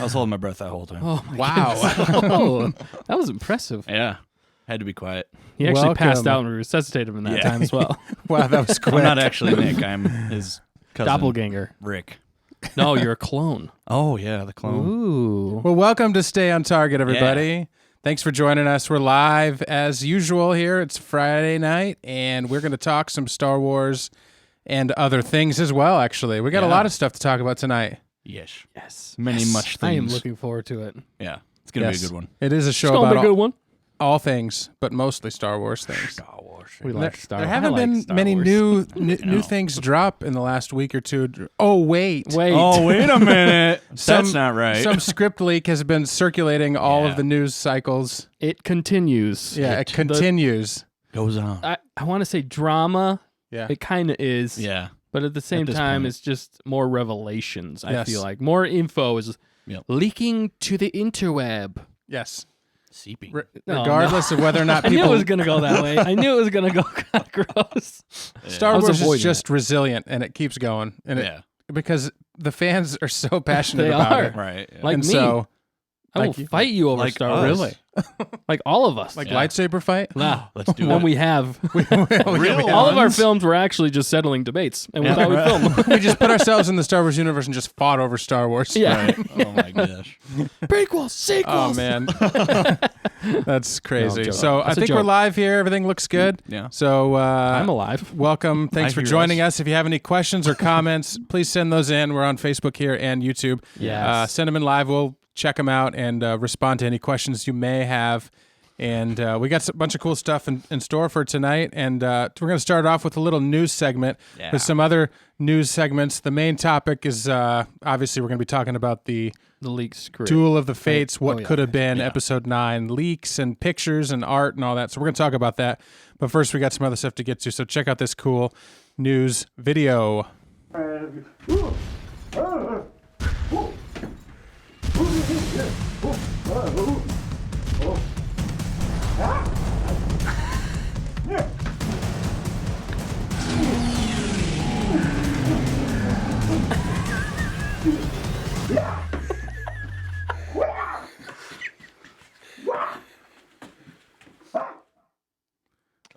was holding my breath that whole time. Oh, my Wow. Oh, that was impressive. Yeah. Had to be quiet. He actually passed Welcome. out and we resuscitated him in that time as well. Wow, that was quick. I'm not actually Nick. I'm his cousin. Doppelganger. Rick. No, you're a clone. Oh, yeah, the clone. Ooh. Well, welcome to Stay on Target, everybody. Thanks for joining us. We're live as usual here. It's Friday night, and we're going to talk some Star Wars and other things as well, actually. We got a lot of stuff to talk about tonight. Yes. Yes. Many much things. I am looking forward to it. Yeah. It's going to be a good one. It is a It's show going to about be a good one. all things, but mostly Star Wars things. Star Wars. We like Star There Wars. haven't I like been Star many Wars. new things drop in the last week or two. Oh, wait. Wait. Oh, wait a minute. Some- That's not right. Some script leak has been circulating all Yeah. of the news cycles. It continues. Yeah, it continues. Goes on. I want to say drama. Yeah. It kind of is. Yeah. But at the same this time, point. it's just more revelations, I Yes. feel like. More info is Yep. leaking to the interweb. Yes. Seeping. No, Regardless of whether or not I knew people... it was going to go that way. I knew it was going to go kind of gross. Star I was Wars is avoiding just resilient, and it keeps going. And Yeah. because the fans are so passionate They about are. it. Right. Yeah. Like and me. so, I will like you- fight you over like Star us. Wars. really? Like all of us. Like Yeah. lightsaber fight? Nah. Let's do And it. we have. Real All of our ones? films were actually just settling debates. And we thought we'd film them. We just put ourselves in the Star Wars universe and just fought over Star Wars. Yeah. Right. Oh, my gosh. Prequels, sequels. Oh, man. That's crazy. joking. So I That's a think we're joke. live here. Everything looks good. Yeah. So I'm alive. welcome. Thanks I for hear joining us. us. If you have any questions or comments, please send those in. We're on Facebook here and YouTube. Yes. Send them in live. We'll check them out and respond to any questions you may have. And we got a bunch of cool stuff in store for tonight. And we're going to start off with a little news segment Yeah. with some other news segments. The main topic is obviously we're going to be talking about the The leaked script. Duel of the Fates, what Oh, yeah. could have been, Episode 9, leaks and pictures and art and all that. So we're going to talk about that. But first, we got some other stuff to get to. So check out this cool news video.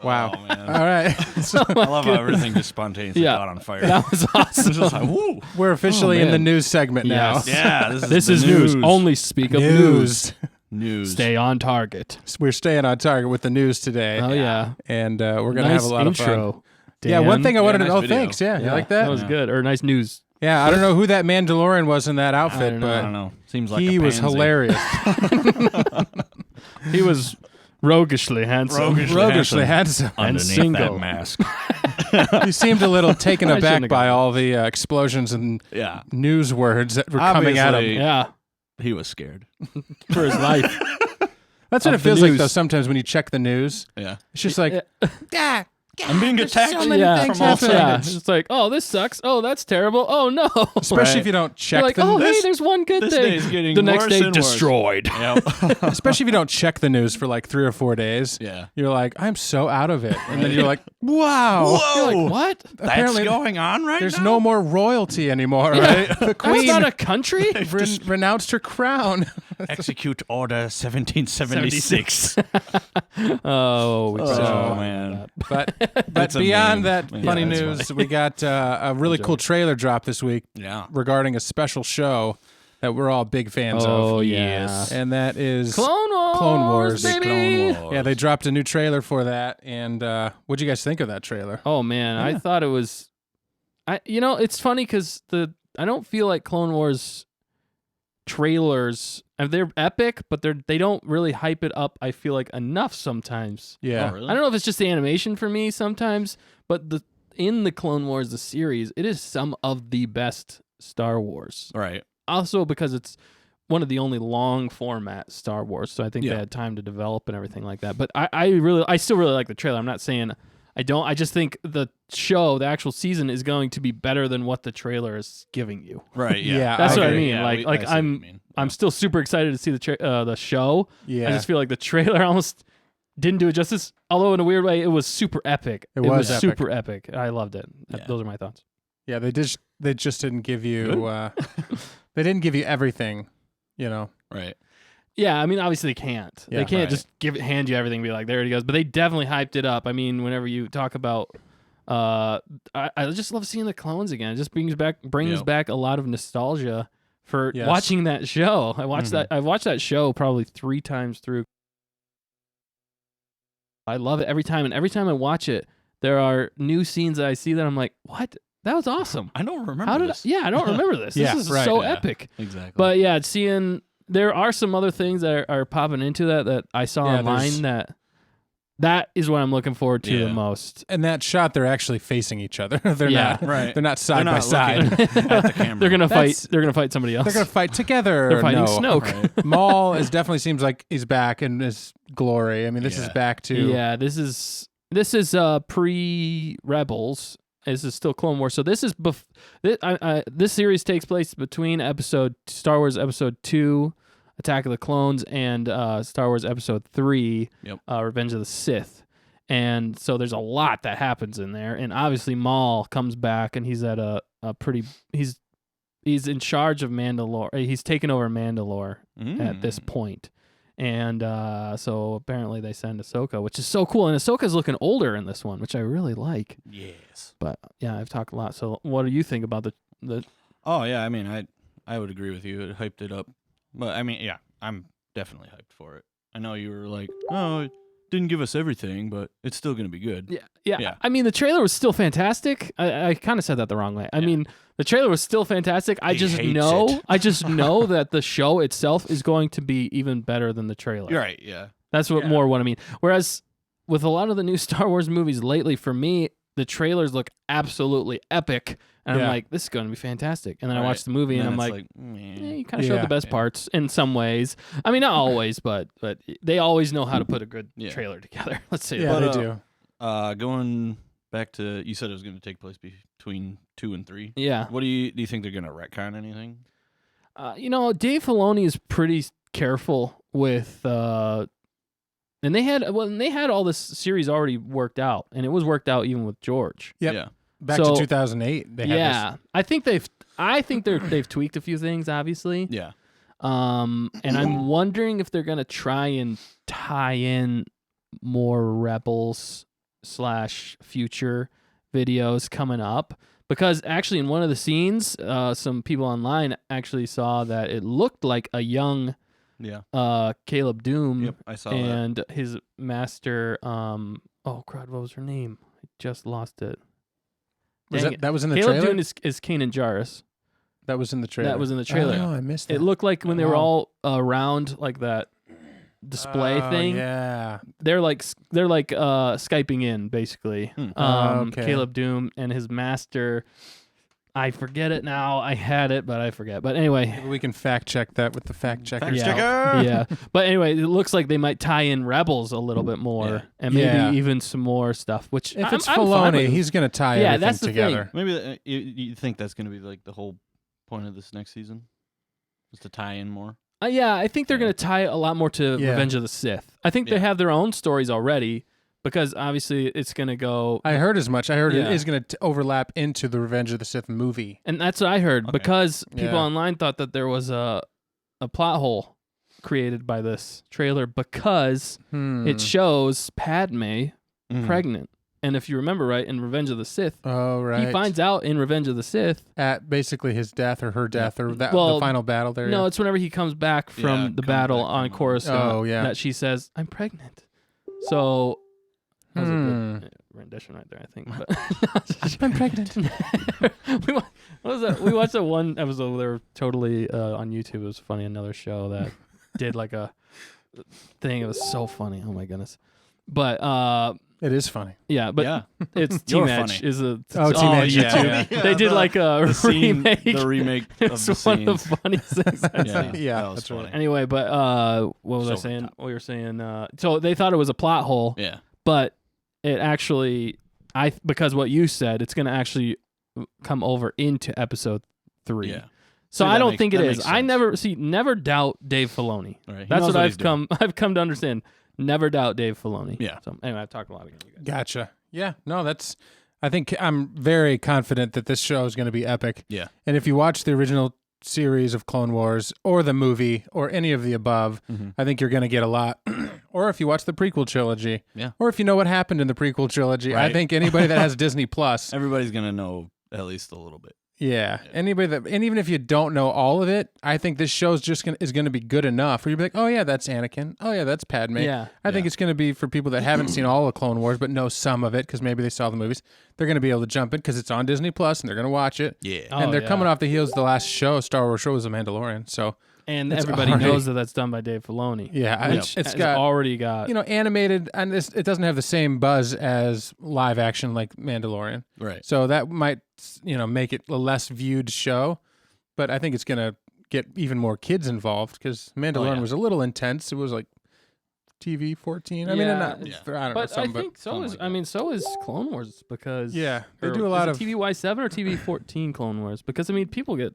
Wow. Oh, man. All right. So I love how everything just spontaneously Yeah. got on fire. That was awesome. It's just like, woo. we're officially in the man. news segment now. Yes. Yeah, This the is news. Only speak of news. News. Stay on target. We're staying on target with the news today. Oh, yeah. And we're going to Nice have a lot of fun. intro. Yeah, one thing I wanted nice to... Oh, video. thanks. Yeah, you like that? That was good. Or nice news. Yeah, I don't know who that Mandalorian was in that outfit, I but don't know. Seems like he a was pansy. hilarious. He was roguishly handsome. Roguishly handsome. Underneath single. that mask. He seemed a little taken I shouldn't aback have by gone. all the explosions and Yeah. news words that were coming at him. Obviously, Yeah. He was scared. For his life. That's what it of the feels like, news. though, sometimes when you check the news. Yeah. It's just like, yeah, I'm being attacked so many Yeah. things from all happening. Yeah. sides. It's like, oh, this sucks. Oh, that's terrible. Oh, no. Especially Right. if you don't check You're like, the oh, news. hey, there's one good this thing. day is getting The next worse day, and worse. destroyed. Yep. Especially if you don't check the news for like 3 or 4 days. Yeah. You're like, I'm so out of it. And then you're like, wow. You're like, what? That's Apparently, going on right There's now? no more royalty anymore, right? The That's queen not a country? renounced her crown. Execute Order 1776. Oh, we Oh, saw man. But That's a beyond meme. that Yeah, funny that's news, we got a really cool trailer drop this week Yeah. regarding a special show that we're all big fans Oh, of. yeah. And that is Clone Wars, Clone Wars. baby. Clone Wars. Yeah, they dropped a new trailer for that. And what'd you guys think of that trailer? Oh man, I thought it was. It's funny because I don't feel like Clone Wars trailers. They're epic, but they don't really hype it up. I feel like enough sometimes. Yeah. Oh, really? I don't know if it's just the animation for me sometimes, but in the Clone Wars the series, it is some of the best Star Wars. Right. Also because it's one of the only long format Star Wars, so I think Yeah. they had time to develop and everything like that. But I still really like the trailer. I'm not saying I don't. I just think the show, the actual season, is going to be better than what the trailer is giving you. Right. Yeah. Yeah, That's I what I agree. mean. Yeah, like I see what you I'm mean. I'm still super excited to see the show. Yeah. I just feel like the trailer almost didn't do it justice. Although in a weird way, it was super epic. It was epic. super epic. I loved it. Yeah. Those are my thoughts. Yeah, they just didn't give you they didn't give you everything Right. Yeah, I mean, obviously they can't. Yeah, they can't right. just hand you everything and be like, there it goes. But they definitely hyped it up. I mean, whenever you talk about, I just love seeing the clones again. It just brings Yep. back a lot of nostalgia for Yes. watching that show. I watched Mhm. I've watched that show probably 3 times through. I love it every time, and every time I watch it, there are new scenes that I see that I'm like, what? That was awesome. I don't remember How did? this. I don't remember this. Yeah, This is right, so yeah. epic. Exactly. But yeah, seeing there are some other things that are popping into that I saw Yeah, online that is what I'm looking forward to the Yeah. most. And that shot, they're actually facing each other. They're Yeah. not. Right. They're not side They're by not side. looking at the camera. They're gonna That's- fight. They're gonna fight somebody else. They're gonna fight together. They're fighting No. Snoke. Right. Maul definitely seems like he's back in his glory. I mean, this is Yeah. back to Yeah, this is pre Rebels. This is still Clone Wars. So this is this series takes place between Star Wars Episode 2, Attack of the Clones, and Star Wars Episode 3, Yep. Revenge of the Sith. And so there's a lot that happens in there. And obviously Maul comes back, and he's at a pretty he's in charge of Mandalore. He's taken over Mandalore at this point. And so apparently they send Ahsoka, which is so cool. And Ahsoka's looking older in this one, which I really like. Yes. But yeah, I've talked a lot. So what do you think about the Oh yeah, I mean, I would agree with you. It hyped it up, but I mean, yeah, I'm definitely hyped for it. I know you were like, oh, it didn't give us everything, but it's still gonna be good. Yeah. I mean, the trailer was still fantastic. I kind of said that the wrong way. I Yeah. mean, the trailer was still fantastic. I He just hates know, it. that the show itself is going to be even better than the trailer. You're right. Yeah. That's what I mean. Whereas with a lot of the new Star Wars movies lately, for me, the trailers look absolutely epic, and I'm Yeah. like, this is going to be fantastic. And then I Right. watch the movie, and then I'm it's like, meh. you kind of showed Yeah. the best Yeah. parts in some ways. I mean, not always, but they always know how to put a good Yeah. trailer together. Let's say Yeah, that. they But, do. Going back to, you said it was going to take place between 2 and 3. Yeah. What do you think they're going to retcon anything? Dave Filoni is pretty careful with, and they had all this series already worked out, and it was worked out even with George. Yep. Yeah. Back So- to 2008. They had Yeah, I think they've tweaked a few things, obviously. Yeah. And I'm wondering if they're gonna try and tie in more Rebels / future videos coming up, because actually in one of the scenes, some people online actually saw that it looked like a young Yeah. Caleb Doom Yep. I saw that. and his master. Oh crud, what was her name? I just lost it. Was Dang it. that was in the Caleb trailer? Doom is Kanan Jarrus. That was in the trailer. That was in the trailer. Oh, I missed that. It looked like when they were Oh. all around like that display Oh, thing. Yeah. They're like Skyping in basically. Hmm. Okay. Caleb Doom and his master. I forget it now. I had it, but I forget. But anyway, Maybe we can fact check that with the fact checker. Fact yeah, checker! yeah. But anyway, it looks like they might tie in Rebels a little bit more, Yeah. and maybe Yeah. even some more stuff. Which If it's I'm fine Filoni, with. he's going to tie Yeah, everything that's the thing. together. Maybe you think that's going to be like the whole point of this next season? Is to tie in more? Yeah, I think they're Yeah. going to tie a lot more to Yeah. Revenge of the Sith. I think they Yeah. have their own stories already, because obviously it's going to go. I heard as much. I heard Yeah. it is going to overlap into the Revenge of the Sith movie. And that's what I heard, Okay. because people Yeah. online thought that there was a plot hole created by this trailer, because it shows Padme pregnant. And if you remember right, in Revenge of the Sith, Oh, right. he finds out in Revenge of the Sith. at basically his death or her death or that Well, the final battle there. No, it's whenever he comes back from Yeah, the comes battle back on from- Coruscant Oh, yeah. that she says, "I'm pregnant." So that was a Hmm. good rendition right there, I think. But I'm pregnant. what was that? We watched that one episode where they were totally on YouTube. It was funny. Another show that did like a thing. It was so funny. Oh my goodness. But It is funny. yeah, but yeah. it's You're Team Edge funny. is a Oh, Team Edge, yeah, YouTube. yeah. They did like a The scene, remake. the remake It's of the one of scenes. the funniest things I've Yeah, seen. Yeah, that was that's right. funny. Anyway, but what was I So saying? top. We were saying so they thought it was a plot hole, Yeah. but it actually because what you said, it's going to actually come over into episode 3. Yeah. So See, I that don't makes- think it that is. makes I sense. never doubt Dave Filoni. Right. He That's knows what he's doing. I've come to understand. Never doubt Dave Filoni. Yeah. So anyway, I've talked a lot again. You guys. Gotcha. Yeah. No, I think I'm very confident that this show is going to be epic. Yeah. And if you watch the original series of Clone Wars or the movie or any of the above, I think you're going to get a lot. Or if you watch the prequel trilogy, or if you know what happened in the prequel trilogy, I Right. think anybody that has Disney Plus, Everybody's gonna know at least a little bit. anybody that, and even if you don't know all of it, I think this show's is going to be good enough where you'll be like, oh yeah, that's Anakin. Oh yeah, that's Padme. Yeah. I think it's going to be for people that haven't seen all of Clone Wars but know some of it because maybe they saw the movies. They're going to be able to jump in because it's on Disney Plus and they're going to watch it. Yeah. Oh, And they're yeah. coming off the heels of the last Star Wars show was The Mandalorian. So And It's everybody already- knows that that's done by Dave Filoni. yeah, Which it's has got already got. animated, and it doesn't have the same buzz as live action like Mandalorian. Right. So that might make it a less viewed show, but I think it's gonna get even more kids involved because Mandalorian was a little intense. It was like TV 14. I mean, Yeah. not, Yeah. I don't know. But I Something, think so something is. like I mean, so is Clone Wars because yeah, they or do a is lot it of TVY7 or TV14 Clone Wars because I mean people get,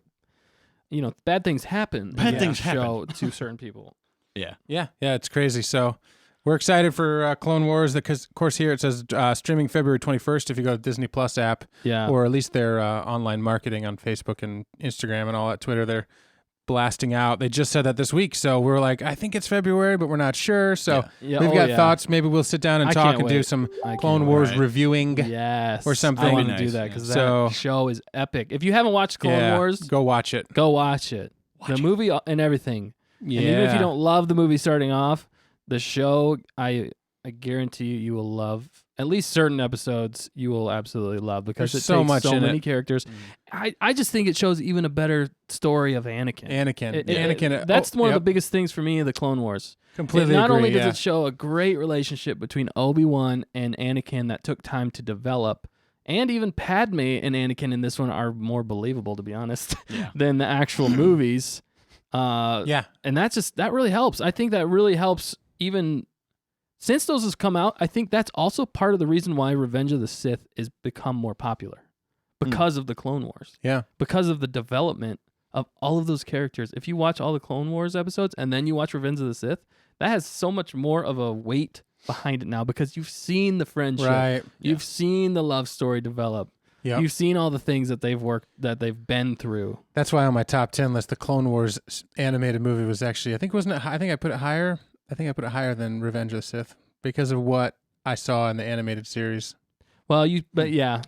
bad things happen. in Bad that things show to certain people. Yeah. Yeah, it's crazy. So we're excited for Clone Wars because, of course, here it says streaming February 21st if you go to Disney Plus app, Yeah. or at least their online marketing on Facebook and Instagram and all that Twitter. They're blasting out. They just said that this week, so we're like, I think it's February, but we're not sure. So Yeah. we've Oh, got yeah. thoughts. Maybe we'll sit down and I talk can't and do wait. some I Clone can't Wars wait. reviewing. Yes. or something. I want to That'd be do that nice, because yeah. that show is epic. If you haven't watched Clone Yeah, Wars, go watch it. go watch it. The movie and everything. Yeah. And even if you don't love the movie starting off, the show, I guarantee you will love at least certain episodes. You will absolutely love because There's it so takes much so in many it. characters. I just think it shows even a better story of Anakin. Anakin. That's one of yep. the biggest things for me in the Clone Wars. Completely Not agree, only does yeah. it show a great relationship between Obi-Wan and Anakin that took time to develop, and even Padme and Anakin in this one are more believable, to be honest, Yeah. than the actual movies. Yeah. And that really helps. I think that really helps even since those has come out. I think that's also part of the reason why Revenge of the Sith has become more popular because of the Clone Wars. Yeah. Because of the development of all of those characters. If you watch all the Clone Wars episodes and then you watch Revenge of the Sith, that has so much more of a weight behind it now because you've seen the friendship. Right. You've seen the love story develop. Yep. You've seen all the things that they've been through. That's why on my top 10 list, the Clone Wars animated movie was actually, I think I put it higher. I think I put it higher than Revenge of the Sith because of what I saw in the animated series. Well, yeah.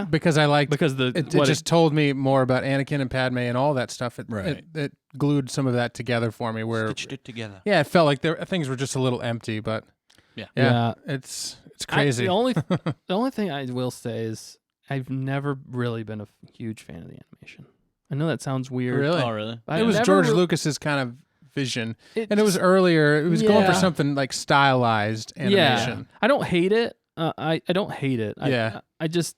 Because I liked, Because it just told me more about Anakin and Padme and all that stuff. Right. It glued some of that together for me where, Stitched it together. yeah, it felt like things were just a little empty, but Yeah. it's crazy. the only thing I will say is I've never really been a huge fan of the animation. I know that sounds weird. Really? Oh, really? but It was never George re- Lucas's kind of vision. it And it was just- earlier. It was going for Yeah. something like stylized animation. Yeah. I don't hate it. I don't hate it. Yeah. I just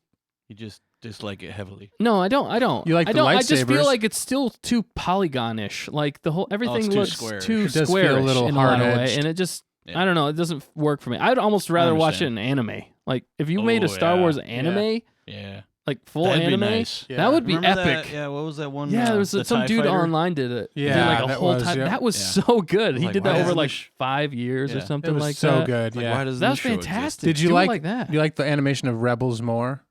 You just dislike it heavily. no, I don't. You like I the don't. I just feel lightsabers? like it's still too polygonish. Like everything too looks squarish. too It does feel a squarish little in a lot of way, hard-edged. and it just Yeah. I don't know. It doesn't work for me. I'd almost rather watch it in understand. anime. Like if you made a Oh, Star yeah. Wars anime, Yeah. like full That'd anime, be nice. Yeah. that would be Remember epic. that? Yeah, what was that one? Yeah, there was the some TIE dude fighter? online did it. He did Yeah, like a that whole was, time. yeah. That was Yeah. so good. He Like, did why that over doesn't like this sh- 5 years or Yeah. something It was like so that. good. Like, Yeah. why doesn't That was this show exist? fantastic. Did you Do it like like that? You like the animation of Rebels more?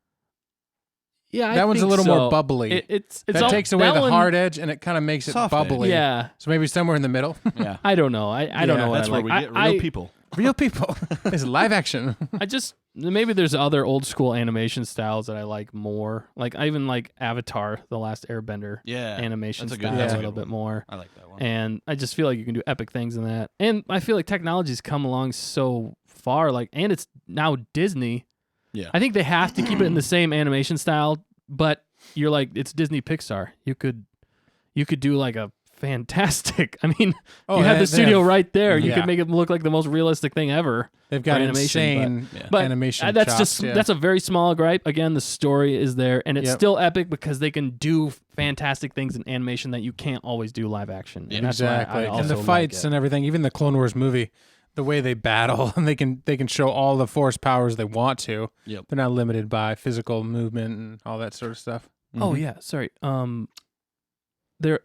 Yeah, I That one's a think little so. more bubbly. It's that all- takes away that the one- hard edge and it kind of makes it Soft bubbly. Yeah, So maybe somewhere in the middle. Yeah. I don't know. I don't know what That's I where like. we get real I, people. Real people. It's live action. I just maybe there's other old school animation styles that I like more. Like I even like Avatar: The Last Airbender Yeah. animation that's a good- style that's a a little good bit one. more. I like that one. And I just feel like you can do epic things in that. And I feel like technology's come along so far. Like, and it's now Disney. Yeah. I think they have to keep it in the same animation style, but you're like it's Disney Pixar. You could do like a fantastic. I mean, you have the studio right there. You yeah. could make it look like the most realistic thing ever. They've got for animation, insane but- Yeah. But animation. that's chops, just yeah. that's a very small gripe. Again, the story is there, and it's Yep. still epic because they can do fantastic things in animation that you can't always do live action. Yeah, And that's why exactly. I also And the like fights it. and everything, even the Clone Wars movie, the way they battle and they can show all the force powers they want to. Yep. They're not limited by physical movement and all that sort of stuff. Oh Mhm. yeah, sorry. There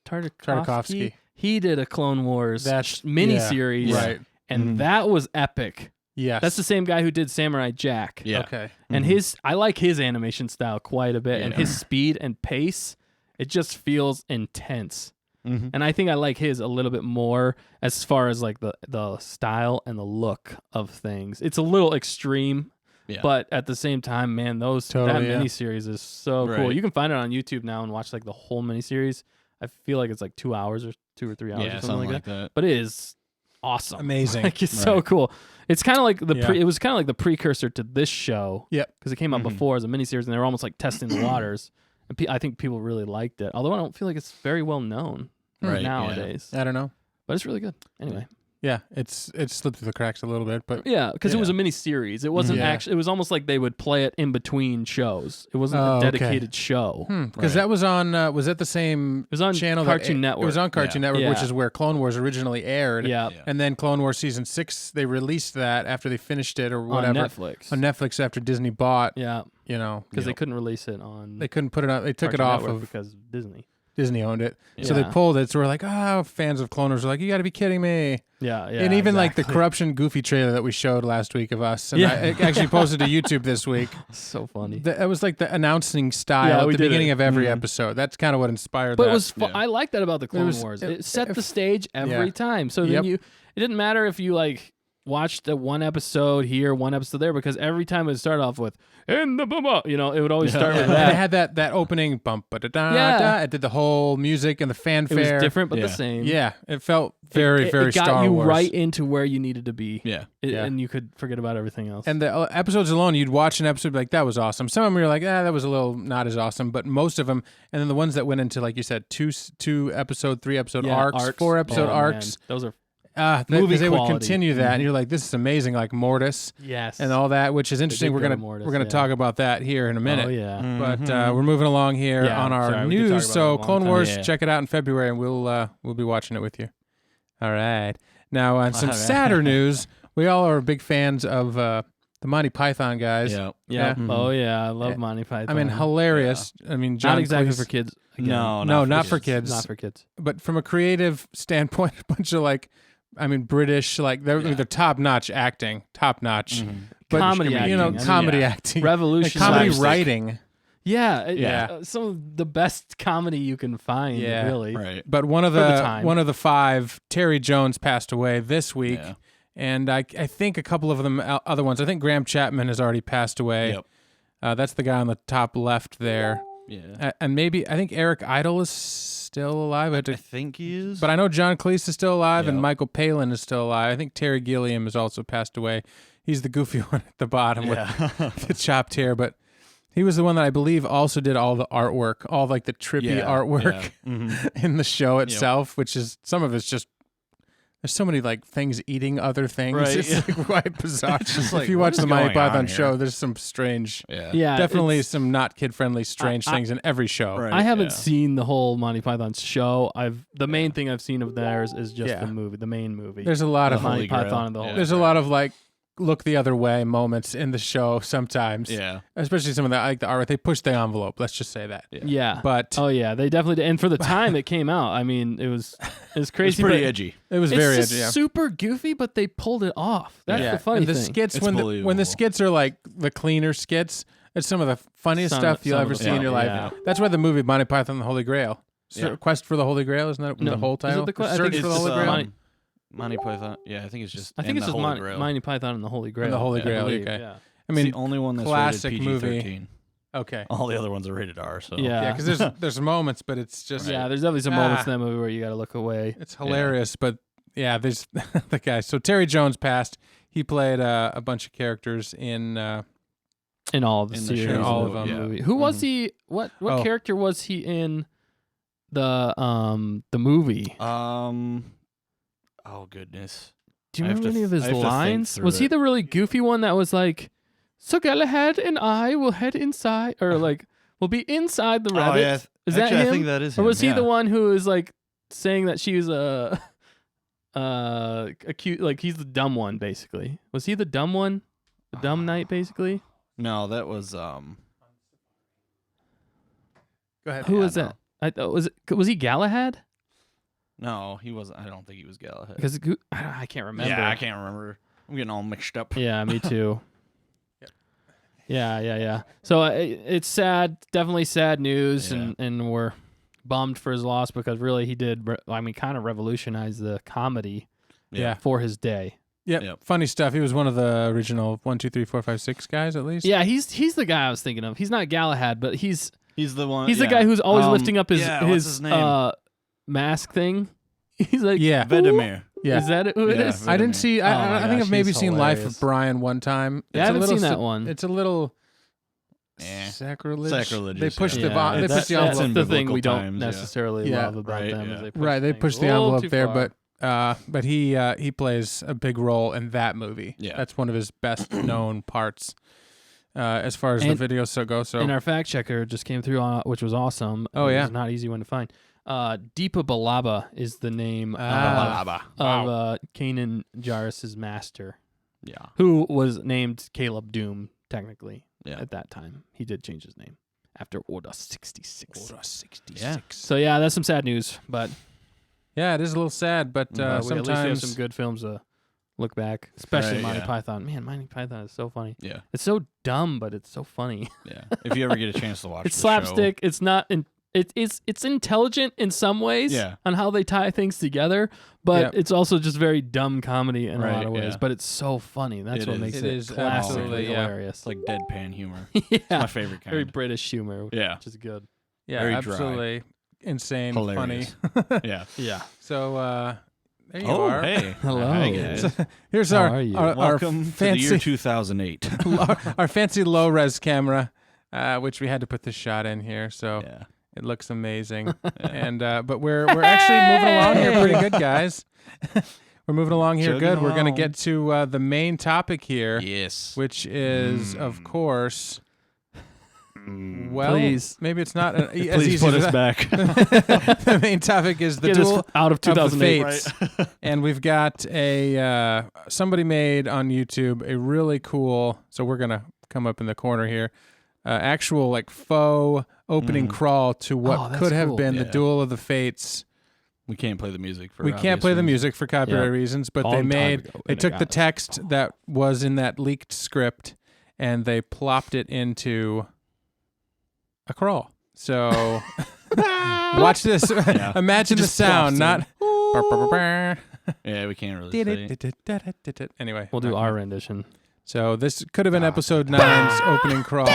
Tartakovsky. He did a Clone Wars That's mini yeah, series, right? and Mhm. that was epic. Yes. That's the same guy who did Samurai Jack. Yeah. Okay. And I like his animation style quite a bit, and Yeah. his speed and pace it just feels intense. Mm-hmm. And I think I like his a little bit more as far as like the style and the look of things. It's a little extreme, Yeah. but at the same time, man, that Totally, yeah. miniseries is so cool. Right. You can find it on YouTube now and watch like the whole miniseries. I feel like it's like 2 hours or 2 or 3 hours Yeah, or something like that. that. But it is awesome. Amazing. Like it's so Right. cool. It's kind of like Yeah. it was kind of like the precursor to this show. Yep. Because it came out Mhm. before as a miniseries, and they were almost like testing the waters. And I think people really liked it. Although I don't feel like it's very well known Right, yeah. nowadays. I don't know. But it's really good. Anyway, Yeah, it slipped through the cracks a little bit, but yeah, because it was a Yeah. mini series. It wasn't Yeah. actually. It was almost like they would play it in between shows. It wasn't Oh, a okay. dedicated show. because Right. that was on was that the same It was on channel Cartoon that, Network. It was on Cartoon Network, which Yeah. is where Clone Wars originally aired. Yeah, Yeah. And then Clone Wars season 6, they released that after they finished it or on whatever Netflix. on Netflix after Disney bought. Yeah, You know, because they Yep. couldn't release it on. they couldn't put it on. They took it Cartoon off Network of because Disney. Disney owned it, so they Yeah. pulled it. So we're like, fans of Clone Wars are like, you got to be kidding me. Yeah, yeah. and even like the exactly. corruption Goofy trailer that we showed last week of us, and Yeah. I actually posted to YouTube this week. So funny. It was like the announcing style Yeah, at we the did beginning it. of every Mhm. episode. That's kind of what inspired But that. it was Yeah. I like that about the Clone was- Wars. it- It set it- the stage every yeah. time. So Yep. then it didn't matter if you like watched the one episode here, one episode there, because every time it would start off with "in the bumma," it would always start with And it that. had that opening bump, da da Yeah. da. It did the whole music and the It fanfare. was different but Yeah. the same. Yeah, it felt very, it, very it got Star you Wars. right into where you needed to be. Yeah. Yeah. And you could forget about everything else. And the episodes alone, you'd watch an episode, be like, that was awesome. Some of them you're like, that was a little not as awesome. But most of them, and then the ones that went into, like you said, two episode, 3 episode Yeah, arcs, 4 episode Oh, arcs. man. Those are Movie they would quality. continue that, and you're like, this is amazing, like Mortis yes. and all that, which is interesting. did We're go to gonna Mortis, we're gonna yeah. talk about that here in a minute. Oh yeah. But Mhm. we're moving along here Yeah, on our sorry, we could talk news. about it So a long Clone time. Wars, Yeah. check it out in February, and we'll be watching it with you. All right. Now on some All right. sadder news, we all are big fans of the Monty Python guys. Yeah. Yeah. Yeah. Oh yeah. I love Yeah. Monty Python. I mean, hilarious. I mean, John not exactly Cleese- for kids. Again. No, not for kids. Not for kids. but from a creative standpoint, a bunch of British, like they're Yeah. top notch acting, top notch. Mhm. But Comedy you acting. know, I mean, comedy yeah. acting, Revolution. and comedy slapstick. writing. Yeah. Yeah. Some of the best comedy you can find. Yeah. Really. Right. But one of For the the time. one of the 5, Terry Jones, passed away this week. Yeah. And I think a couple of them other ones. I think Graham Chapman has already passed away. Yep. That's the guy on the top left there. Yeah. And maybe I think Eric Idle is still alive. I think he is. But I know John Cleese is still alive and Yep. Michael Palin is still alive. I think Terry Gilliam has also passed away. He's the goofy one at the bottom with the chopped hair, but he was the one that I believe also did all the artwork, all like the trippy artwork Yeah. Mhm. in the show itself, which is some of it's just there's so many like things eating other things. Right, It's yeah. like quite bizarre. It's just if like, you what watch is the Monty going Python on show, here? there's some strange, Yeah. Yeah. definitely it's- some not kid friendly strange I- things in every show. Right. I haven't yeah. seen the whole Monty Python show. The main thing I've seen of theirs is just Yeah. the movie, the main movie. There's a lot The of Holy Monty Grail. Python and the Yeah. whole. there's a lot of like look the other way moments in the show sometimes. Yeah. Especially some of the like the art. They push the envelope. Let's just say that. Yeah. But Oh yeah, they definitely did. And for the time it came out, I mean, it was It's crazy. pretty but edgy. it was it's very just edgy. Yeah. super goofy, but they pulled it off. That's Yeah. the funny and the thing. skits It's when the believable. skits are like the cleaner skits, it's some of the funniest Some- stuff you'll some of ever the see in your life. fun, yeah. That's why the movie Monty Python and the Holy Grail. Yeah. Quest for the Holy Grail, isn't that No. the whole Is it title? the I Search think for the it's Holy just Grail. Monty Python. Yeah, I think it's just. I think and it's the just Holy Grail. Monty Python and the Holy Grail. the Holy I Grail, believe, okay. Yeah. I It's mean, the only one that's classic rated movie. PG-13. okay. All the other ones are rated R. So Yeah. Yeah, because there's moments, but it's just Yeah, there's definitely some moments Ah. in that movie where you got to look away. it's hilarious. But yeah, there's the guy. So Terry Jones passed. He played a bunch of characters in. In all of the In the series, show, all and of the them. movie. Who was Mhm. he? What Oh. character was he in the movie? Oh goodness. Do you I have remember to any of th- his I have to think lines? through Was he it. the really goofy one that was like, "So Galahad and I will head inside," or like, "We'll be inside the rabbit"? Oh yeah. Is that Actually, him? I think that is Or him. was he yeah. the one who was like saying that she was a cute, like he's the dumb one basically? Was he the dumb one? The dumb knight basically? No, that was Go ahead. Who Yeah, was that? Was he Galahad? No, he wasn't. I don't think he was Galahad. Because I can't remember. Yeah, I can't remember. I'm getting all mixed up. Yeah, me too. Yeah. So it's sad, definitely sad news, Yeah. and we're bummed for his loss because really he did. Kind of revolutionized the comedy Yeah. for his day. Yep. Funny stuff. He was one of the original 1, 2, 3, 4, 5, 6 guys at least. Yeah, he's the guy I was thinking of. He's not Galahad, but he's the one. the guy who's always lifting up what's his his name? mask thing. He's like, Yeah. Vedemir. Yeah. Is that who it Yeah, is? I didn't see. Oh my I think gosh, I've maybe he's seen Life hilarious. of Brian one time. Yeah, I It's a haven't little seen that one. It's a little Sacrilegious, sacrilegious. They push yeah. the Yeah, they push the that's envelope. the thing we biblical don't times, yeah. necessarily Yeah. love about Right, them. yeah. Is they push Right, they things push a the little envelope too there, far. but he plays a big role in that movie. Yeah. That's one of his best known parts. As far as And- the videos go, so And our fact checker just came through, which was awesome. Oh, It yeah. was not an easy one to find. Deepa Balaba is the name Ah. of Kanan Jarrus's master, Yeah. who was named Caleb Doom, technically, Yeah. at that time. He did change his name after Order 66. Order 66. Yeah. So, yeah, that's some sad news, but Yeah, it is a little sad, but at least we have sometimes some good films to look back, especially Right, Monty yeah. Python. Man, Monty Python is so funny. Yeah. It's so dumb, but it's so funny. Yeah. If you ever get a chance to watch It's the slapstick. It's not. It's intelligent in some ways. Yeah. On how they tie things together, but Yep. it's also just very dumb comedy in a Right, lot of ways. yeah. But it's so funny. That's It what is. makes It it, is classically absolutely, yeah. hilarious. It's like deadpan humor. yeah, My favorite kind. very British humor. Yeah. which is good. yeah, very dry. absolutely insane, Hilarious. funny. Yeah. Yeah. So there you Oh, are. hey. Hello. Hi, guys. Here's How our are you? our Welcome to the fancy year 2008. our fancy low res camera, which we had to put this shot in here, so Yeah. it looks amazing. And but we're actually moving along here pretty good, guys. We're moving along here Chugging good. We're gonna along. get to the main topic here, Yes. which is of course. Well, Please. maybe it's not as Please easy put as us that. back. The main topic is the Get us duel out of of the 2008. fates, and we've got a somebody made on YouTube a really cool. So we're gonna come up in the corner here, actual like faux opening crawl to what Oh, that's could have cool. been the Yeah. Duel of the Fates. We can't play the music for We can't play the obvious music for copyright Yeah. reasons, but Long they time made ago they in a took the galaxy. text that was in that leaked script and they plopped it into a crawl. So watch this. Yeah. Imagine the Just sound, plops not. Yeah, we can't really say. Anyway, We'll do our rendition. So this could have been episode 9's opening crawl.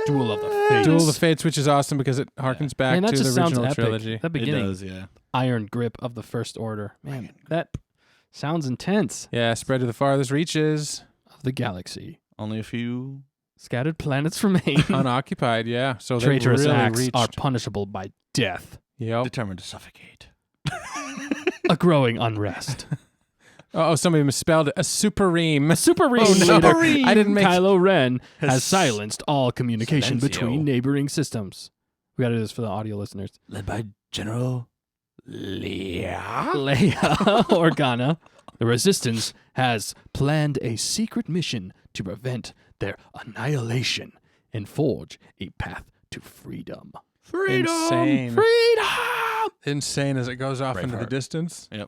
Duel of the Fates. Duel of the Fates, which is awesome because it harkens back Man, that to the just sounds original epic. trilogy. That It beginning, does, yeah. Iron Grip of the First Order. Man, that sounds intense. Yeah, spread to the farthest reaches. Of the galaxy. Only a few. Scattered planets remain. Unoccupied, yeah. So they Traitorous really acts reached. are punishable by death. Yep. Determined to suffocate. A growing unrest. Oh, somebody misspelled it. A supreme. A Supreme Oh, no. leader, I didn't make- Kylo Ren, has Has silenced all communication Silencio. between neighboring systems. We got to do this for the audio listeners. Led by General Leia. Leia Organa, the Resistance has planned a secret mission to prevent their annihilation and forge a path to freedom. Insane. Freedom! Insane as it goes off into the Braveheart. distance. Does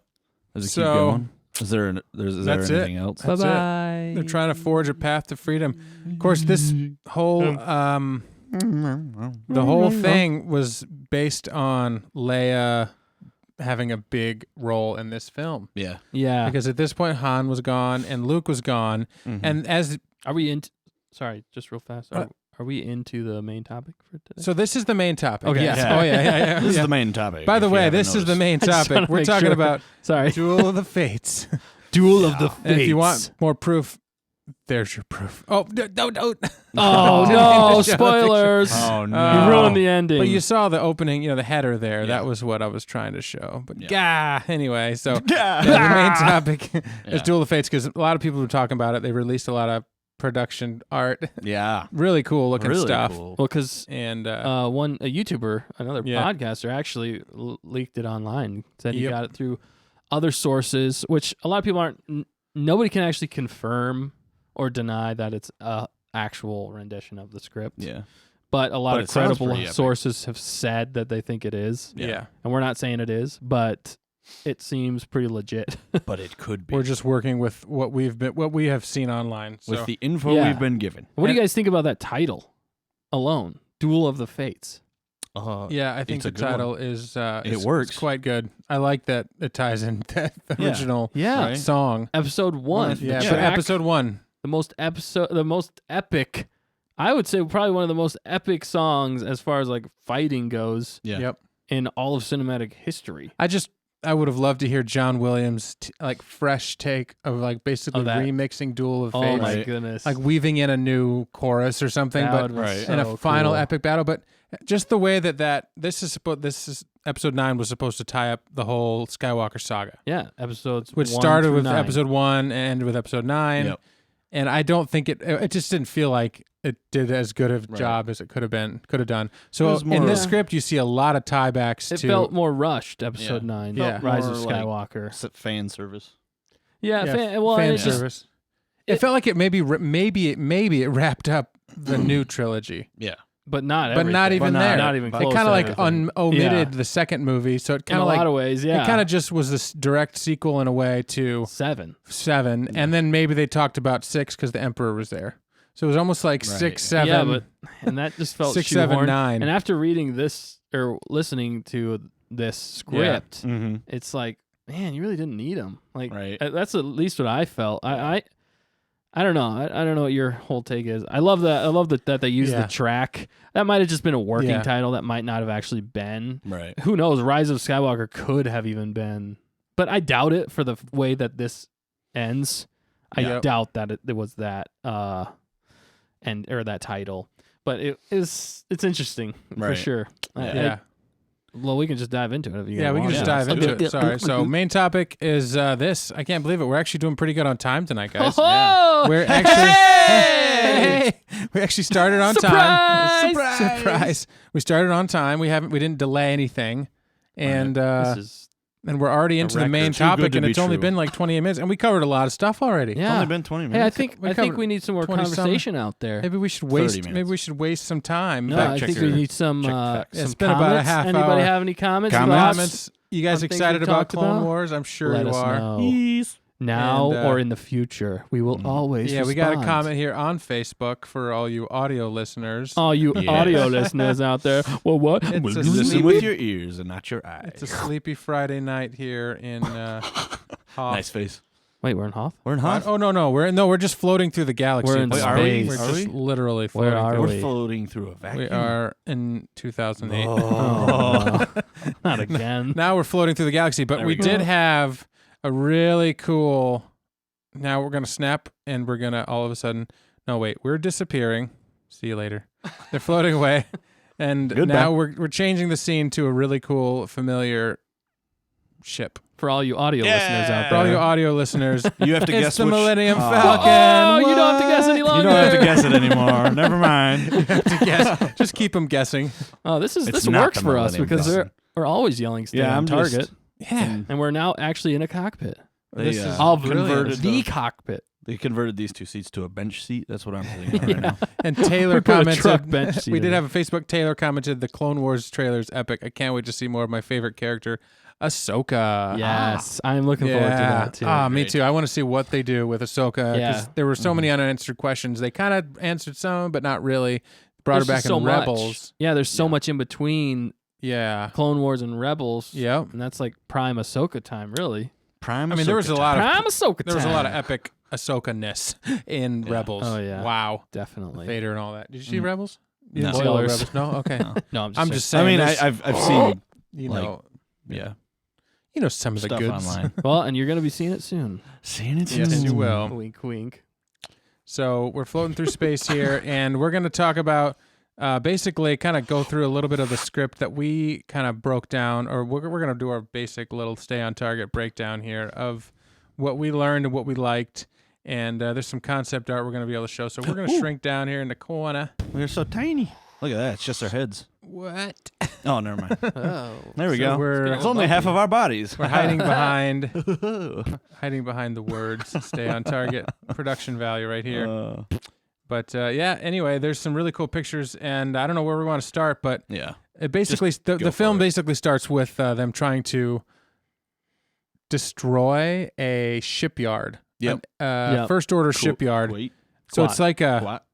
it keep So- going? Is there That's it. anything else? That's it. Bye-bye. They're trying to forge a path to freedom. Of course, this whole the whole thing was based on Leia having a big role in this film. Yeah. Yeah. Because at this point, Han was gone and Luke was gone, and as Are we into... Sorry, just real fast. Are we into the main topic for today? so, this is the main topic. Okay. Yes. Yeah. Oh yeah. This is yeah. the main topic. By the if you way, haven't this is the noticed. main I just topic. wanna We're make talking sure. about Sorry. Duel of the Fates. Duel of the And Fates. if you want more proof, there's your proof. Oh, don't. Oh, Didn't no. mean to show a Spoilers. Oh, no. You ruined the ending. But you saw the opening, the header there. Yeah. That was what I was trying to show. But Yeah. anyway, so Yeah. the main topic is Yeah. Duel of the Fates because a lot of people were talking about it. They released a lot of production art, Yeah. really cool looking Really stuff. cool. well, because And a YouTuber, another Yeah. podcaster, actually leaked it online. Said he Yep. got it through other sources, which a lot of people aren't. Nobody can actually confirm or deny that it's a actual rendition of the script. Yeah. But a lot But of it sounds credible pretty epic. sources have said that they think it is, yeah. and we're not saying it is, but it seems pretty legit. But it could be. We're just working with what we have seen online. So. with the info Yeah. we've been given. What do you guys think about that title alone? Duel of the Fates. Yeah, I think It's a the good one. title is works. It's quite good. I like that it ties in the original Yeah. Right. song. Episode 1. Yeah, the but track, episode 1. the most epic. I would say probably one of the most epic songs as far as like fighting goes Yeah. Yep. in all of cinematic history. I would have loved to hear John Williams' fresh take of like basically Of that. remixing Duel of Oh Fates, my Right. goodness. like weaving in a new chorus or something, That but would be Right. in a so final cool. epic battle. But just the way that this is episode 9 was supposed to tie up the whole Skywalker saga, Yeah, episodes which 1 started through with 9. episode 1 and ended with episode 9. Yep. And I don't think it just didn't feel like it did as good of a Right. job as it could have done. It So was in more- the script, you see a lot of tiebacks It to felt more rushed, episode Yeah. 9. Yeah. Rise of More like Skywalker. Fan service. Yeah, yeah, fan fan it's just- service. It felt like it maybe it wrapped up the new trilogy. Yeah. but not But not everything. even there. Not even It close. kind to of like everything. omitted Yeah. the second movie, so it in kind a of like lot of ways, yeah. it kind of just was this direct sequel in a way to 7. 7, and then maybe they talked about 6 because the Emperor was there. So it was almost like Right. 6, 7, Yeah, and that just felt 6, 7, shoehorned. 9. And after reading this or listening to this script, Mm-hmm. it's like, man, you really didn't need them. Like Right. that's at least what I felt. I don't know. I don't know what your whole take is. I love that. I love that they used Yeah. the track. That might have just been a working Yeah. title. That might not have actually been. Right. Who knows? Rise of Skywalker could have even been, but I doubt it for the way that this ends. I Yep. doubt that it was that or that title. But it's interesting for Right. sure. Yeah. Well, we can just dive into it if you Yeah, guys we can want. just Yeah, dive let's into do it. Sorry. So main topic is this. I can't believe it. We're actually doing pretty good on time tonight, guys. Oh! We're actually hey! We actually started on time. Surprise! Surprise! We started on time. We didn't delay anything, and This is and we're already into the record. main Too topic, good to and be it's only true. been like 28 minutes, and we covered a lot of stuff already. It's yeah. only been 20 Hey, I minutes. think we I think covered we need some more 20 some. conversation out there. Maybe we should 30 waste. minutes. Maybe we should waste some time. No, Fact I check think your- we need some check facts. some It's been about a comments. half Anybody hour. have any comments? Comments? thoughts? Comments. You guys on things excited we've about talked Clone about? Wars? I'm sure Let you us are. know. Please. Now And, or in the future. We will always Yeah, we got a respond. comment here on Facebook for all you audio listeners. All you Yes. audio listeners out there. Well, what? It's Well, a Listen sleepy- with your ears and not your eyes. It's a sleepy Friday night here in Hoth. Nice face. Wait, we're in Hoth? We're in Hoth. Oh no, we're just floating through the galaxy. We're in Wait, are we? We're space. Are just we? literally Where floating are through. We're we? floating through a vacuum. We are in 2008. Oh, no. Not again. Now we're floating through the galaxy, but There we we go. did have a really cool. Now we're gonna snap, and we're gonna all of a sudden. No, wait, we're disappearing. See you later. They're floating away, and Goodbye. now we're changing the scene to a really cool, familiar ship. For all you audio listeners out For all there. you audio listeners, You have to it's guess the which. Millennium Oh. Falcon. Oh, you don't have to guess any You longer. don't have to guess it anymore. Never mind. You have to guess. Just keep them guessing. Oh, this It's this not works the for us Millennium because Falcon. we're always yelling stay Yeah, on I'm target. just- Yeah. And we're now actually in a cockpit. They, This is Of brilliant. converted the the- cockpit. They converted these two seats to a bench seat. That's what I'm sitting on right now. And Taylor We put a commented. truck bench seat We in did it. have a Facebook. Taylor commented, "The Clone Wars trailer is epic. I can't wait to see more of my favorite character, Ahsoka." Yes, I'm looking forward to that too. Ah, me Great. too. I want to see what they do with Ahsoka because Yeah. there were so many unanswered questions. They kind of answered some, but not really. Brought There's her back just in so much. Rebels. Yeah, there's so much in between Yeah. Clone Wars and Rebels. Yep. And that's like prime Ahsoka time, really. Prime. I mean, there was a Ahsoka lot of Prime Ahsoka there was a time. lot of epic Ahsoka-ness in Yeah. Rebels. Oh, yeah. Wow. Definitely. Vader and all that. Did you see Mm. Rebels? You No. didn't see all of Spoilers. Rebels? No. Okay. No. No, I'm just I saying. mean, there's- I've seen you like, know yeah you know some of the stuff goods. online. well, and you're going to be seeing it soon. Seeing it Yes, soon. you will. Wink, wink. So we're floating through space here, and we're going to talk about basically kind of go through a little bit of the script that we kind of broke down, or we're going to do our basic little stay on target breakdown here of what we learned and what we liked. And there's some concept art we're going to be able to show. So we're going to shrink down here in the corner. We're so tiny. Look at that. It's just our heads. What? Oh, never mind. Oh. There we So go. we're- It's only half of our bodies. We're hiding behind the words. Stay on target. Production value right here. But yeah, anyway, there's some really cool pictures, and I don't know where we want to start, but Yeah. it basically go the film for it. basically starts with them trying to destroy a shipyard. Yep. An, Yep. First order Cool. shipyard. Wait. So it's like a What?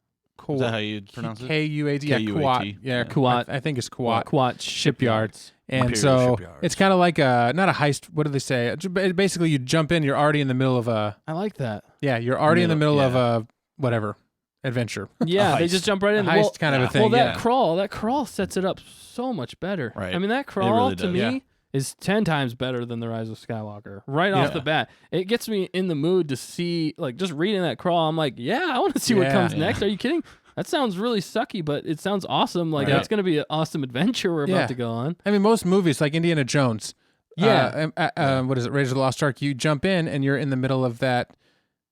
Is that how you pronounce it? Kuat. Yeah, Kuat. Kuat. Yeah, Kuat. I think it's Kuat. Kuat shipyards. And Imperial so shipyards. it's kind of like not a heist. What do they say? Basically, you jump in. You're already in the middle of a. I like that. Yeah, you're already in the middle of yeah. a whatever adventure. Yeah, they heist. just jump right in. A heist kind of a thing. Well, that yeah. crawl sets it up so much better. Right. I mean, that crawl really to does. me Yeah. is 10 times better than the Rise of Skywalker. Right Yeah. off the bat, it gets me in the mood to see, like, just reading that crawl. I'm like, yeah, I want to see what Yeah. comes Yeah. next. Are you kidding? That sounds really sucky, but it sounds awesome. Like, Right. it's going to be an awesome adventure we're Yeah. about to go on. I mean, most movies like Indiana Jones. Yeah. What is it? Raiders of the Lost Ark. You jump in and you're in the middle of that.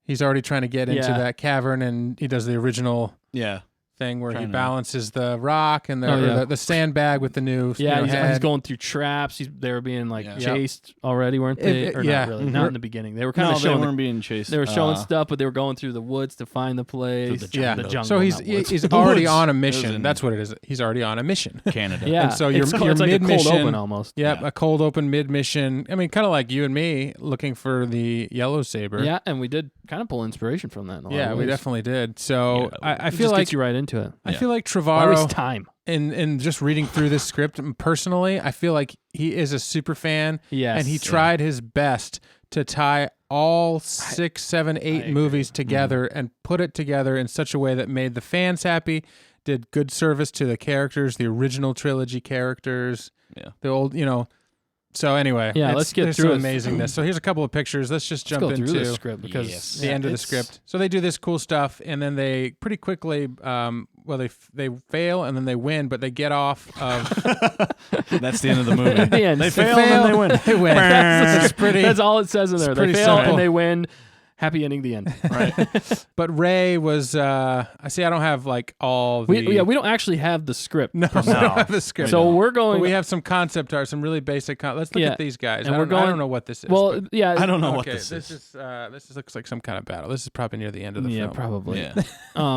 He's already trying to get into Yeah. that cavern, and he does the original Yeah. thing where he Trying to- balances the rock and Oh, yeah. the sandbag with the new Yeah, he's head. going through traps. They were being like Yeah. chased already, weren't they? Or yeah. not really. Mhm. Not in the beginning. They were kind No, of they showing. weren't being chased. They were showing stuff, but they were going through the woods to find the place. the Yeah. the jungle. So he's not woods. he's already Woods. on a It was mission. in- That's what it is. He's already on a mission. Canada. yeah. And so you're it's like a cold mid-mission. open almost. Yep, Yeah. a cold open mid mission. I mean, kind of like you and me looking for the yellow saber. Yeah, and we did kind of pull inspiration from that. In a lot Yeah, of we ways. definitely did. So Yeah, I It feel just like gets you right into it. I Yeah. feel like Why waste Trevorrow time? in just reading through this script personally, I feel like he is a super fan. Yes. And he tried his best to tie all 6, 7, 8 agree. movies together and put it together in such a way that made the fans happy, did good service to the characters, the original trilogy characters, Yeah. the old, So anyway, Yeah, let's get there's through some it. amazingness. So here's a couple of pictures. Let's just Let's jump go through into the script because Yes. the end of the script. So they do this cool stuff, and then they pretty quickly, they fail, and then they win, but they get off of. That's the end of the movie. At the end, They fail and then they win. They win. It's pretty. That's all it says in there. They pretty fail simple. and they win. Happy ending. The end. Right. But Ray was. I see. I don't have like all the. We don't actually have the script. No, we don't have the script. So we're But going. we have some concept art, some really basic. Let's look Yeah. at these guys. And I we're don't, I going- don't know what this is. well, but- yeah. I don't know what okay, this is. This looks like some kind of battle. This is probably near the end of the Yeah, film. probably. Yeah.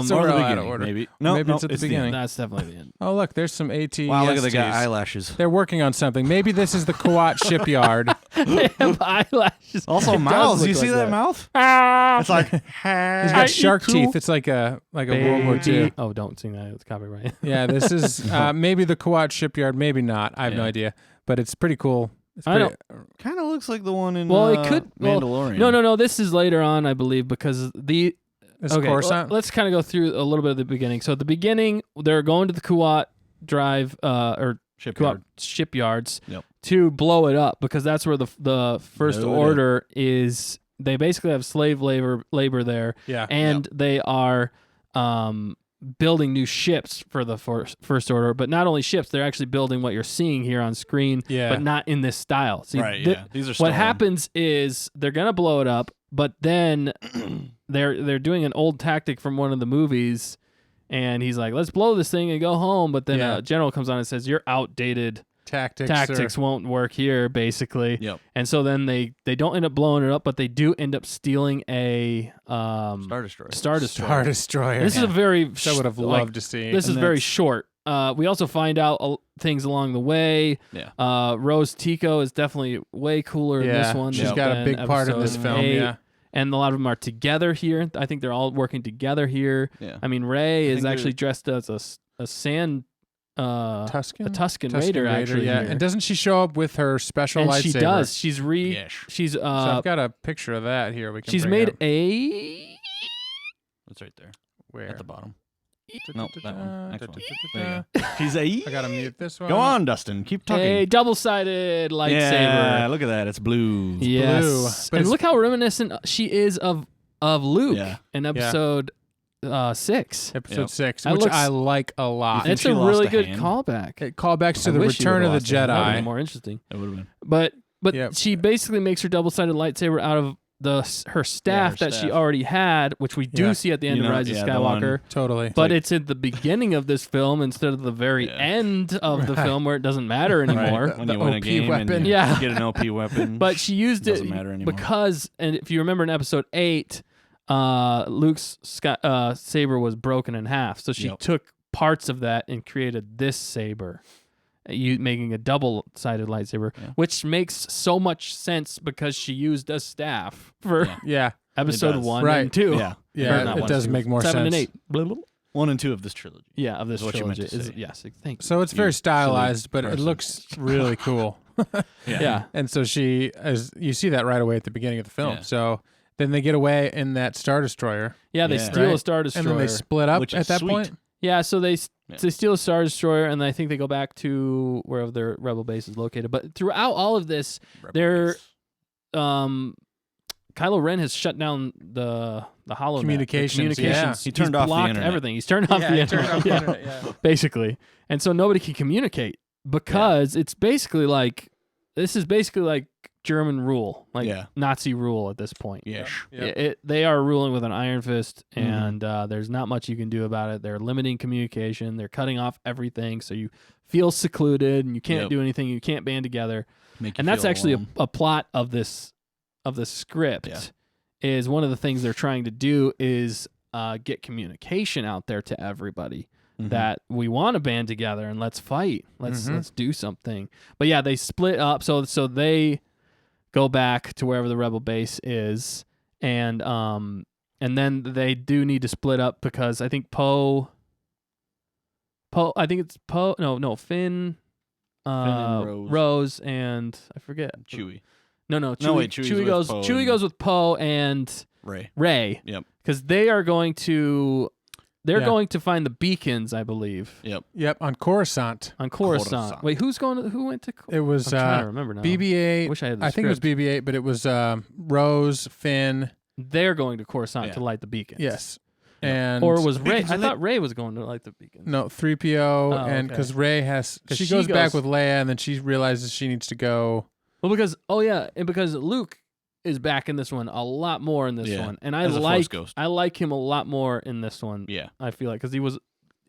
So or we're the all out of beginning, order. maybe. No, Maybe no, it's at the the beginning. end. That's definitely the end. Oh, look, there's some AT. Wow, look at the guy eyelashes. They're working on something. Maybe this is the Kuat shipyard. They have eyelashes. Also It does mouths. look You see like that mouth? Ah! It's like He's I got eat shark too. teeth. It's like a World War II. Baby. Oh, don't sing that. It's copyright. Yeah, this is maybe the Kuat shipyard, maybe not. I have no Yeah. idea, but it's pretty cool. It's I pretty, kind of looks like the one in Well, it could- well, Mandalorian. No. This is later on, I believe, because the. It's Okay, Coruscant. let's kind of go through a little bit of the beginning. So at the beginning, they're going to the Kuat Drive or Shipyard. Kuat shipyards Yep. to blow it up because that's where the First Blow it Order is. They basically have slave labor there, Yeah, and they are building new ships for the First Order. But not only ships, they're actually building what you're seeing here on screen, Yeah. but not in this style. See, Right, yeah. These are what stolen. happens is they're gonna blow it up, but then they're doing an old tactic from one of the movies, and he's like, "Let's blow this thing and go home." But then Yeah. a general comes on and says, "Your outdated tactics. won't work here," basically. Yep. And so then they don't end up blowing it up, but they do end up stealing a Star Destroyer. Star Destroyer. Star Destroyer. This is a very Which I would have like, loved to see. This is And very that's- short. We also find out things along the way. Yeah. Rose Tico is definitely way cooler in this one. she's than got a big part in this episode film. 8. Yeah, And a lot of them are together here. I think they're all working together here. Yeah. I mean, Ray is think they're- actually dressed as a sand Tuscan. a Tuscan Tuscan Raider, actually. yeah. here. And doesn't she show up with her special And lightsaber? she does. She's Yes. she's So I've got a picture of that here. We can. she's bring made up. a That's right there. Where? At the bottom. Nope, that one. Next one. Da-da-da-da-da. There you go. She's a. I gotta mute this one. Go on, Dustin. Keep talking. a double-sided lightsaber. Yeah, look at that. It's blue. Yes. blue, but And it's- look how reminiscent she is of Luke Yeah. in episode 6. Episode Yep. 6, That which looks- I like a lot. think It's she a lost really a good hand? callback. It callbacks to I the wish she Return of would've the lost it. That would've been Jedi. more interesting. It would have been. But Yep. she basically makes her double-sided lightsaber out of her staff that she staff. already had, which we do Yeah. see at the end You of know, Rise of yeah, the one- Skywalker. Totally. But it's at the beginning of this film instead of the very Yeah. end of the Right. film where it doesn't matter anymore. Right. When The you win a OP game weapon. and you Yeah. get an OP weapon. But she used it Doesn't matter anymore. because, and if you remember in episode 8, Luke's saber was broken in half. So she Yep. took parts of that and created this saber, making a double-sided lightsaber, Yeah. which makes so much sense because she used a staff for Yeah. yeah. episode does. 1 Right. and 2. Yeah. Yeah, Or not it one, does two. make more 7 sense. and 8. Blah, blah, blah. 1 and 2 of this trilogy. Yeah, of this Is what you meant trilogy. to say. Yes, thank you. So it's very You stylized, silly but it person. looks really cool. Yeah. And so you see that right away at the beginning of the film. Yeah. So then they get away in that Star Destroyer. Yeah, they Yeah. steal Right. a Star Destroyer. And then they split up Which at is that sweet. point. Yeah, so they Yeah. steal a Star Destroyer, and I think they go back to wherever their rebel base is located. But throughout all of this, They're- Kylo Ren has shut down the holonet, Communications, the yeah. He turned off the blocked internet. everything. He's turned off the internet. Yeah, basically. And so nobody can communicate because it's basically like this is basically like German rule, like Yeah. Nazi rule at this point. Yes. They are ruling with an iron fist, Mhm. and there's not much you can do about it. They're limiting communication. They're cutting off everything, so you feel secluded and you can't Yep. do anything. You can't band together. Make you And that's feel actually alone. a plot of this script. Yeah. Is one of the things they're trying to do is get communication out there to everybody Mhm. that we want to band together and let's fight. Let's Mhm. let's do something. But yeah, they split up. So they go back to wherever the rebel base is, and then they do need to split up because I think I think it's Poe. No, Finn. and Rose and I forget. Chewie. No, Chewie, No, wait, Chewie's Chewie with goes. Poe Chewie and- goes with Poe and Ray. Rey. Yep. Because they are going to. They're Yeah. going to find the beacons, I believe, Yep. Yep, on Coruscant. on Coruscant. Coruscant. Wait, who went to? It was I'm trying to remember now. BB-8. Wish I had the I think it was script. BB-8, but it was Rose, Finn. They're going to Coruscant Yeah. to light the beacons. Yes, Yeah. and Or was Rey? beacons I are thought Rey was going to light the beacons. no 3PO, Oh, and okay. because Rey has 'Cause she she goes back goes- with Leia, and then she realizes she needs to go. Well, because Luke is back in this one a lot more in this Yeah, one, and I as a Force like ghost. him a lot more in this one. Yeah. I feel like because he was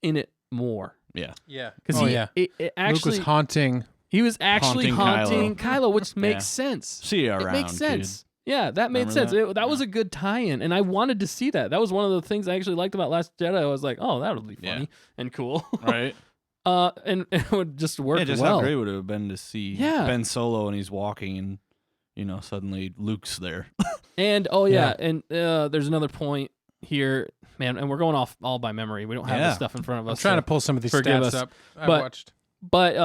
in it more. Yeah. Yeah, Because oh he yeah, it Luke actually was haunting. he was actually Haunting haunting Kylo, which makes Yeah. sense. See you around. It makes sense. Yeah, that made Remember sense. that? That was a good tie-in, and I wanted to see that. That was one of the things I actually liked about Last Jedi. I was like, oh, that would be Yeah. funny and cool. Dude. Right. And it would just work Yeah, just well. how great would it have been to see Yeah. Ben Solo and he's walking and suddenly Luke's there. And and there's another point here, man, and we're going off all by memory. We don't have Yeah. this stuff in front of I'm us. trying so- to pull some of these forgive stats us. up. I But- watched. But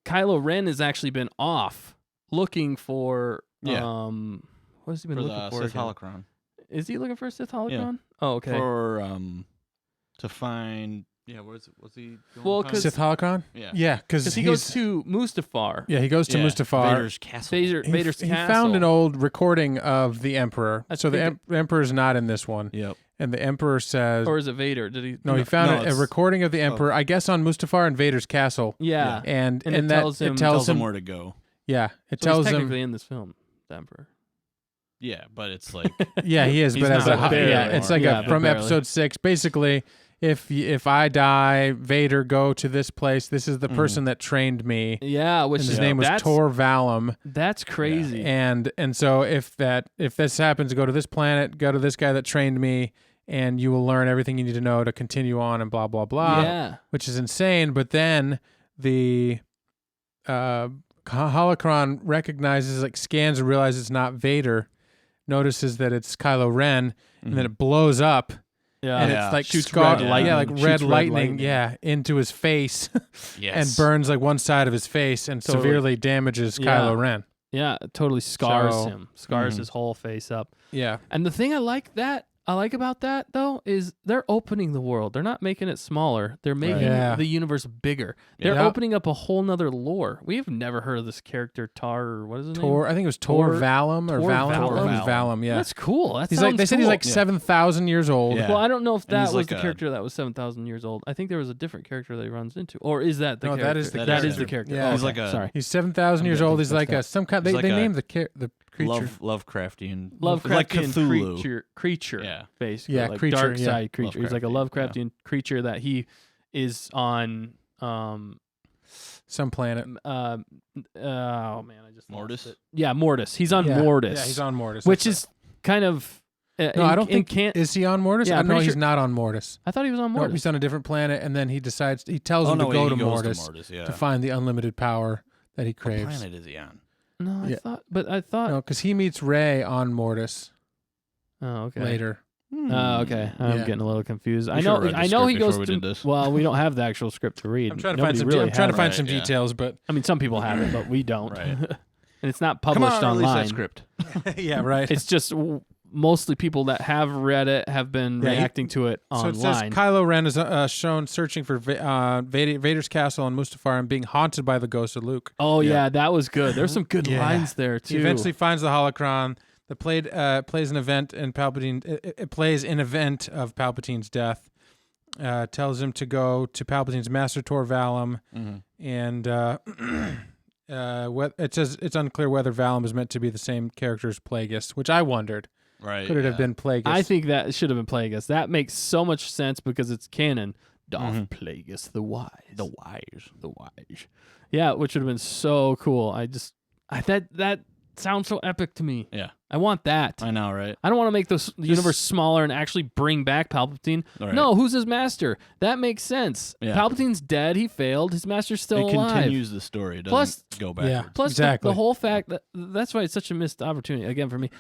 Kylo Ren has actually been off looking for Yeah. what has he been for looking the for? Sith again? holocron. Is he looking for a Sith holocron? Oh, okay. For to find what's he going Well, to 'cause- Sith holocron. yeah. Yeah, because Because he goes to Mustafar. Yeah, he goes to Mustafar. Vader's castle. Vader's he castle. found an old recording of the Emperor. I So the think Emperor's not in this one, Yep. and the Emperor says, Or is it Vader? Did he? "No, he found No, a it's- recording of the Emperor. I guess on Mustafar and Vader's castle." Yeah. And And it that tells him- Tells him where to go. yeah, it So he's tells him technically in this film, the Emperor. Yeah, but it's like yeah, he is, He's but as not a barely yeah, it's like Yeah, a, but from barely. episode 6. Basically, if I die, Vader, go to this place. This is the person that trained me. Yeah, which And is his name was that's, Tor Valum. That's crazy. And so if this happens, go to this planet, go to this guy that trained me, and you will learn everything you need to know to continue on and blah blah blah. Yeah. Which is insane. But then the holocron recognizes, like, scans and realizes it's not Vader, notices that it's Kylo Ren, and then it blows up. Yeah. And Yeah. it's like Shoots scar- red lightning. yeah, like Shoots red red lightning, lightning. yeah, into his face yes. and burns like one side of his face and Totally. severely damages Yeah. Kylo Ren. Yeah, it totally scars So- him. Scars Mhm. his whole face up. Yeah, And the thing I like about that though is they're opening the world. They're not making it smaller. They're making Yeah. the universe bigger. They're Yeah. opening up a whole nother lore. We have never heard of this character Tar or what is his Tor. name? I think it was Tor Valum or Tor Valum. Valum. It was Valum. Yeah, That's cool. That he's like sounds they said he's cool. like 7,000 years old. Yeah. Well, I don't know if And that he's was like the a- character that was 7,000 years old. I think there was a different character that he runs into. Or is that the No, character? that is the That is character. the character. Yeah. Oh, He's okay. like a- Sorry. He's 7,000 years I'm old. getting He's like mixed some kind. They, He's like they a named the creature. Lovecraftian. Lovecraftian like Cthulhu. creature, Yeah. basically. Yeah, like creature, dark yeah. side creature. He's like a Lovecraftian, Lovecraftian creature that he is on. Some planet. Oh man, I just Mortis? lost it. Yeah, Mortis. He's on Yeah. Mortis. Yeah, he's on Mortis. which That's is kind of. right. No, I don't think. can't. Is he on Mortis? Yeah, I'm no, pretty he's sure- not on Mortis. I thought he was on No, Mortis. he's on a different planet, and then he tells Oh him no, to wait, go he to goes Mortis to Mortis. Yeah. to find the unlimited power that he What craves. planet is he on? No, Yeah. I thought. No, because he meets Rey on Mortis Oh, okay. later. Okay, I'm Yeah. getting a little confused. I We know. should've read the I know script he goes before we to. did this. Well, we don't have the actual script to read. I'm trying to find Nobody some. really I'm trying to has find it. some Right, yeah. details, but I mean, some people have it, but we don't. Right. And it's not Come published on, release online. that script. yeah, right. It's just mostly people that have read it have been Yeah, reacting to it So online. it says Kylo Ren is shown searching for Vader's castle on Mustafar and being haunted by the ghost of Luke. Oh Yeah. yeah, that was good. There's some good Yeah. lines there too. He eventually finds the holocron that plays an event in Palpatine. It plays an event of Palpatine's death. Tells him to go to Palpatine's master Tor Valum, and it says it's unclear whether Valum is meant to be the same character as Plagueis, which I wonondered. Right. Could it have been Plagueis? I think that should have been Plagueis. That makes so much sense because it's canon. Darth Plagueis the Wise. The wires. The Wise. Yeah, which would have been so cool. That sounds so epic to me. Yeah. I want that. I know, right? I don't want to make the universe smaller and actually bring back Palpatine. Right. No, who's his master? That makes sense. Yeah. Palpatine's dead. He failed. His master's still It alive. continues the story. It doesn't Plus- go Yeah. backwards. Plus, Exactly. the whole fact that's why it's such a missed opportunity again for me.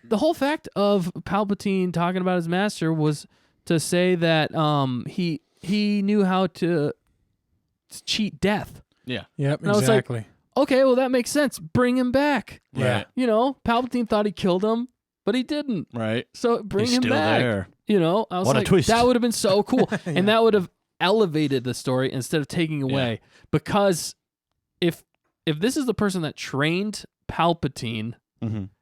The whole fact of Palpatine talking about his master was to say that he knew how to cheat death. Yeah. Yep, And I was like, exactly. Okay, well that makes sense. Bring him back. Yeah. Right. You know, Palpatine thought he killed him, but he didn't. Right. So bring He's him still back. there. You know, I was What a like, twist. that would have been so cool, and that would have elevated the story instead of taking away. Because if this is the person that trained Palpatine,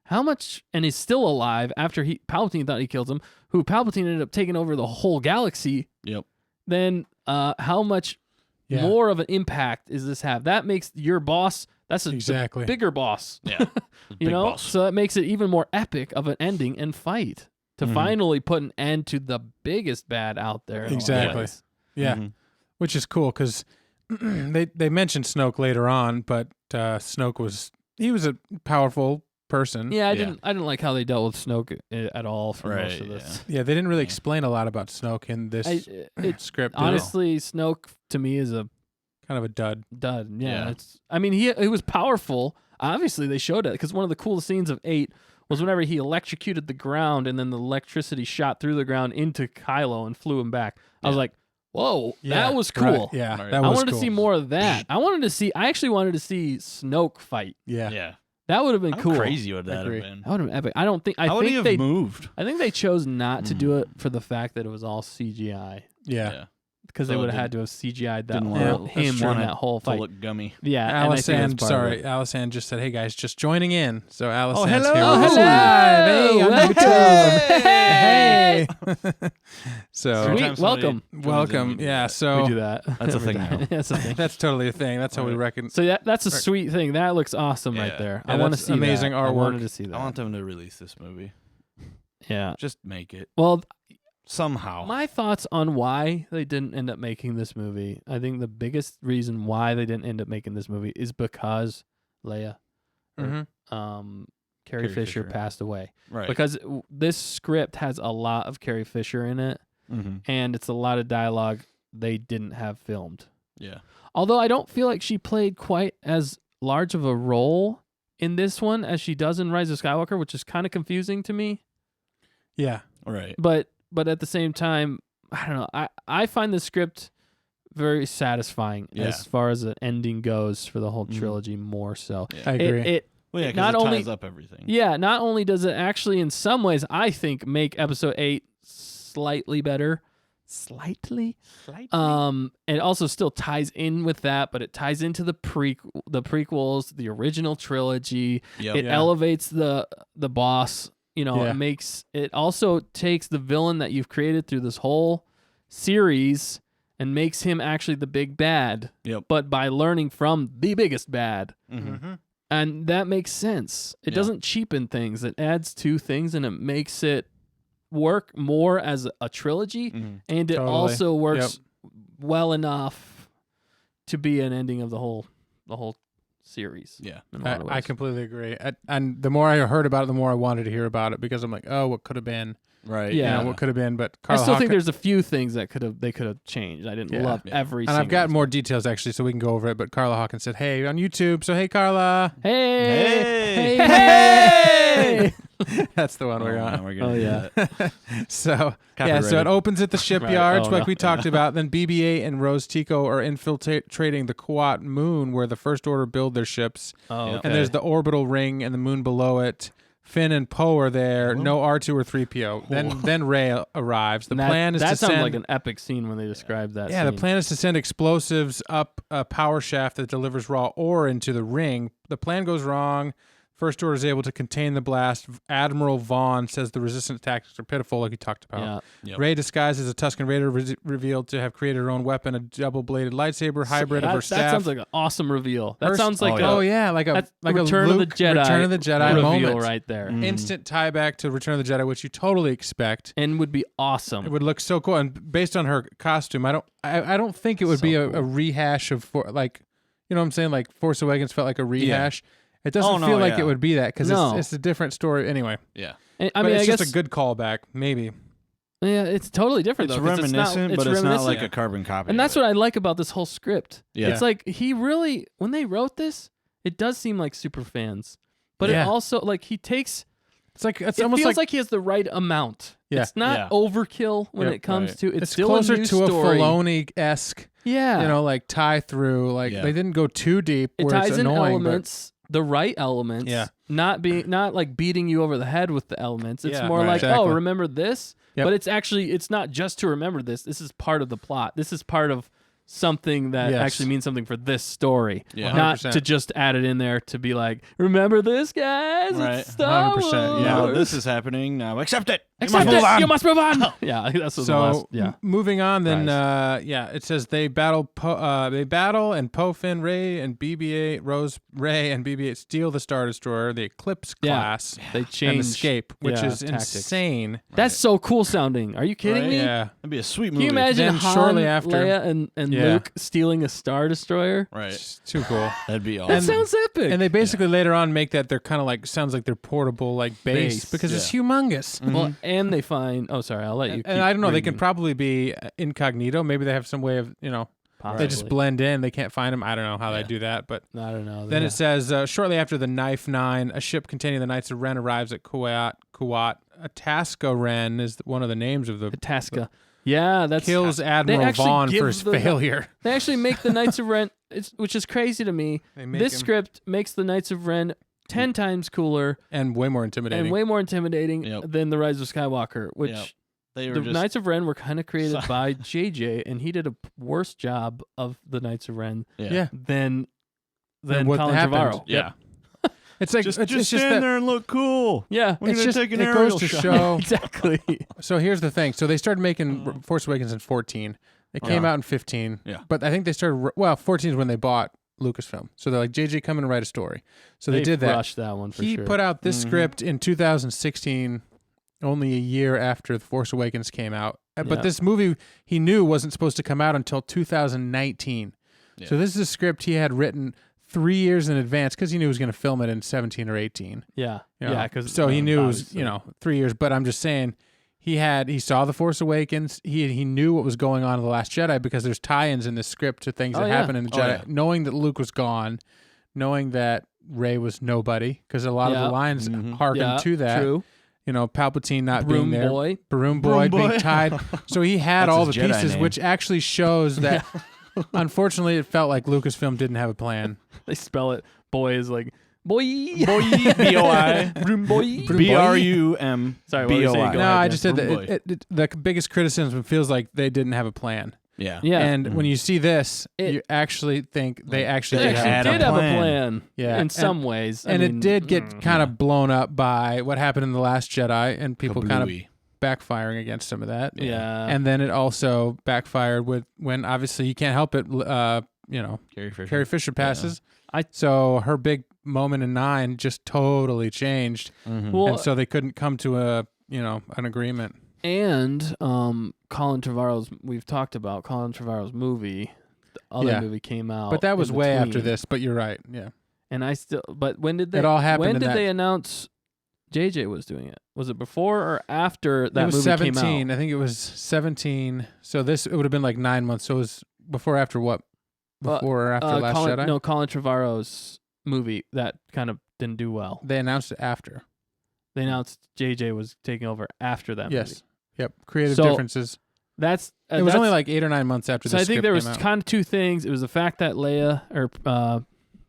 how much, and is still alive after Palpatine thought he killed him, who Palpatine ended up taking over the whole galaxy, Yep. then how much more of an impact is this have? That makes your boss. That's a Exactly. bigger boss. Yeah. You know, boss. so that makes it even more epic of an ending and fight to finally put an end to the biggest bad out there. in a lot of Exactly. ways. Yeah, which is cool because they mentioned Snoke later on, but Snoke was a powerful person. Yeah, I didn't like how they dealt with Snoke at all for most Right, of this. Yeah, they didn't really explain a lot about Snoke in this It script. did they? honestly, Snoke to me is a kind of a dud. dud. Yeah, Yeah. I mean, he was powerful. Obviously, they showed it because one of the coolest scenes of 8 was whenever he electrocuted the ground and then the electricity shot through the ground into Kylo and flew him back. I was like, whoa, that was cool. Right, yeah, Right. that I was wanted cool. to see more of that. I actually wanted to see Snoke fight. Yeah. Yeah. That would have been How cool. crazy would that have agree. been? That would have been epic. I don't think. How would he think have they. moved? I think they chose not to do it for the fact that it was all CGI Yeah. because So they it would have had to have CGI'd that didn't whole, want him true. on that whole To fight. look gummy. Yeah, and I think that's Alisan, part of sorry, it. Alisan just said, "Hey guys, just joining in." So Alisan's hello. here. Oh, with us hello. live. Hey, on Hey. YouTube. Hey. So Every Sweet, time somebody welcome. joins in, welcome. we do Yeah. that. So We do that. That's a every thing time. now. That's a thing. that's totally a thing. That's how we Right. reckon. So that's a sweet thing. That looks awesome right Yeah. there. Yeah, I want to that's see amazing that. artwork. I wanted to see that. I want them to release this movie. Yeah. Just make it Well, somehow. my thoughts on why they didn't end up making this movie. I think the biggest reason why they didn't end up making this movie is because Leia, Mhm. Carrie Carrie Fisher Fisher. passed away. Right. Because this script has a lot of Carrie Fisher in it, and it's a lot of dialogue they didn't have filmed. Yeah. Although I don't feel like she played quite as large of a role in this one as she does in Rise of Skywalker, which is kind of confusing to me. Yeah. Right. But at the same time, I don't know. I find the script very satisfying Yeah. as far as the ending goes for the whole trilogy. More so, Yeah. I agree. it Well, yeah, 'cause not it only- ties up everything. yeah. Not only does it actually, in some ways, I think make Episode 8 slightly better. Slightly. It also still ties in with that, but it ties into the prequels, the original trilogy. Yep. It Yeah. elevates the boss. You know, Yeah. it also takes the villain that you've created through this whole series and makes him actually the big bad. Yep. But by learning from the biggest bad. Mm-hmm. And that makes sense. It Yeah. doesn't cheapen things. It adds to things and it makes it work more as a trilogy. Mm-hmm. And it Totally. also works well enough to be an ending of the whole series. Yeah. in a lot of I ways. completely agree. And the more I heard about it, the more I wanted to hear about it because I'm like, oh, what could have been? Right. Yeah. what could have been. But I Carla still think Hawkins, there's a few things that they could have changed. I didn't love every. and I've single got more details actually, so we can go over it. But Carla Hawkins said, "Hey, on YouTube." So hey, Carla. Hey, Hey. hey. That's the one we're on. Man, we're gonna Oh, do yeah. that. So so Copyrighted. it opens at the shipyards, Oh, like no. we talked about. Then BB-8 and Rose Tico are infiltrating the Kuat moon, where the First Order build their ships. Oh, Yeah. okay. And there's the orbital ring and the moon below it. Finn and Poe are there. Hello? No R2 or 3PO. Then Rey arrives. The And plan is that to sounds send like an epic scene when they describe that. the scene. plan is to send explosives up a power shaft that delivers raw ore into the ring. The plan goes wrong. First Order is able to contain the blast. Admiral Vaughn says the resistance tactics are pitiful, like we talked about. Yeah. Yep. Rey, disguised as a Tusken Raider, revealed to have created her own weapon, a double-bladed lightsaber hybrid of her That staff. sounds like an awesome reveal. That Her- sounds like Oh, Oh a yeah, like a that's like Return a of Luke, the Jedi Return of the Jedi reveal moment. right there, Mm. Instant tie back to Return of the Jedi, which you totally expect. and would be awesome. It would look so cool, and based on her costume, I don't think it would So be cool. a rehash of like, you know what I'm saying? Like Force Awakens felt like a rehash. It doesn't Oh, no, feel like yeah. it would be that because No. it's a different story anyway. Yeah. And, But I mean, it's I just guess a good callback, maybe. yeah, it's totally different. It's though, 'cause reminiscent, it's but it's not reminiscent. like a carbon copy. And of that's it. what I like about this whole script. Yeah. It's like he really, when they wrote this, it does seem like super fans, but Yeah. it also like he takes. It's like it's It almost feels like he has the right amount. Yeah. It's not Yeah. overkill when Yep. it comes Right. to. It's it's still closer a new to story. a Filoni-esque, Yeah, like tie through. Like Yeah. they didn't go too deep it where ties it's in annoying. elements, the right elements. Yeah. not like beating you over the head with the elements. It's Yeah, more right. like, oh, Exactly. remember this. Yep. But it's not just to remember this. This is part of the plot. This is part of something that Yes. actually means something for this story. Yeah. Not 100%. to just add it in there to be like, remember this, guys? Right. It's Star 100%, Wars. yeah. Now this is happening. Now accept it. You Accept must move it. on. You must move on. Yeah, that's what the So last. Yeah. moving on, then Rise. it says they battle. They battle, and Poe, Finn, Rey, and BB-8, Rey, and BB-8 steal the Star Destroyer, the Eclipse Yeah. class, They and change. escape, which yeah, is tactics. insane. That's so cool sounding. Are you kidding Right? me? Yeah, That'd be a sweet Can movie. you imagine Then Han, shortly after- Leia, and Yeah. Luke stealing a Star Destroyer? Right. it's too cool. That'd be That awesome. sounds epic. And they basically later on make that they're kind of like sounds like they're portable like base Base, because it's yeah. humongous. well, and they find. Oh, sorry. I'll let you. And I don't know. They can probably be incognito. Maybe they have some way of they just blend in. They can't find them. I don't know how they Yeah. do that, but. I don't know. Then yeah. it says, shortly after the Knife Nine, a ship containing the Knights of Ren arrives at Kuwait. Atasca Ren is one of the names of the Tasca. Yeah, that's kills Admiral actually Vaughn give for his the- failure. They actually make the Knights of Ren, which is crazy to me. They make This him- script makes the Knights of Ren 10 times cooler and way more intimidating. and way more intimidating Yep. than the Rise of Skywalker, which Yep. They were the just Knights of Ren were kind of created by JJ, and he did a worse job of the Knights of Ren yeah. than what Colin happened. Trevorrow. yeah. It's like Just it's just stand that. there and look cool. Yeah, We're It's gonna just take an it aerial goes to shot. show. exactly. So here's the thing. So they started making Force Awakens in 14. It came Yeah. out in 15. Yeah. But I think they started 14 is when they bought Lucasfilm. So they're like, JJ, come in and write a story. So they did that. Rushed that one for He sure. put out this Mhm. script in 2016, only a year after The Force Awakens came out. Yeah. But this movie he knew wasn't supposed to come out until 2019. Yeah. So this is a script he had written 3 years in advance because he knew he was going to film it in 17 or 18. yeah, you know? yeah, because so he knew it was 3 years. But I'm just saying he saw The Force Awakens. He knew what was going on in The Last Jedi because there's tie-ins in this script to things Oh, that yeah. happened in the Oh, Jedi. yeah. Knowing that Luke was gone, knowing that Rey was nobody because a lot of Yeah. the lines Mhm. harken yeah, to that. True. Palpatine not Broom being there. boy. Baroom boy Broom boy. being tied. So he had That's all the his Jedi pieces, name. which actually shows that unfortunately it felt like Lucasfilm didn't have a plan. They spell it. Boy is like boy. Boy, B-O-I. Broom boy. B-R-U-M. Sorry, what were you saying? B-O-I. Go No, ahead, I yeah. just said Broom that the biggest criticism feels like they didn't have a plan. Yeah. Yeah. And when you see this, It- you actually think they actually They did actually have had a did plan. have a plan. plan. Yeah, In and- some ways. I And mean, it did get kind of blown up by what happened in The Last Jedi and people kind of Kablooey. backfiring against some of that. Yeah. And then it also backfired when obviously you can't help it, Carrie Fisher. Carrie Fisher passes. I- So her big moment in 9 just totally changed. Mhm. Well, And so they couldn't come to an agreement. and Colin Trevorrow's. We've talked about Colin Trevorrow's movie. The other Yeah. movie came out, But that was in way after between. this, but you're right. Yeah. And I still. But when did they? It all happened When in did that- they announce JJ was doing it? Was it before or after that it was movie 17. came out? I think it was 17. So it would have been like 9 months. So it was before or after what? Before or after Last Jedi? No, Colin Trevorrow's movie that kind of didn't do well. They announced it after. They announced JJ was taking over after that movie. Yes. Yep. Creative So, differences. It It was only like 8 or 9 months after So the I think script there was came out. kind of two things. It was the fact that Leia or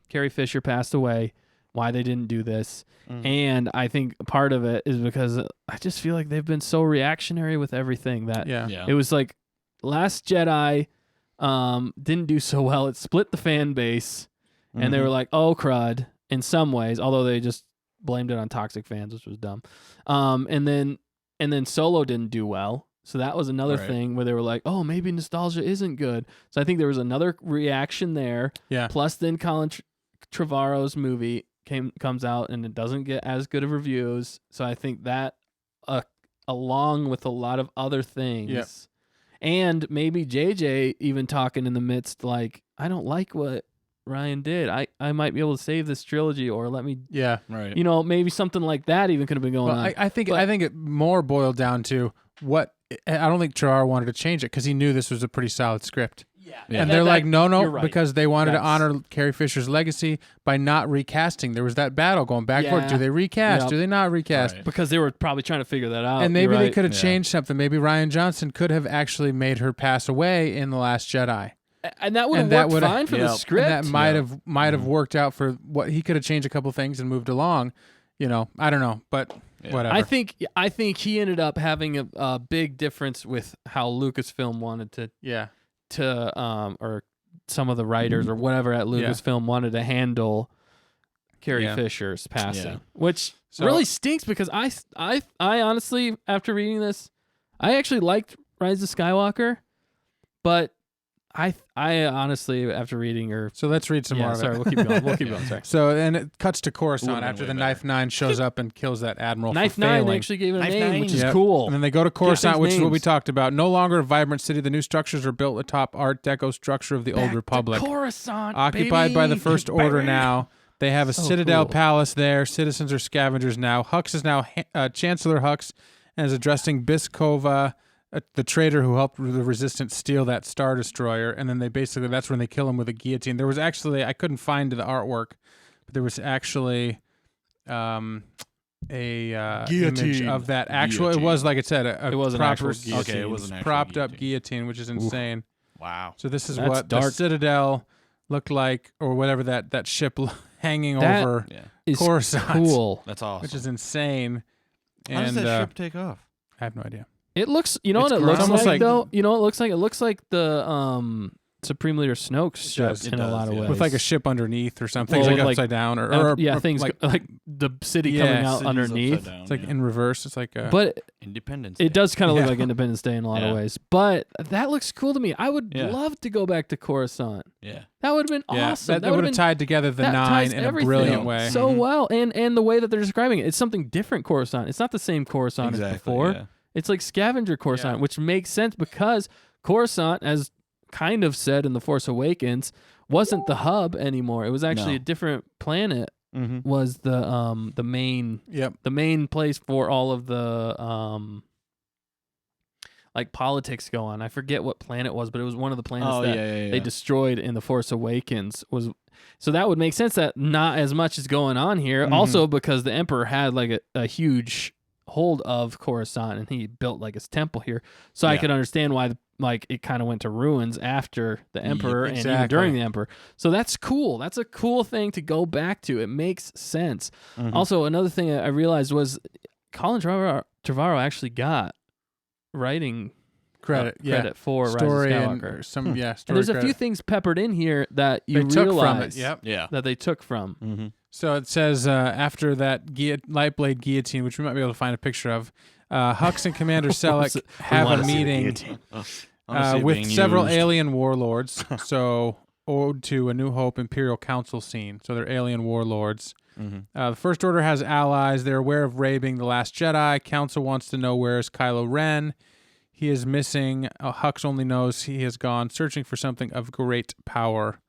Carrie Fisher passed away, why they didn't do this. And I think part of it is because I just feel like they've been so reactionary with everything that Yeah. it was like Last Jedi didn't do so well. It split the fan base, and they were like, oh, crud, in some ways, although they just blamed it on toxic fans, which was dumb. And then Solo didn't do well. So that was another thing where they were like, oh, maybe nostalgia isn't good. So I think there was another reaction there. Yeah. Plus then Colin Trevorrow's movie comes out and it doesn't get as good of reviews. So I think that along with a lot of other things. Yep. And maybe JJ even talking in the midst like, I don't like what Ryan did. I might be able to save this trilogy or let me Right. maybe something like that even could have been going on. I think it more boiled down to what I don't think Trevorrow wanted to change it because he knew this was a pretty solid script. Yeah. And they're like, no, you're right. because they wanted to honor Carrie Fisher's legacy by not recasting. There was that battle going back and forth. Do they recast? Yep. Do they not recast? Right. Because they were probably trying to figure that out. And maybe You're they right. could have changed something. Maybe Ryan Johnson could have actually made her pass away in The Last Jedi. And that would have worked fine for the script. And that might have worked out for what he could have changed a couple things and moved along. I don't know, but whatever. I think he ended up having a big difference with how Lucasfilm wanted to or some of the writers or whatever at Lucasfilm wanted to handle Carrie Fisher's passing, which really stinks because I honestly, after reading this, I actually liked Rise of Skywalker, but I honestly, after reading her... So let's read some more of it. Sorry, we'll keep going. We'll keep going, sorry. So, and it cuts to Coruscant after the Knife Nine shows up and kills that admiral Knife for Nine, failing. they actually gave it a Knife name, Nine. which is Yep. cool. And then they go to Coruscant, these which is what we names. talked about. No longer a vibrant city, the new structures are built atop Art Deco structure of the old Republic. Coruscant, Occupied by the First Order now. They have a So Citadel cool. palace there. Citizens are scavengers now. Hux is now Chancellor Hux and is addressing Biskova, the traitor who helped the Resistance steal that Star Destroyer. And then that's when they kill him with a guillotine. There was actually, I couldn't find the artwork, but there was actually a image of that actual. Guillotine. It was, like I said, It was an actual proper guillotine. Okay, it was an actual propped up guillotine. guillotine, which is insane. Wow. So this is That's what the dark. Citadel looked like, or whatever that ship hanging That over Yeah. Is Coruscant, cool. That's awesome. which is insane. How does And that ship take off? I have no idea. It looks, you know It's what it looks gross. Almost like, like- though? You know what it looks like? It looks like the Supreme Leader Snoke's ship does. in It a does, lot of yeah. ways. With like a ship underneath or something, Well, things like like- upside down, or things like, like the city Yeah, coming out City's underneath. upside down, it's like yeah. in reverse. It's like But Independence. it does kind of look Yeah. like Independence Day in a lot Yeah. of ways. But that looks cool to me. I would Yeah. love to go back to Coruscant. Yeah. That would have been yeah, awesome. that That would would have tied together the that nine ties in a everything brilliant way. so Mhm. well. And the way that they're describing it, it's something different Coruscant. It's not the same Coruscant as before. Yeah. It's like scavenger Coruscant, Yeah. which makes sense because Coruscant, as kind of said in The Force Awakens, wasn't the hub anymore. It was actually No. a different planet. Mm-hmm. Was the main Yep. the main place for all of the like politics go on. I forget what planet it was, but it was one of the planets Oh that yeah. they destroyed in The Force Awakens. So that would make sense that not as much is going on here. Mhm. Also because the Emperor had like a huge hold of Coruscant and he built like his temple here. So I Yeah. could understand why it kind of went to ruins after the Emperor and even exactly. during the Emperor. So that's cool. That's a cool thing to go back to. It makes sense. Mhm. Also, another thing I realized was Colin Trevorrow actually got writing Credit. for Story Rise of and Skywalker. some story. And there's a few credit. things peppered in here that you they took from it. realize Yep. Yeah. that they took from. Mm-hmm. So it says after that light blade guillotine, which we might be able to find a picture of, Hux and Commander Selleck have a meeting with several alien warlords. So ode to A New Hope Imperial Council scene. So they're alien warlords. Mm-hmm. The First Order has allies. They're aware of Rey being the last Jedi. Council wants to know where is Kylo Ren. He is missing. Hux only knows he has gone searching for something of great power.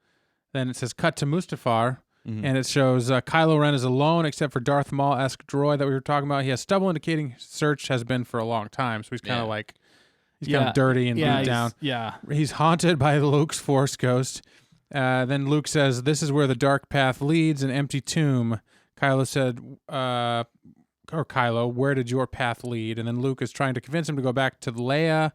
Then it says, cut to Mustafar, And it shows Kylo Ren is alone except for Darth Maul-esque droid that we were talking about. He has stubble indicating search has been for a long time. So he's kind of like, he's kind of dirty and beat down. Yeah. He's haunted by Luke's Force Ghost. Then Luke says, this is where the dark path leads, an empty tomb. Kylo said, or Kylo, where did your path lead? And then Luke is trying to convince him to go back to Leia.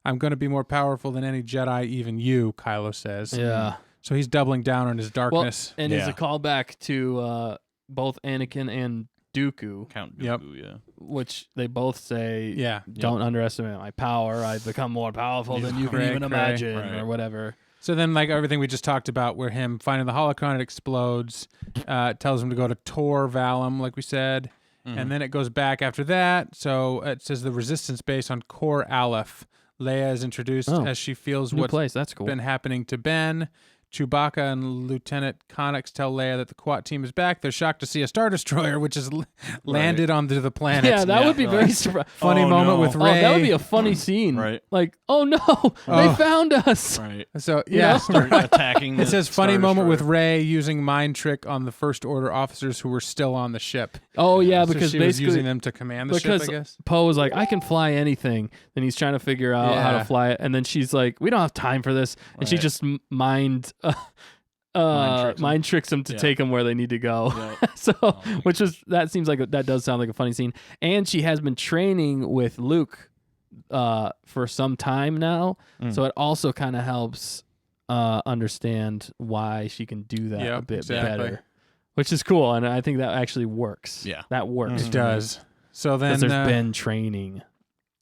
I'm going to be more powerful than any Jedi, even you, Kylo says. Yeah. So he's doubling down on his darkness. Well, and it's a callback to both Anakin and Dooku. Count Dooku, Which they both say, Yeah. don't underestimate my power. I've become more powerful than you can even imagine, or whatever. So then, like everything we just talked about, where him finding the holocron, it explodes. It tells him to go to Tor Valum, like we said. And then it goes back after that. So it says the resistance base on Kor Aleph. Leia is introduced as she feels what's That's cool. been happening to Ben. Chewbacca and Lieutenant Connix tell Leia that the SWAT team is back. They're shocked to see a Star Destroyer, which has landed onto the planet. Yeah, that would be very surprising. Funny moment with Rey. Oh, that would be a funny scene. Right. Like, oh no, they found us. Right. So, yeah. Start attacking it says funny Star moment with Destroyer. Rey using mind trick on the First Order officers who were still on the ship. Oh yeah, So because she was basically using them to command the ship, I guess. Poe was like, I can fly anything. Then he's trying to figure out how to fly it. And then she's like, we don't have time for this. And she just mind tricks them to take them where they need to go. Yep. So, that seems like that does sound like a funny scene. And she has been training with Luke for some time now. So it also kind of helps understand why she can do that a bit better. Which is cool, and I think that actually works. Yeah. That works. It does. So then Because there's been training.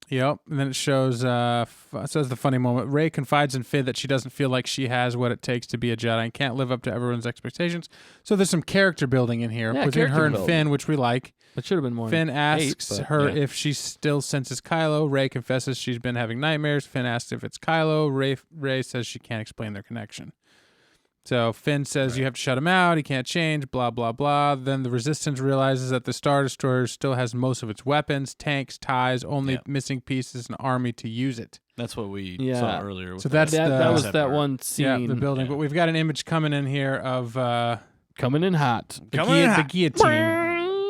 Yep. And then it shows, it says the funny moment. Rey confides in Finn that she doesn't feel like she has what it takes to be a Jedi and can't live up to everyone's expectations. So there's some character building in here between her and Finn, which we like. It should have been more. Finn asks her yeah. if she still senses Kylo. Rey confesses she's been having nightmares. Finn asks if it's Kylo. Rey says she can't explain their connection. So Finn says you have to shut him out. He can't change, blah, blah, blah. Then the Resistance realizes that the Star Destroyer still has most of its weapons, tanks, ties, only missing pieces, an army to use it. That's what we saw earlier. With So that's that was the, that one scene. yeah, the building. But we've got an image coming in here of Coming in hot. the guillotine.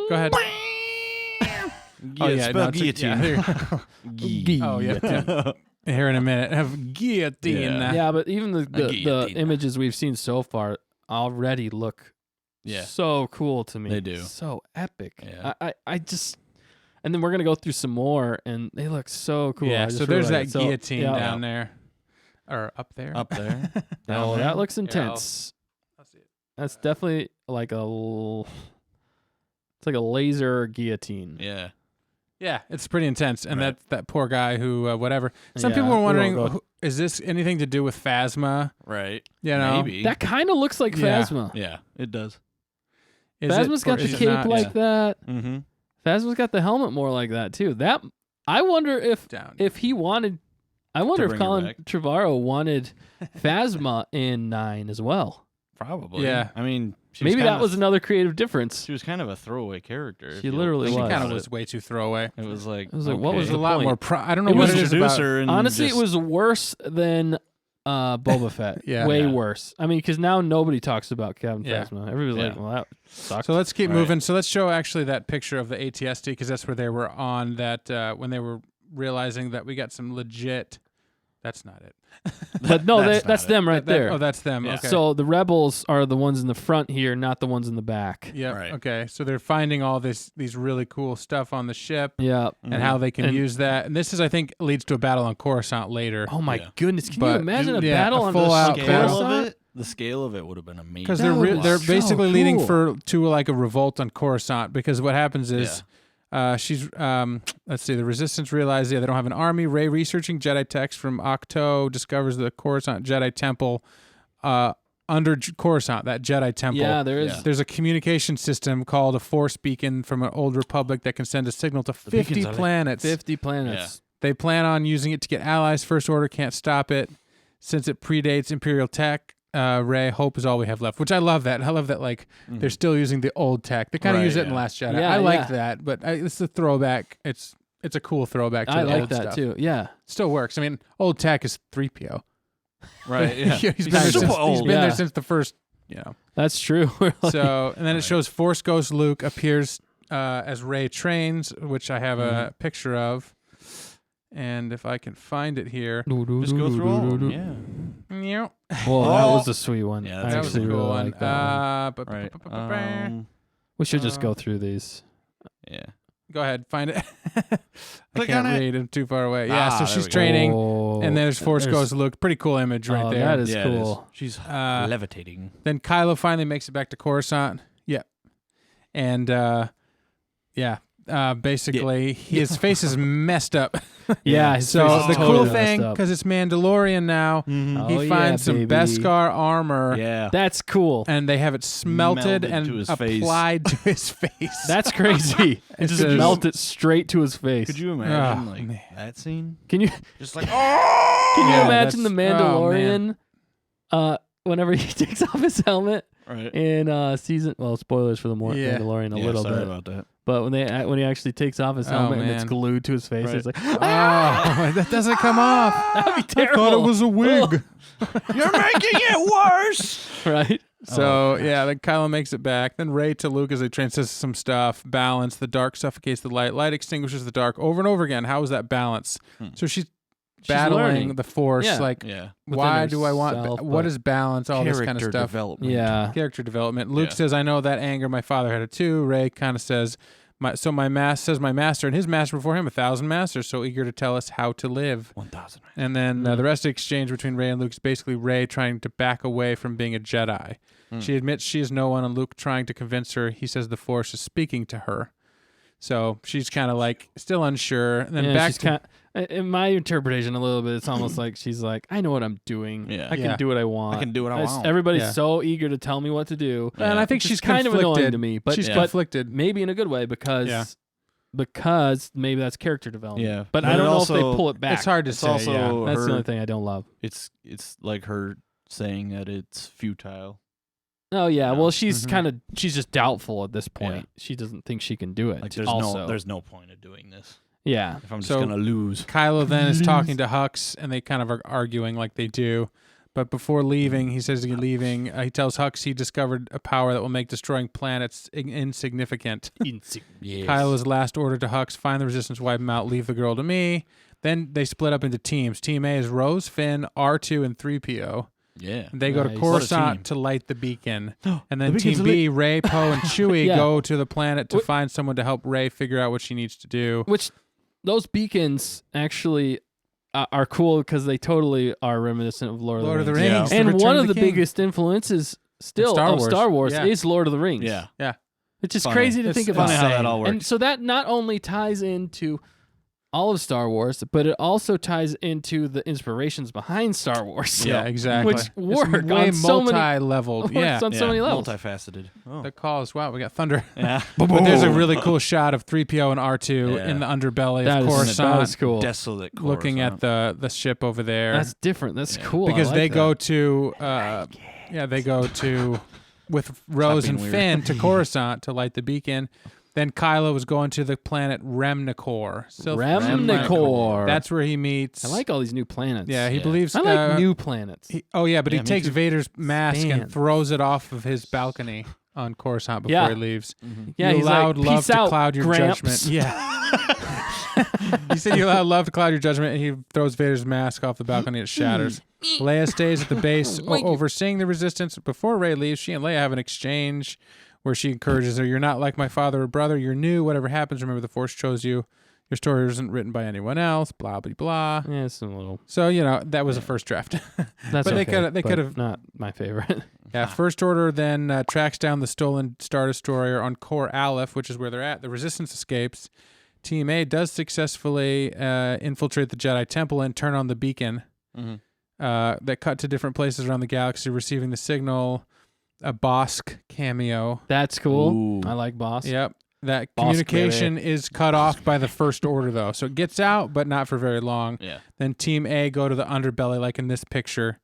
Go ahead. Spell guillotine. Oh, yeah. Here in a minute. Have guillotine. Yeah, but even the guillotine. images we've seen so far already look so cool to me. They do. So epic. Yeah. I just... And then we're going to go through some more, and they look so cool. Yeah, so there's that guillotine yeah. down there. Or up there. Up there. Oh, that looks intense. I'll see it. That's definitely like it's like a laser guillotine. Yeah. Yeah, it's pretty intense. And Right. that poor guy who, whatever. Some Yeah, people were we wondering, won't go- is this anything to do with Phasma? Right. You know? Maybe. That kind of looks like Yeah. Phasma. Yeah, it does. Is Phasma's it, got or the is it cape not? like that. Mm-hmm. Phasma's got the helmet more like that too. That I wonder if he wanted. I wonder if bring her Colin back. Trevorrow wanted Phasma in 9 as well. Probably. Yeah. I mean, she was Maybe kind that of- was another creative difference. She was kind of a throwaway character. if She you literally think She was. kind about of was it. way too throwaway. It was like, It was like, what okay. was There's the a lot point? more. I don't know It what was it is introduce about. her and Honestly, just- it was worse than Boba Fett. Yeah. Way Yeah. worse. I mean, because now nobody talks about Captain Yeah. Phasma. Everybody's like, Yeah. well, that sucks. So let's keep Right. moving. So let's show actually that picture of the ATST because that's where they were on that when they were realizing that we got some legit. That's not it. But no, That's that's not them right there. Oh, that's them. Yeah. Okay. So the rebels are the ones in the front here, not the ones in the back. yeah. Right. Okay. So they're finding all these really cool stuff on the ship Yeah. and how they can And- use that. And this is, I think, leads to a battle on Coruscant later. Oh my Yeah. goodness! Can you But, imagine a yeah, battle a on full-out the battle. Coruscant? The scale of it would have been amazing. Because That would be they're so basically leading cool. to like a revolt on Coruscant because what happens is she's let's see, the Resistance realizes they don't have an army. Rey researching Jedi text from Octo discovers the Coruscant Jedi Temple under Coruscant, that Jedi Temple. Yeah, there is. Yeah. There's a communication system called a Force Beacon from an old Republic that can send a signal to 50 beacons are like planets. 50 planets. They plan on using it to get allies. First Order can't stop it since it predates Imperial tech. Rey, hope is all we have left, which I love that. I love that, like, they're still using the old tech. They kind of Right, use it in yeah. Last Jedi. Yeah, I like yeah. that, but it's a throwback. It's a cool throwback to I the like old that stuff. too. Yeah. Still works. I mean, old tech is 3PO. Right. Yeah. He's been, there, super since, old. he's been Yeah. there since the first That's true. So, and then it shows Force Ghost Luke appears as Rey trains, which I have a picture of. And if I can find it here. Just go through all of them. Yeah. Well, that was a sweet one. Yeah, I that actually was a cool really one. like that one. Right. We should just go through these. Yeah. Go ahead, find it. I Click can't on it. read. I'm too far away. Yeah, so there she's we go. training, Oh, and there's Force Ghost Luke. Pretty cool image right there. That is Yeah, it is. cool. She's Uh, levitating. Then Kylo finally makes it back to Coruscant. Yep. And basically his face is messed up. Yeah. his So face is the totally cool messed thing, up. because it's Mandalorian now, Oh, he yeah, finds some baby. Beskar armor, Yeah. That's cool. and they have it smelted Melded and to his face. applied to his face. That's crazy. It It just says- melt it straight to his face. Could you imagine Oh, like man. that scene? Can you Just like oh. can you Yeah, imagine the that's- oh, man. Mandalorian whenever he takes off his helmet Right. in season spoilers for the Yeah. Mandalorian a Yeah, little sorry bit. about that. But when he actually takes off his helmet and it's man. glued to his face, Right. it's like Oh, that doesn't come off. that'd be terrible. I thought it was a wig. You're making it worse. right? So then Kylo makes it back. Then Rey to Luke as they train says some stuff. Balance. The dark suffocates the light. Light extinguishes the dark. Over and over again. How is that balance? So she's battling learning. the Force. Yeah. Like, Yeah. why within do I want? herself, What but- is balance? All this kind of Character stuff. development. Yeah. Character development. Luke Yeah. says, "I know that anger. My father had it too." Rey kind of says, my master and his master before him, 1,000 masters, so eager to tell us how to live." 1,000. And then the rest of the exchange between Rey and Luke is basically Rey trying to back away from being a Jedi. She admits she is no one, and Luke trying to convince her. He says the Force is speaking to her. So she's kind of like still unsure. And then Yeah, back she's to in my interpretation a little bit, it's almost like she's like, I know what I'm doing. Yeah. I can Yeah. do what I want. I can do what I want. Everybody's Yeah. so eager to tell me what to do. and I think Which is she's kind of conflicted. annoying to me, but she's Yeah. conflicted. maybe in a good way because maybe that's character development. Yeah. But But I don't it know if they also- pull it back. It's hard to It's say. also yeah. That's the her- only thing I don't love. It's like her saying that it's futile. Oh yeah, No. well she's Mhm. she's just doubtful at this point. Yeah. She doesn't think she can do it. Like there's no point of doing this yeah. if I'm just So- gonna lose. Kylo then is talking to Hux, and they kind of are arguing like they do. But before leaving, he says he's leaving. He tells Hux he discovered a power that will make destroying planets insignificant. Yes. Kylo's last order to Hux: find the Resistance, wipe them out, leave the girl to me. Then they split up into teams. Team A is Rose, Finn, R2, and 3PO. Yeah. They go to Nice. What a Coruscant team. to light the beacon. And The then beacon's Team B, Rey, Poe, and Chewie Yeah. go to the planet to Wh- find someone to help Rey figure out what she needs to do. Which those beacons actually are cool because they totally are reminiscent of Lord of the Rings. Rings. The And Return one of of the the King. biggest influences still Star of Wars. Star Wars Yeah. is Lord of the Rings. Yeah. It's just Funny. crazy to It's think about. Funny how that insane. all works. And so that not only ties into all of Star Wars, but it also ties into the inspirations behind Star Wars. Yeah, exactly. Which It's work way on so many- multi-leveled. Yeah. Works on so many levels. Multifaceted. Oh. The calls. Wow, we got thunder. Yeah. But there's a really cool shot of 3PO and R2 Yeah. in the underbelly That of is Coruscant, cool. Desolate. looking at Coruscant. the ship over there. That's different. That's Yeah. cool. I because like they that. go to they go to with Rose being and weird. Finn to Coruscant to light the beacon. Then Kylo is going to the planet Remnicor. Remnicor. That's where he meets. I like all these new planets. Yeah, he Yeah. believes. I like new planets. But Yeah, he me takes too. Vader's mask and Expand. throws it off of his balcony on Coruscant before Yeah. he leaves. Yeah, you he's allowed like, love "Peace to out, cloud your Gramps." judgment. Yeah. He said you allowed love to cloud your judgment, and he throws Vader's mask off the balcony. It shatters. Leia stays at the base overseeing the Resistance. Before Rey leaves, she and Leia have an exchange where she encourages her, "You're not like my father or brother. You're new. Whatever happens, remember the Force chose you. Your story isn't written by anyone else, blah, blah, blah." Yeah, it's a little. So, that was a first draft. That's But they okay, coulda- they but could've- not my favorite. Yeah, First Order then tracks down the stolen Star Destroyer on Core Aleph, which is where they're at. The Resistance escapes. Team A does successfully infiltrate the Jedi Temple and turn on the beacon that cut to different places around the galaxy, receiving the signal. A Bosk cameo. That's cool. Ooh. I like Boss. Yep. That Bosk, communication is cut off by the First Order, though. So it gets out, but not for very long. Yeah. Then Team A go to the underbelly, like in this picture.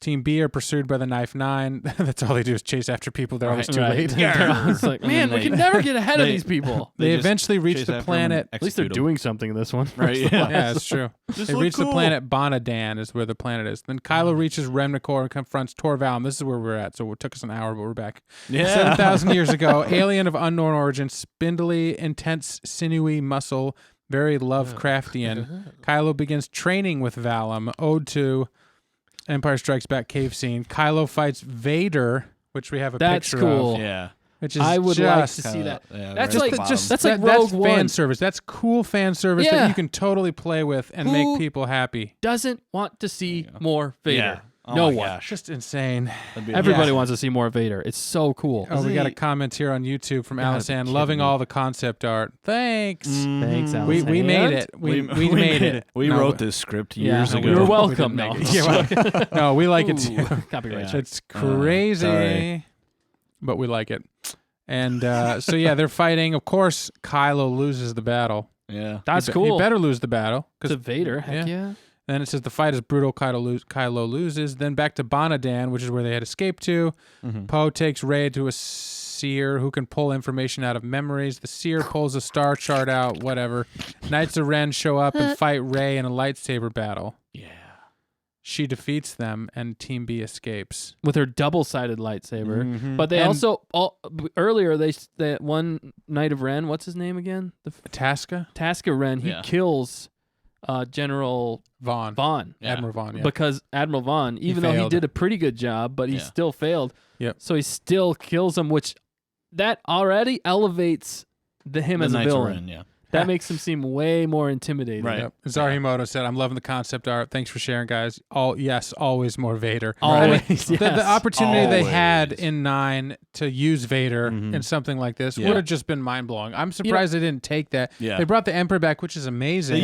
Team B are pursued by the Knife Nine. That's all they do is chase after people. They're always too late. They're always like, And man, then we can never get ahead of these people. They just eventually reach chase the after 'em planet. and At least they're execute 'em. doing something in this one. Right, Where's the yeah. last Yeah, it's true. Just They look reach the cool. planet Bonadan is where the planet is. Then Kylo reaches Remnicor and confronts Torval. And this is where we're at. So it took us an hour, but we're back. Yeah. 7,000 years ago, alien of unknown origin, spindly, intense, sinewy muscle, very Lovecraftian. Kylo begins training with Valum. Ode to Empire Strikes Back cave scene. Kylo fights Vader, which we have a That's picture cool. of. Yeah. Which is I would like just to see that. Yeah, That's right like- at the bottom. that's like that's Rogue fan One. service. That's cool fan service Yeah. that you can totally play with and Who- make people happy. Doesn't want to see go. more Vader. Yeah. Oh no my one. gosh. Just insane. That'd be Everybody amazing. wants to see more Vader. It's so cool. Oh, we got a he- comment here on YouTube from Gotta Alice be Ann. kidding Loving me. all the concept art. Thanks. Thanks, Mhm. Alice. We made And it. We made it. We No, wrote this script Yeah, years we ago. were we welcome. didn't No, make it. Yeah, no, we like it too. Copyright. Yeah. It's crazy, sorry. but we like it. And so yeah, they're fighting. Of course, Kylo loses the battle. Yeah. That's He cool. better lose the battle To because Vader. Heck yeah. then it says the fight is brutal. Kylo loses. Then back to Bonadan, which is where they had escaped to. Mhm. Poe takes Rey to a seer who can pull information out of memories. The seer pulls a star chart out. Whatever. Knights of Ren show up and fight Rey in a lightsaber battle. Yeah. She defeats them, and Team B escapes. With her double-sided lightsaber. Mhm. But they And- also earlier that one Knight of Ren, what's his name again? The Tasca Tasca Ren. He Yeah. kills General Vaughn, Vaughn. Yeah. Admiral Vaughn. Yeah. Because Admiral Vaughn, even though he failed. did a pretty good job, but he Yeah. still failed. Yep. So he still kills him, which that already elevates him The as a Knights of villain. Ren, yeah. That makes him seem way more intimidating. Right. Yep. Zarhimoto said, "I'm loving the concept art. Thanks for sharing, guys. Always more Vader. Always, The yes. opportunity they had Always. in 9 to use Vader Mhm. in something like this Yeah. would have just been mind blowing. I'm surprised they didn't take that. Yeah. They brought the Emperor back, which is amazing.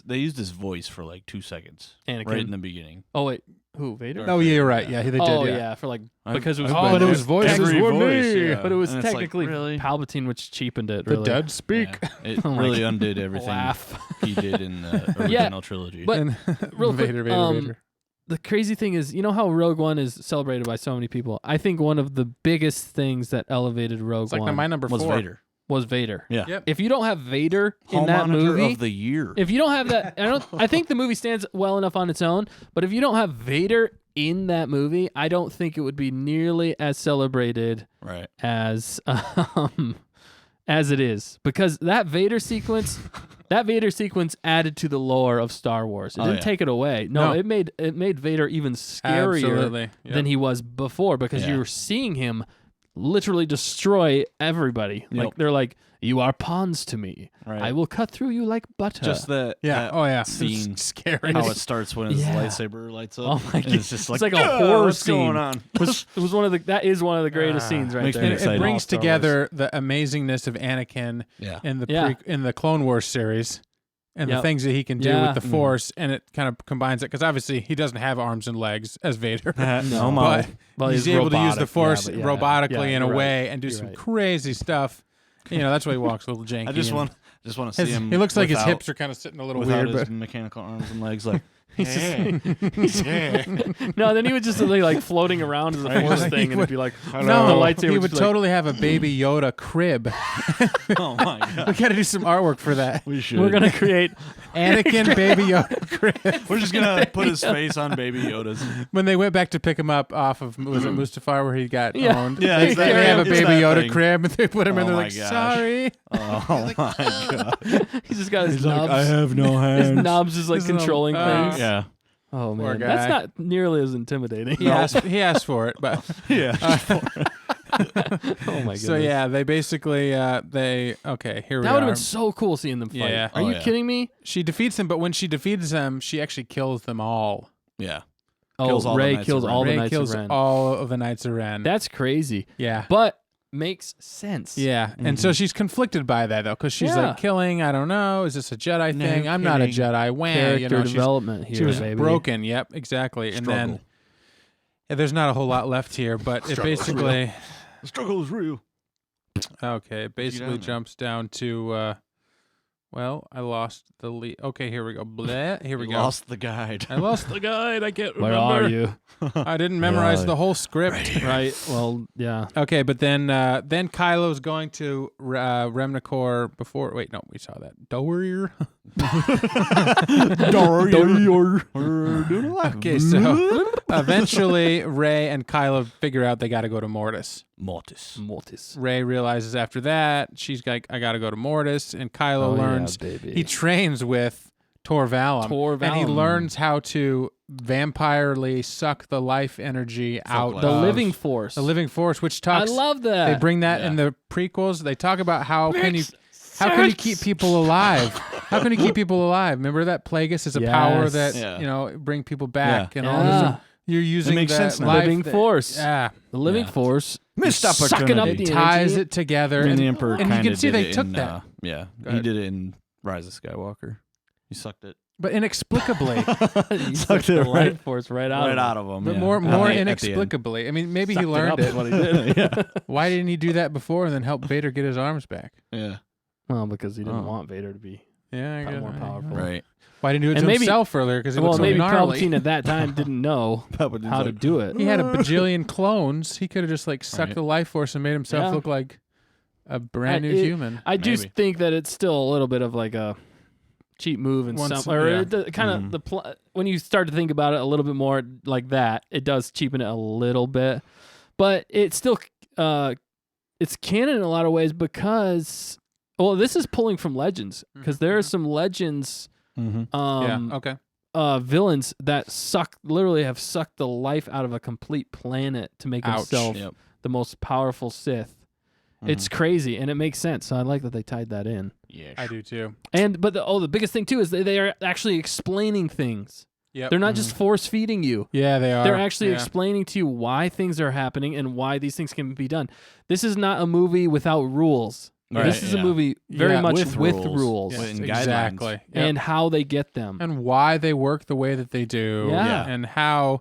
They used his voice for like 2 seconds. Anakin. Right in the beginning. Oh wait, who Vader? Oh yeah, you're right. Yeah, they did. oh Yeah. for like I've- because it was I've but been it was at voices every were voice, me. yeah. but it was And it's like, technically really? Palpatine, which cheapened it. The Really. dead speak. Yeah. It Oh my really God. undid everything Laugh. he did in the original trilogy. But- And real quick, Vader, Vader. The crazy thing is, you know how Rogue One is celebrated by so many people. I think one of the biggest things that elevated Rogue It's like One my number was 4. Vader. was Vader. Yeah. Yep. If you don't have Vader in Home that monitor movie, of the year. if you don't have that, I think the movie stands well enough on its own. But if you don't have Vader in that movie, I don't think it would be nearly as celebrated Right. as it is, because that Vader sequence added to the lore of Star Wars. It Oh, didn't yeah. take it away. No, it made Vader even scarier Absolutely. Yep. than he was before, because Yeah. you were seeing him literally destroy everybody. Yep. Like they're like, "You are pawns to me. Right. I will cut through you like butter." Just that. Yeah. that Oh yeah. Scene. It's scary. And How it's- it starts when his Yeah. lightsaber lights up. Oh my And God. It's just It's like, like a horror what's scene. going on? it was one of the that is one of the greatest scenes right Makes me there. And it excited. brings Star Wars. together the amazingness of Anakin Yeah. in the Yeah. in the Clone Wars series and the Yep. things that he can do Yeah. with the Force, and it kind of combines it because obviously he doesn't have arms and legs as Vader, No, but Well, he's he's able to use the robotic. Force Yeah, but yeah, robotically yeah, in a you're right. way and do You're some right. crazy stuff. You know, that's why he walks a little janky. I just and want to see his- him. He looks like his without- hips are kind of sitting a little without weird, his but mechanical arms and legs. Like, He's just- hey, No, then he would just be like floating around as a Right. Force Like, thing, he and it'd would- be like, no, the lightsaber he would would just be like- totally have a Baby Yoda crib. oh my We god, got to do some artwork for that. we should. "We're gonna create." Anakin Baby Yoda crib. We're just gonna put his face on Baby Yoda's. When they went back to pick him up off of was it Mustafar where he got Yeah. owned? Yeah, they, it's they that- have a it's Baby that Yoda thing. crib and they put him in. Oh They're my like, gosh. sorry. Oh my god. He's just got his He's knobs. like, I have no his hands. knobs just like This is controlling things. Yeah. Oh Poor man, guy. that's not nearly as intimidating. He asked for it, but Yeah. Oh my goodness. so yeah, they basically here we That would are. have been so cool seeing them fight. Yeah. Are Oh, you yeah. kidding me? She defeats them, but when she defeats them, she actually kills them all. Yeah. Oh, Kills all the Ray Knights kills of Ren. all the Rey Knights kills of Ren. all of the Knights of Ren. That's crazy, yeah. but makes sense. Yeah, and so she's conflicted by that though, because she's Yeah. like killing. I don't know. Is this a Jedi No thing? I'm not a kidding. Jedi. Wham! Character You know, she's development here, She was baby. broken. Yep, exactly. And then Struggle. there's not a whole lot left here, but it Struggle is basically The struggle is real. okay. It basically down there. jumps down to Well, I lost the lead. Okay, here we go. Bleh, here we You go. lost the guide. I lost the guide. I can't Where remember. are you? I didn't memorize are the whole script. Right. Well, yeah. Okay, but then Kylo's going to Remnacor before. Wait, no, we saw that. Dower. Okay, so eventually Rey and Kylo figure out they got to go to Mortis. Mortis. Rey realizes after that she's like, I got to go to Mortis, and Kylo learns he trains with Tor Valum, and he learns how to vampirely suck the life energy out. The of living force. The living force, which talks. I love that. They bring that in the prequels. They talk about how can you keep people alive? How can you keep people alive? Remember that Plagueis is a power that bring people back and all this. You're using makes sense now. Living force. Yeah, The living force. Missed sucking up opportunity. the ties energy. it together, And the Emperor and you kinda can see did they it took in, that. Yeah, Go he ahead. did it in Rise of Skywalker. He sucked it. But inexplicably. You sucked the life force right out of him. him. But yeah. more At the end. inexplicably. I mean, maybe he Sucked learned up it. is what he did. yeah. Why didn't he do that before and then help Vader get his arms back? Yeah. Well, because he didn't Oh. want Vader to be Yeah, I guess. more powerful. Right. Why didn't he do it And to maybe- himself earlier? Because he looks so maybe gnarly. Palpatine at that time didn't know Palpatine's how to like, do it. He had a bajillion clones. He could have just like sucked Right. the life force and made himself Yeah. look like a brand new it- human. I do Maybe. think that it's still a little bit of like a cheap move and Once- some, or yeah. kind of when you start to think about it a little bit more like that, it does cheapen it a little bit, but it's still it's canon in a lot of ways because this is pulling from Legends because there are some Legends Mm-hmm. Okay. villains that literally have sucked the life out of a complete planet to make Ouch. himself Yep. the most powerful Sith. It's crazy, and it makes sense. So I like that they tied that in. Yeah. I do too. But the biggest thing too is they are actually explaining things. Yep. They're not just force feeding you. Yeah, they are. They're actually Yeah. explaining to you why things are happening and why these things can be done. This is not a movie without rules. Right, This is a yeah. movie very Yeah, much with with rules. rules, Yes, and guidelines. exactly. Yep. and how they get them. And why they work the way that they do. Yeah. And how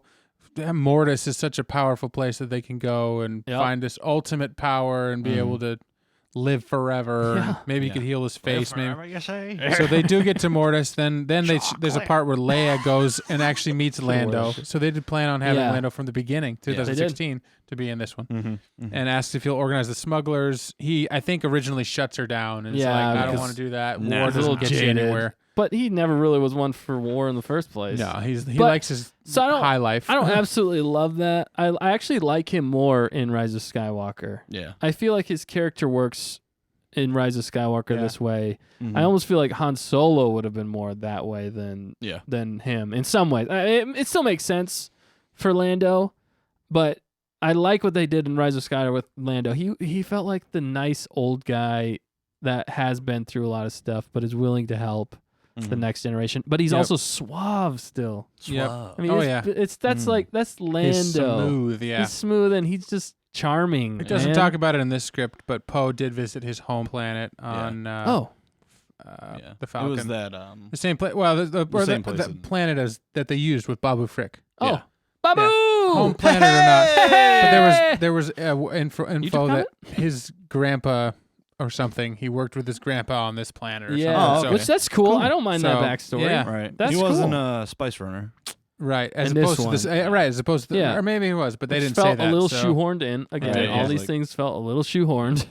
Mortis is such a powerful place that they can go and Yep. find this ultimate power and be able to live forever. Yeah. And maybe he Yeah. could heal his face. Maybe. Whatever you say. So they do get to Mortis. Then there's a part where Leia goes and actually meets Lando. So they did plan on having Yeah. Lando from the beginning, they did. 2016, to be in this one. Mm-hmm. And asks if he'll organize the smugglers. He, I think, originally shuts her down and is Yeah, like, I don't because- want to do that. Nah. War He's a doesn't little get you jaded. anywhere. But he never really was one for war in the first place. No, he But- likes his so I don't- high life. I don't absolutely love that. I actually like him more in Rise of Skywalker. Yeah. I feel like his character works in Rise of Skywalker Yeah. this way. Mhm. I almost feel like Han Solo would have been more that way than Yeah. him in some ways. It still makes sense for Lando, but I like what they did in Rise of Skywalker with Lando. He felt like the nice old guy that has been through a lot of stuff, but is willing to help the next generation. But he's Yep. also suave still. Yep. I mean, Oh, that's that's Lando. He's smooth, yeah. He's smooth and he's just charming. It doesn't man. talk about it in this script, but Poe did visit his home planet on Yeah. the Falcon. It was that. The same planet. Well, the same place the in- planet that they used with Babu Frick. Oh, Yeah. Babu! Home planet or not. But there was info YouTube that his grandpa or something. He worked with his grandpa on this planet or Yeah, something. okay. which that's cool. Cool. I don't mind that So, backstory. yeah. Right. That's he wasn't cool. a spice runner. Right, as In this opposed to this, one. right, as opposed to, Yeah. or maybe he was, but they Which didn't felt say that. a little so. shoehorned in. Again, Right, all yeah. these Like- things felt a little shoehorned.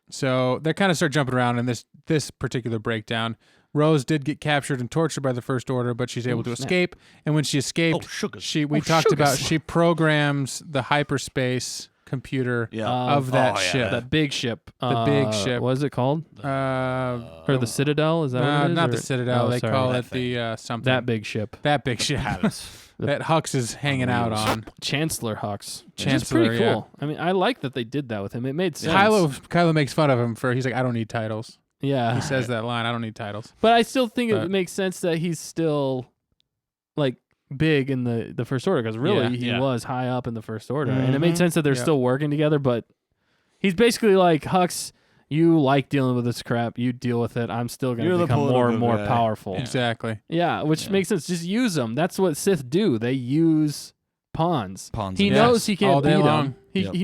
So they kind of start jumping around in this particular breakdown. Rose did get captured and tortured by the First Order, but she's able to snap. escape. And when she escaped, Oh, sugar. we Oh, talked about sugar. she programs the hyperspace computer Yeah. of that Oh, yeah. ship. That big ship. The big ship. What is it called? Or the Citadel? Is that what it is? not Or- the Citadel. Oh, they sorry. call That it the something. that big ship. That big ship that Hux is hanging out on. Chancellor Hux. Which is Chancellor, pretty yeah. cool. I mean, I like that they did that with him. It made sense. Kylo makes fun of him for he's like, I don't need titles. Yeah. He says that line, I don't need titles. But I still think But- it makes sense that he's still like big in the First Order because really Yeah. he Yeah. was high up in the First Order, and it made Mhm. sense that they're Yep. still working together. But he's basically like Hux. You like dealing with this crap. You deal with it. I'm still going You're to the become more and political more guy. powerful. Yeah. Exactly. Yeah, which Yeah. makes sense. Just use them. That's what Sith do. They use pawns. Pawns He and knows Yes, he all can't day beat long. him. Yep.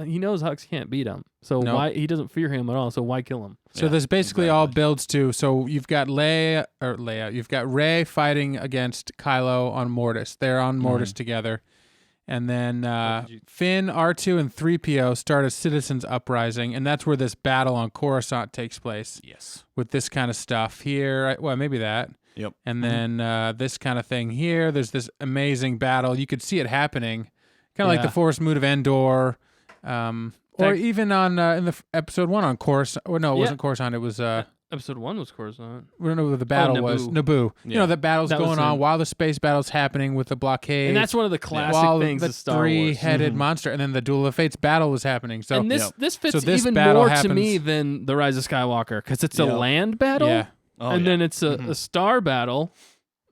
He knows Hux can't beat him. So Nope. why he doesn't fear him at all? So why kill him? So Yeah, this basically all exactly. builds to. So you've got you've got Rey fighting against Kylo on Mortis. They're on Mortis together, and then Finn, R2, and 3PO start a citizens uprising, and that's where this battle on Coruscant takes place. Yes. With this kind of stuff here. Well, maybe that. Yep. And then this kind of thing here. There's this amazing battle. You could see it happening, kind of like Yeah. the Forest Moon of Endor, or even on in the episode 1 on Coruscant. Or no, it Yeah. wasn't Coruscant. It was Episode 1 was Coruscant. I don't know what the battle was. Naboo. Naboo. You Yeah. know, the battle's That was going on in- while the space battle's happening with the blockade. And that's one of the classic while things the of Star Wars. three-headed monster, and then the Duel of Fates battle was happening. So And this Yep. this fits So this even battle more to happens- me than the Rise of Skywalker because it's a Yep. land battle, yeah, Oh, and yeah. then it's a star battle,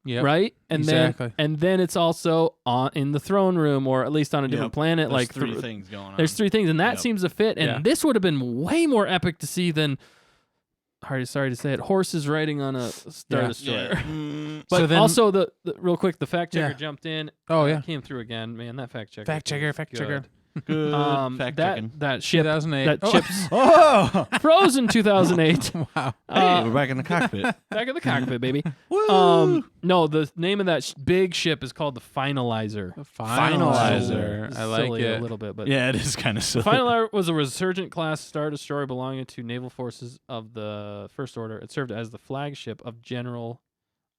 yep. right? And Exactly. then it's also in the throne room or at least on a different Yep. planet. There's like three th- things going on. There's 3 things, and that Yep. seems to fit. And Yeah. this would have been way more epic to see than. Sorry to say it. Horses riding on a Star Yeah. Destroyer. Yeah. Mm, But So then- also the real quick, the fact checker Yeah. jumped in. Oh, yeah. came through again. Man, that fact checker. Fact checker, is fact good. checker. good fact checking. that ship 2008. that Oh. ship's Oh, frozen 2008. Wow. hey, we're back in the cockpit. Back in the cockpit, baby. Woo! No, the name of that big ship is called the Finalizer. Finalizer. It's I like silly it. a little bit, but Yeah, it is kind of silly. Finalizer was a resurgent class star destroyer belonging to naval forces of the First Order. It served as the flagship of General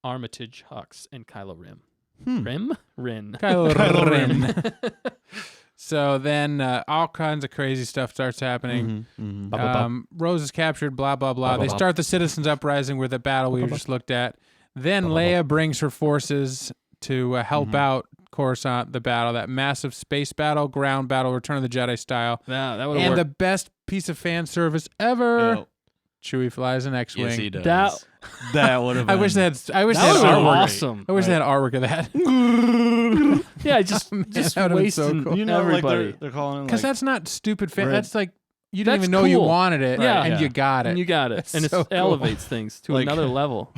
Armitage Hux and Kylo Ren. Ren. Kylo Ren. So then all kinds of crazy stuff starts happening. Rose is captured, blah, blah, blah. They start the citizens uprising with the battle we just looked at. Then Leia brings her forces to help out Coruscant, the battle, that massive space battle, ground battle, Return of the Jedi style. Yeah, that would And have the worked. best piece of fan service ever. Yep. Chewie flies an X-wing. Yes, he does. That- That would have. I wish they had. I wish That they had would've been artwork. awesome. I wish they Right. had artwork of that. Yeah, just Man, just that would've been so wasting cool. You know, everybody. like they're calling it Because like that's not stupid fan. Red- That's like you didn't That's even know you cool. wanted it, Yeah. and Yeah. you got it. and you got it, and so it cool. elevates things to Like- another level.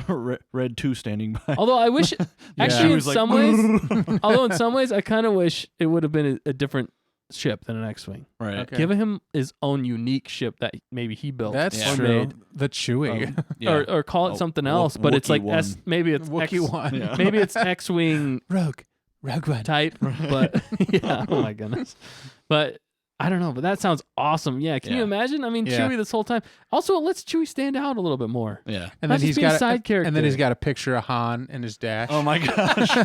Red 2 standing by. Although I wish, actually, She in was like, some ways, although in some ways, I kind of wish it would have been a different ship than an X-wing. Right. Okay. Give him his own unique ship that maybe he built. That's Yeah. or true. made. The Chewie. Yeah. or call it Oh, something Wo- else. But it's Wookiee like one. maybe it's Wookiee X, one. Yeah. maybe it's X-wing Rogue One. type. But yeah, oh my goodness. But I don't know. But that sounds awesome. Yeah, can you Yeah. imagine? I mean, Yeah. Chewie this whole time. Also, it lets Chewie stand out a little bit more. Yeah. And Not then just he's be a got side character. And then he's got a picture of Han in his dash. Oh my gosh.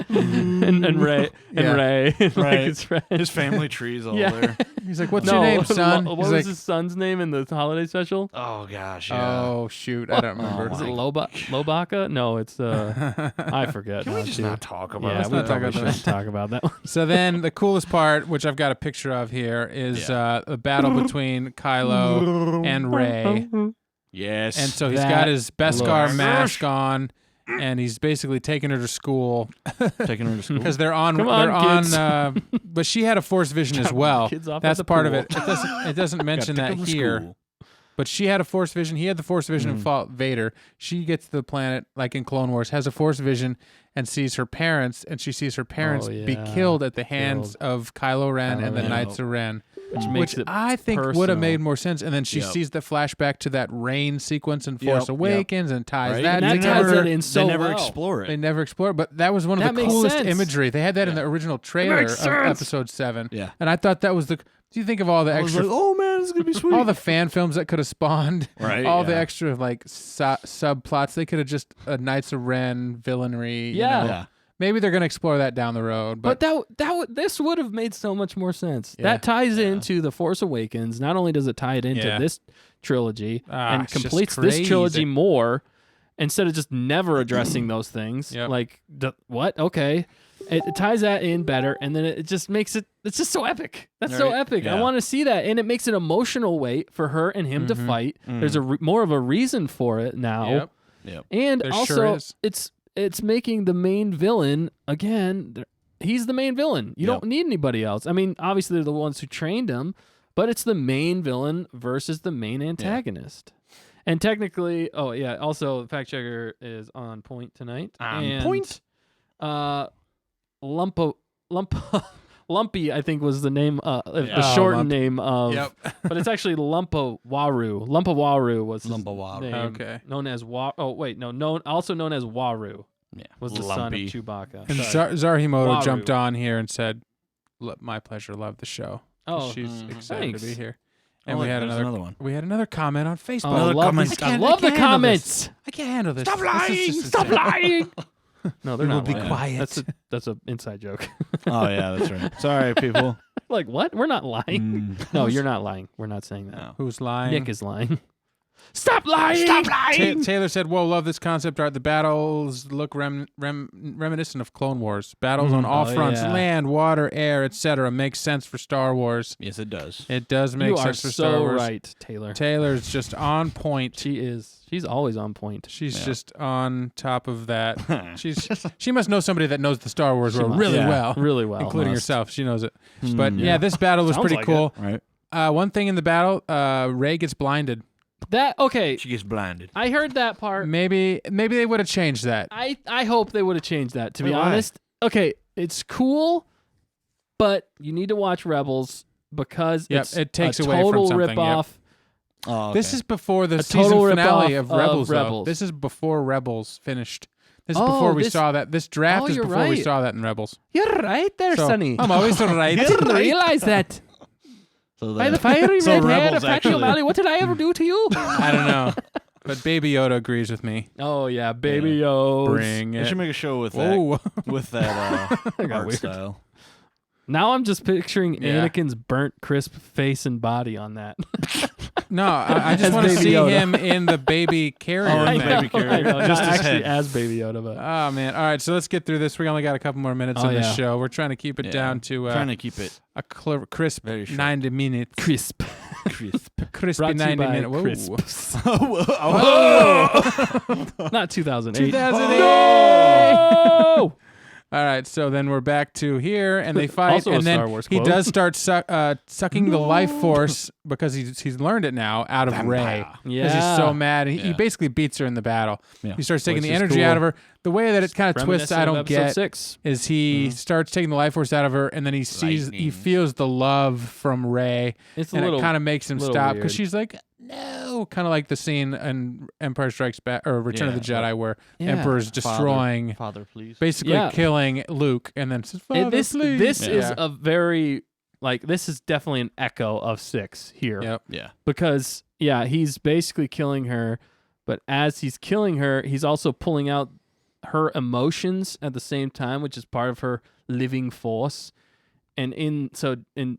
and Ray and Yeah. Ray. Like Right. it's Ray. His family tree's all Yeah. there. He's like, "What's No, your name, son?" What He's was like, his son's name in the holiday special? Oh gosh. Yeah. "Oh shoot, I don't remember." Was Oh, it my Lobaka? No, it's I forget. Can we now, just too. not talk about Yeah, it? we not talk probably about that. shouldn't talk about that one. So then the coolest part, which I've got a picture of here, is the battle between Kylo and Rey. Yes. And so he's That got his Beskar looks- mask on, and he's basically taking her to school taking her to school. because they're on. Come on, they're kids. on. But she had a Force vision as well. Kids off at That's the part of pool. it. It doesn't mention Gotta that take her to here. school. But she had a Force vision. He had the Force vision and fought Vader. She gets to the planet, like in Clone Wars, has a Force vision and sees her parents, and she sees her parents be yeah. killed at the hands of Kylo Ren Kylo and the Ren. Knights of Ren, Which makes which it I think would personal. have made more sense. And then she Yep. sees the flashback to that rain sequence in Force Yep, Awakens and ties Right? that And that together. ties that in so They never well. explore They it. never explored, but that was one of That the makes coolest sense. imagery. They had that in the original trailer of makes sense. Episode 7. Yeah. And I thought that was the. Do you think of all the I was extra like, oh man, this is gonna be sweet. all the fan films that could have spawned, Right, all the yeah. extra like subplots. They could have just Knights of Ren villainry. you Yeah. know. Yeah. Maybe they're gonna explore that down the road. But But, this would have made so much more sense. Yeah. That ties into The Force Awakens. Not only does it tie it into Yeah. this trilogy and it's just completes this trilogy crazy. more, instead of just never addressing those things. Yep. Like what? Okay. It ties that in better, and then it just makes it. It's just so epic. That's so Right. epic. I Yeah. want to see that, and it makes an emotional weight for her and him to fight. There's more of a reason for it now. Yep. Yep. And There also, sure is. it's making the main villain again. He's the main villain. You Yep. don't need anybody else. I mean, obviously they're the ones who trained him, but it's the main villain versus the main antagonist. And technically, oh yeah. Also, fact checker is on point tonight. On And, point. Lumpa Lumpy, I think, was the name, the Oh, shortened Lumpy. name of. Yep. But it's actually Lumpawaru. Lumpawaru was his Lumpawaru. name. Okay. Known as also known as Waru. Yeah. Was the Lumpy. son of Chewbacca. And Sorry. Zarhimoto Waru. jumped on here and said, "My pleasure. Love the show." Oh, She's excited to be thanks. here. Oh, And look, we had there's another one. We had another comment on Facebook. Oh, I Another love comment. these- I I can't- love I the can't handle this. comments. I can't handle this. Stop This is lying! just Stop insane. lying. No, they're We will not be lying. quiet. That's an inside joke. Oh yeah, that's right. Sorry, people. Like what? We're not lying. No, you're not lying. We're not saying that. No. Who's lying? Nick is lying. Stop lying! Stop lying! Taylor said, "Whoa, love this concept art. The battles look reminiscent of Clone Wars. Battles on all Oh, fronts, yeah. land, water, air, etc. Makes sense for Star Wars. Yes, it does. It does make You are sense for Star so Wars. right, Taylor. Taylor's just on point. She is. She's always on point. She's Yeah. just on top of that. She must know somebody that knows the Star Wars world must. really Yeah. well, Really well. including Must. herself. She knows it. But yeah. yeah, this battle was Sounds pretty like cool. Right. One thing in the battle, Rey gets blinded. That okay. She gets blinded. I heard that part. Maybe they would have changed that. I hope they would have changed that. To be Why? honest, okay, it's cool, but you need to watch Rebels because Yep, it's it takes a away from total something, rip yep. off. Oh, okay. This is before the A season total finale rip-off of Rebels. of though. Rebels. This is before Rebels finished. This is Oh, before we this- saw that. This draft Oh, is you're before we right. saw that in Rebels. You're right there, So, Sonny. I'm always so right. I didn't realize that. so By the that- fiery so red hair Rebels of Patrick actually- O'Malley, what did I ever do to you? I don't know, but Baby Yoda agrees with me. Oh yeah, baby Yeah. yo. Bring They it. should make a show with that. Whoa. With that got art weird. style. Now I'm just picturing Yeah. Anakin's burnt, crisp face and body on that. No, I just As want to Baby see Yoda. him in the baby carrier Oh, in thing. the baby carrier. I know, Just not his actually head. as Baby Yoda, but Oh man! All right, so let's get through this. We only got a couple more minutes Oh, on this yeah. show. We're trying to keep it Yeah. down to Trying to keep it a crisp very short. 90 minutes. crisp. crisp. Crispy Brought to you 90 by minutes. Whoa. Crisps. Oh, Not 2008. 2008. No! All right, so then we're back to here, and they fight, Also a and then Star Wars he quote. does start sucking the life force because he's learned it now out of Rey. Yeah. Because he's so mad, and he Yeah. basically beats her in the battle. Yeah. He starts taking Which the is energy cool. out of her. The way that it kind of twists, Reminiscent I of don't episode get, 6. is he starts taking the life force out of her, and then he sees, he Lightning. feels the love from Rey, It's a and little it kind of makes him little stop because weird. she's like, no, kind of like the scene in Empire Strikes Back or Return of the Yeah, Jedi where Yeah. Emperor's destroying, Father, please. basically Yeah. killing Luke, and then says, Father, And this please. is Yeah. a very this is definitely an echo of 6 here. Yep. Yeah. Because he's basically killing her, but as he's killing her, he's also pulling out her emotions at the same time, which is part of her living force. And in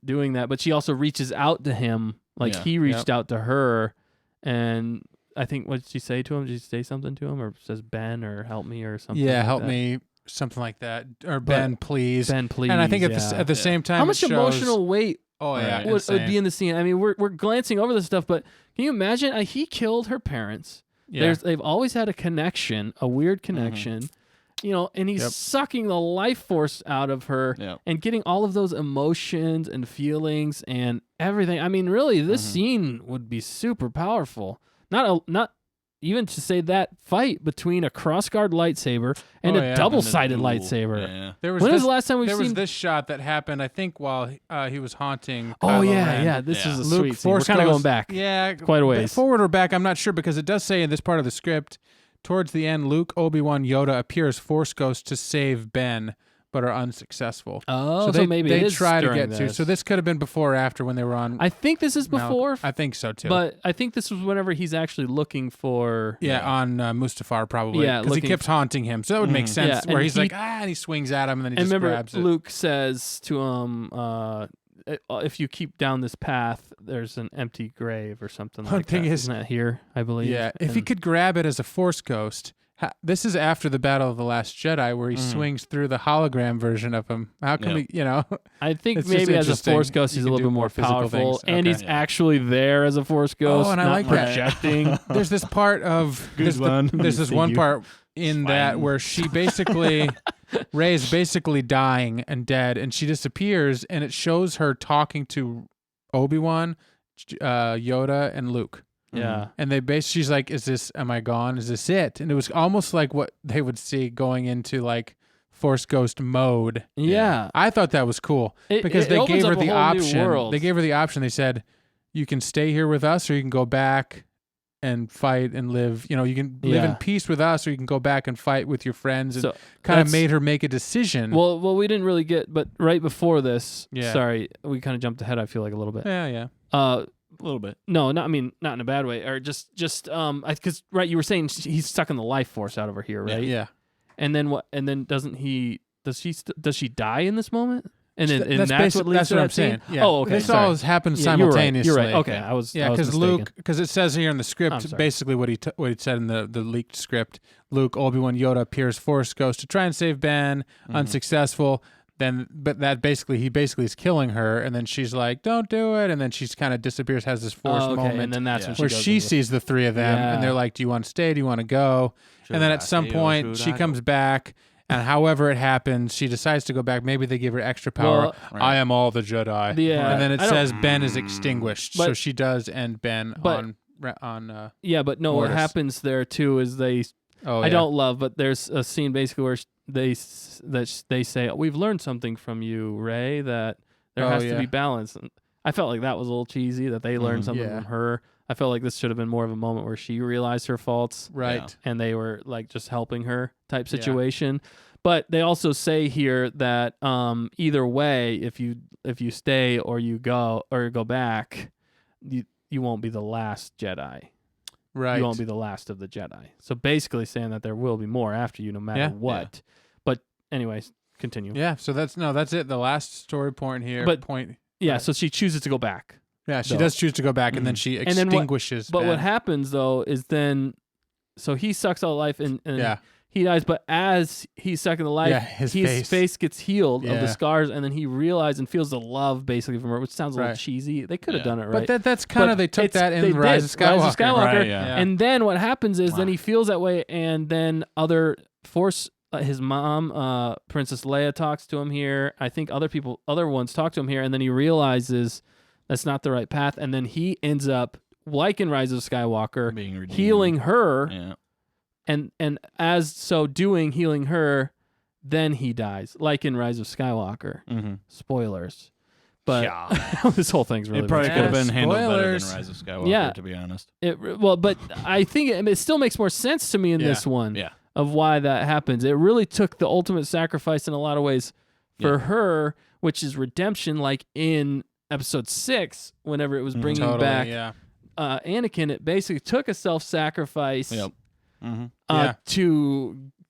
doing that, but she also reaches out to him, like Yeah. he reached out to her, and I think what did she say to him? Did she say something to him, or says Ben or help me or something? Yeah, like help that? me, something like that, or Ben, please. Ben, please. And I think at yeah. the same time, how it much shows- emotional weight Oh yeah, Right. would insane. be in the scene? I mean, we're glancing over this stuff, but can you imagine? He killed her parents. Yeah. They've always had a connection, a weird connection, and he's Yep. sucking the life force out of her Yeah. and getting all of those emotions and feelings and everything. I mean, really, this scene would be super powerful. Not even to say that fight between a crossguard lightsaber and Oh, a yeah. double-sided And then lightsaber. Yeah. There When was the last time we've there was seen? this shot that happened, I think, while he was haunting. Oh Kylo yeah, Ren. yeah. This Yeah. is a Luke sweet scene. We're Force kind of goes- going back. Yeah, quite a ways. Forward or back, I'm not sure because it does say in this part of the script, towards the end, Luke, Obi-Wan, Yoda appear as Force ghosts to save Ben, but are unsuccessful. Oh, so maybe they it is try to during get to. this. So this could have been before or after when they were on. I think this is before, I think so too. but I think this was whenever he's actually looking for. yeah, on Mustafar probably. Yeah, because he looking kept haunting him, so that would make sense. Yeah, where and he's he- like, and he swings at him, and then he And just remember, grabs it. Luke says to him, "If you keep down this path, there's an empty grave or something One like thing that." is- Isn't that here? I believe. Yeah, if he And- could grab it as a Force ghost. This is after the Battle of the Last Jedi, where he swings through the hologram version of him. How can we, I think It's just maybe as a interesting. Force ghost, You he's a can little do bit more more physical powerful, things. and Okay. he's Yeah. actually there as a Force ghost, and I not like that. projecting. There's this part of Good one. there's this Thank one you. part in that where she basically Rey is basically dying and dead, and she disappears, and it shows her talking to Obi-Wan, Yoda, and Luke. Yeah. And she's like, am I gone? Is this it? And it was almost like what they would see going into like Force Ghost mode. Yeah. I thought that was cool because It they opens gave her up a the whole new option. world. They gave her the option. They said, you can stay here with us or you can go back and fight and live. You know, you can live in Yeah. peace with us or you can go back and fight with your friends, and So kind of that's- made her make a decision. Well, we didn't really get, but right before this, Yeah. sorry, we kind of jumped ahead. I feel like a little bit. yeah. A little bit. No, not in a bad way, or just because right, you were saying he's sucking the life force out of her here, right? Yeah. And then what? And then doesn't he? Does she die in this moment? And then and That's that's what leads that's to what that I'm saying. scene? Yeah. Oh, okay. This sorry. all happens Yeah, you're right, simultaneously. You're right. Okay, I was. Yeah, I was because mistaken. because it says here in the I'm script, sorry. basically what he said in the leaked script. Luke, Obi-Wan, Yoda appears, Force Ghost to try and save Ben, unsuccessful. Then, but that he basically is killing her, and then she's like, "Don't do it," and then she's kind of disappears, has this Force Oh, okay, moment, and then that's when where goes she into- sees the three of them, Yeah. and they're like, "Do you want to stay? Do you want to go?" And then at some point, she comes back. And however it happens, she decides to go back. Maybe they give her extra power. Well, Right. I am all the Jedi. Yeah, And then it I don't- says Ben is extinguished. So But- she does end Ben but- on. Yeah, but no, what Mortis. happens there too is Oh, I don't love, but there's a scene basically where they say we've learned something from you, Rey, that there Oh, has to yeah. be balance. And I felt like that was a little cheesy that they learned something Yeah. from her. I felt like this should have been more of a moment where she realized her faults Right. and they were like just helping her type situation. But they also say here that either way, if you stay or you go back, you won't be the last Jedi. Right. You won't be the last of the Jedi. So basically saying that there will be more after you no matter Yeah. what. But anyways, continue. Yeah. So that's it. The last story point here. But- point. Yeah, Right. so she chooses to go back. Yeah, she though. does choose to go back, and then she And then what- extinguishes. But Ben. what happens though is then so he sucks all life and Yeah. he dies, but as he's sucking the life, Yeah, his face. gets healed of Yeah. the scars, and then he realizes and feels the love basically from her, which sounds a little Right. cheesy. They could have Yeah. done it right. But that's kind of But they took it's- that they in Rise of did, Rise of Skywalker. Skywalker. Right, yeah. And then what happens is then Wow. he feels that way, and then other Force, his mom, Princess Leia, talks to him here. I think other ones talk to him here, and then he realizes that's not the right path, and then he ends up, like in Rise of Skywalker, Being redeemed. healing her, Yeah. and as so doing, healing her, then he dies, like in Rise of Skywalker. Mm-hmm. Spoilers. But Yeah. this whole thing's really It probably bad. could have been handled better Spoilers. than Rise of Skywalker, Yeah. to be honest. Well, but I think it still makes more sense to me in Yeah. this one. Yeah. Of why that happens. It really took the ultimate sacrifice in a lot of ways for Yeah. her, which is redemption, like in episode 6, whenever it was bringing Totally, back yeah. Anakin, it basically took a self-sacrifice Yep. Mm-hmm. Yeah.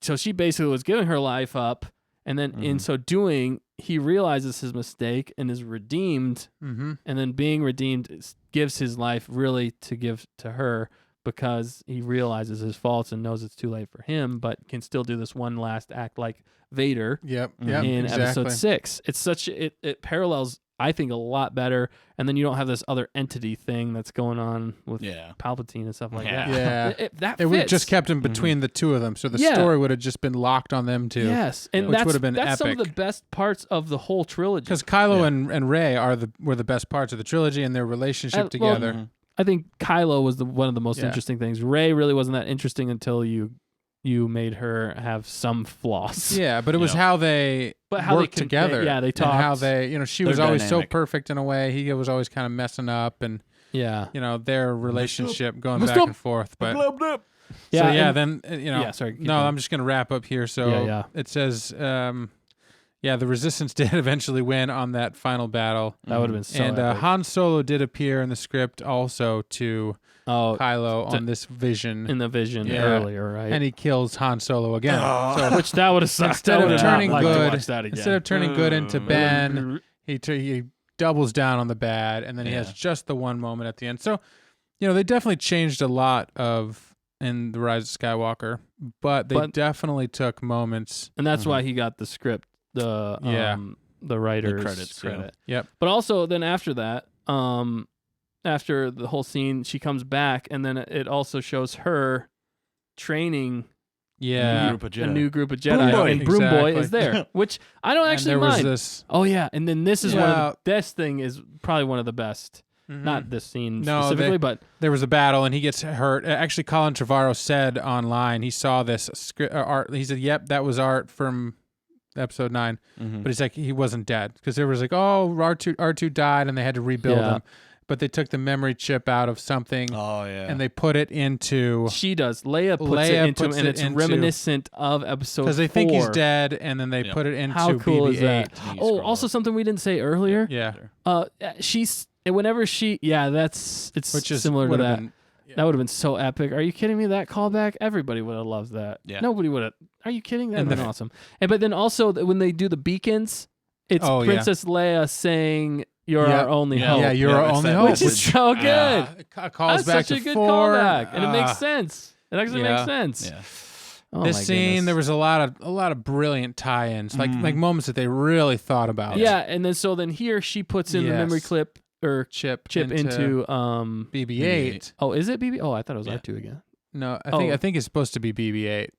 so she basically was giving her life up, and then in so doing, he realizes his mistake and is redeemed, Mm-hmm. and then being redeemed gives his life really to give to her, because he realizes his faults and knows it's too late for him, but can still do this one last act like Vader Yep. Mhm. Yep. in exactly. episode 6. It's such it parallels, I think, a lot better, and then you don't have this other entity thing that's going on with Yeah. Palpatine and stuff like Yeah. that. Yeah. That It would have fits. just kept him between the two of them, so the Yeah. story would have just been locked on them two. Yes, and Which that's would have been that's some of epic. the best parts of the whole trilogy. Because Kylo Yeah. and Rey were the best parts of the trilogy, and their relationship Well, together. Mhm. I think Kylo was one of the most Yeah. interesting things. Rey really wasn't that interesting until you made her have some flaws. Yeah, but it was Yeah. how they But how worked they together. yeah, they and how talked. they, she They're was always so dynamic. perfect in a way. He was always kind of messing up, and Yeah. their relationship going Messed back up. and forth. But Yeah, so yeah, and- then Yeah, sorry, keep No, going. I'm just gonna wrap up here. So Yeah. it says, the Resistance did eventually win on that final battle, That would have been so and epic. Han Solo did appear in the script also to Kylo to- on this vision, in the vision Yeah. earlier, right? and he kills Han Solo again. So Which that would have sucked. Instead I of would have turning liked to good- watch that again. instead of turning good into Ben, he doubles down on the bad, and then he has Yeah. just the one moment at the end. So, they definitely changed a lot in the Rise of Skywalker, but they definitely took moments. and that's why he got the script, the writer's credits, yeah. credit. Yep. But also then after that, after the whole scene, she comes back, and then it also shows her training Yeah. Group of a Jedi. new group of Broom Jedi, Boy. and Broom Boy Exactly. is there, which I don't And actually there was mind. this. Oh yeah, and then this is one of Yeah. the best thing is probably one of the best. Not this scene No, specifically, but There was a battle, and he gets hurt. Actually, Colin Trevorrow said online he saw this art. He said, "Yep, that was art from episode 9. Mhm. But he's like, he wasn't dead because there was like, oh, R2 died and they had to rebuild Yeah. him. But they took the memory chip out of something Oh yeah. and they put it into She does. Leia puts it into him, and it's reminiscent of episode 4. because they think he's dead, and then they Yep. put it into How cool BB-8. is that? You Oh, scroll also up. something we didn't say earlier. Yeah, She's whenever she it's which is similar to would've that. been- That would have been so epic. Are you kidding me? That callback, everybody would have loved that. Yeah. Nobody would have. Are you kidding? That And would have been awesome. And but then also when they do the beacons, it's Oh, yeah. Princess Leia saying, "You're Yeah. our only Yeah. hope," yeah, you're our it's only that hope, which is so good. It calls That's back such to a good 4. callback, and it makes sense. It actually yeah. makes sense. Yeah. Oh, This my scene, goodness. there was a lot of brilliant tie-ins, like moments that they really thought about. Yeah, and then here she puts in the memory Yes. clip or chip into BB-8. Oh, is it BB? Oh, I thought it was Yeah. R2 again. No, Oh. I think it's supposed to be BB-8,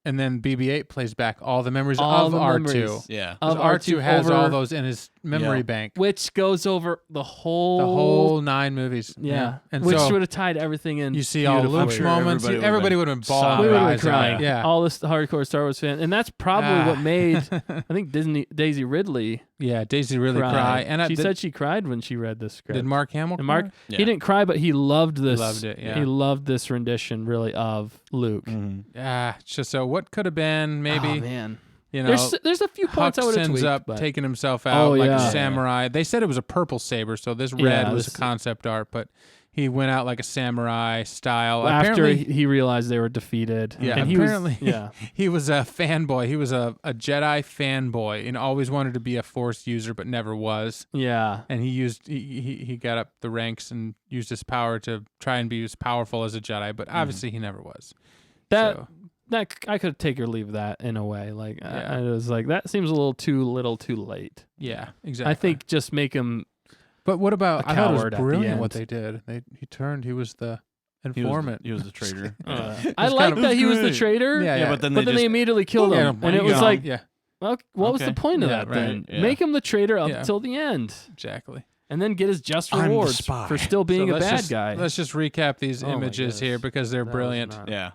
and then BB-8 plays back all the memories All of the R2. memories. Yeah. 'Cause Of R2 has all over- those in his memory Yeah. bank. which goes over the whole The whole 9 movies. yeah, And which so would have tied everything in. you see all beautifully. Luke's sure moments. everybody Everybody would've would have been bawling We their would have eyes been out. crying. Yeah. All this hardcore Star Wars fan, and that's probably what made I think Daisy Ridley Yeah, Daisy really cry. cry. And She said she cried when she read the script. did Mark Hamill And Mark, cry? Yeah. he didn't cry, but he loved this. loved it, yeah. He loved this rendition, really, of Luke. Mhm. Yeah, just so what could have been maybe, Oh, man. you know, There's a few points Huck I would have sends tweaked. up but taking himself out Oh, like yeah. a samurai. They said it was a purple saber, so this red Yeah, was this- a concept art, but he went out like a samurai style. after Apparently, he realized they were defeated. Yeah, and he apparently- was, yeah. he was a fanboy. He was a Jedi fanboy and always wanted to be a Force user, but never was. Yeah. And he got up the ranks and used his power to try and be as powerful as a Jedi, but obviously he never was. That So, that I could take or leave that in a way. Like Yeah. I was like, that seems a little too late. yeah, exactly. I think just make him. But what about? a I thought it coward was at the brilliant what end. they did. He was the He was, informant. he was the traitor. I It's like kind of- that he was the great. traitor. Yeah, Yeah, but then But then just, they immediately killed Yeah, him, and it you was know, like, yeah, well, what was the Okay. point of Yeah, that right, then? yeah. Make him the traitor up Yeah. till the end, exactly. and then get his just I'm the rewards spy. for still being So a let's bad just- guy. Let's just recap these Oh my images here goodness. because they're That was brilliant. not- Yeah.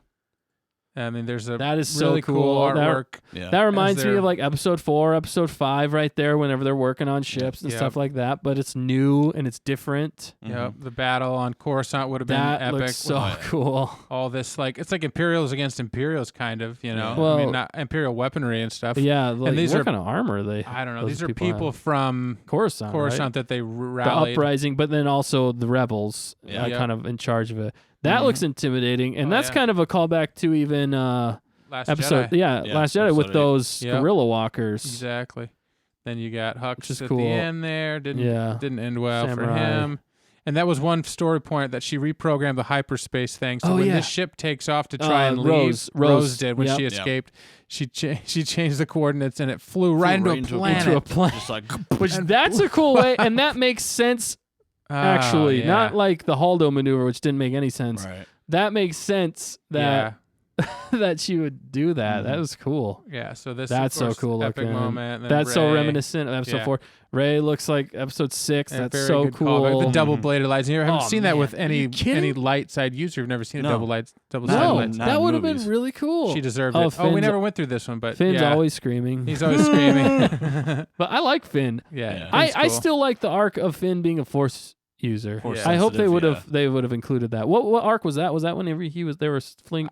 I mean, there's a That is so really cool. That- artwork. Yeah. That reminds me they're- of like episode 4, episode 5, right there. Whenever they're working on ships and Yep. stuff like that, but it's new and it's different. Mhm. Yep, the battle on Coruscant would have been That epic. looks so Oh, yeah. cool. All this it's like Imperials against Imperials, kind of. You know, Yeah. Well- I mean, not Imperial weaponry and stuff. Yeah, like, these what are- kind of armor are they? I don't know. those These are people have? from Coruscant, Coruscant right? that they The rallied. uprising, but then also the rebels, Yeah. Yep. kind of in charge of it. That Mhm. looks intimidating, and Oh, that's yeah. kind of a callback to even Last episode, Jedi. Yeah, Last Jedi with episode 8. those Yep. gorilla walkers. Exactly. Then you got Hux is at cool. the end there. Yeah. Didn't end well for Samurai. him. And that was one story point that she reprogrammed the hyperspace thing. So Oh, when yeah. this ship takes off to try and Rose. leave, Rose did when Yep. she Yep. escaped. She changed the coordinates and it flew right into a planet. Into a planet. Just like Which And- that's a cool way, and that makes sense Oh, actually. yeah. Not like the Haldo maneuver, which didn't make any sense. right. That makes sense that that she would do that. That Mhm. was cool. Yeah. So this That's of so course, cool epic looking. moment. And then That's so Rey. reminiscent of episode Yeah. 4. Ray looks like episode 6. And That's very so good callback. cool. The double bladed lights. You haven't Oh, seen that man. with Are you any kidding? light side user. You've never seen a No. double sided no, lights. Not that in would have been movies. really cool. She deserved Oh, it. Oh, we Finn's- never went through this one, but Finn's yeah. always screaming. He's always screaming. But I like Finn. Yeah. Yeah. I Finn's cool. still like the arc of Finn being a Force user. Force I hope they sensitive, would yeah. have included that. What arc was that? Was that whenever they were freeing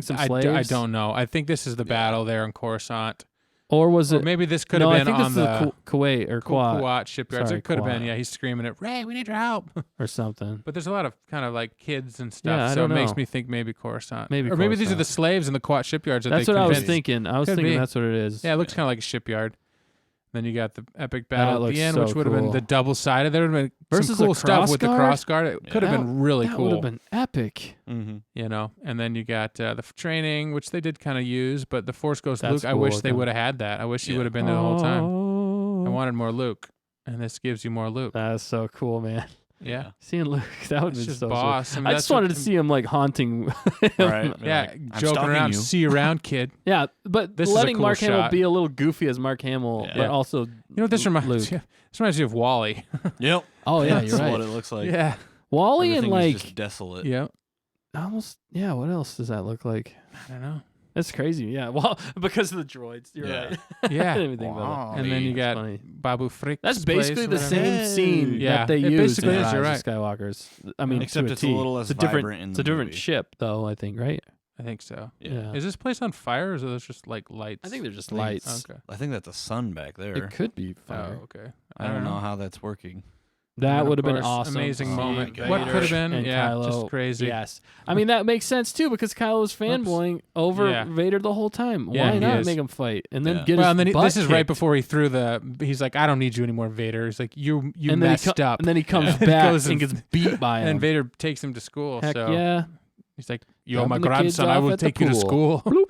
some I slaves? don't know. I think this is the battle there in Coruscant. Or was Or it? maybe this could no, have I been think on this is the Kuwait or Quad Kuwait shipyards. Sorry, It could have been. Kuwait. Yeah, he's screaming at Ray, we need your help. or something. But there's a lot of kind of like kids and stuff, Yeah, I so it don't makes know. me think maybe Coruscant. Maybe or maybe these are Coruscant. the slaves in the Quat shipyards that That's they what I was convinced. thinking. I was Could thinking be. that's what it is. Yeah, it looks kind of like a shipyard. Then you got the epic battle at looks the end, so which would have been cool. the double sided. There would have been Versus some a cool stuff with the crossguard? cross guard. It could have That- been really that cool. would have been epic. Mm-hmm. You know, and then you got the training, which they did kind of use, but the Force Ghost That's Luke. I cool wish they looking. would have had that. I wish he Yeah. would have been there the whole time. I Oh, wanted more Luke, and this gives you more Luke. That's so cool, man. Yeah, Seeing Luke, that would it's be just so boss. Sweet. I, mean, I that's just wanted what- to see him like haunting. Right. Yeah, Like, I'm joking stalking around. you. See you around, kid. Yeah, but This is a letting cool Mark Hamill shot. be a little goofy as Mark Hamill, Yeah. but Yeah. also You know what this reminds Luke. you? This reminds you of Wally. Yep. Oh yeah, That's you're right. what it looks like. yeah, Wally and Everything is like just desolate. yeah. almost What else does that look like? I don't know. That's crazy. Yeah. Well, because of the droids. You're Yeah. right. Yeah. I didn't even think about Wow. that. And then you That's got funny. Babu Frick's That's basically the place, same whatever. scene Yeah, that they it used basically in is, Rise you're of right. Skywalkers. I mean, Except to it's a T. little less it's a different, vibrant in It's the a different movie. ship, though. I think, right? I think so. Yeah. Is this place on fire or is it just like lights? I think they're just think- lights. Okay. I think that's a sun back there. It could be fire. Oh, okay. I don't know how that's working. That And would of have been course, awesome. amazing to see moment. Vader What could have been? and Yeah, Kylo. just crazy. Yes. I mean, that makes sense, too, because Kylo was fanboying over Yeah. Vader the whole time. Yeah, Why he not is. make him fight? And then Yeah. get Well, his and then butt this is right kicked. before he threw the. He's like, I don't need you anymore, Vader. He's like, you and then messed up. And then he comes Yeah. back Goes and and- gets beat by him. And Vader takes him to school. Heck so yeah. he's like, you're my Dumping the kids grandson. I off will at the take you to pool. school. Bloop.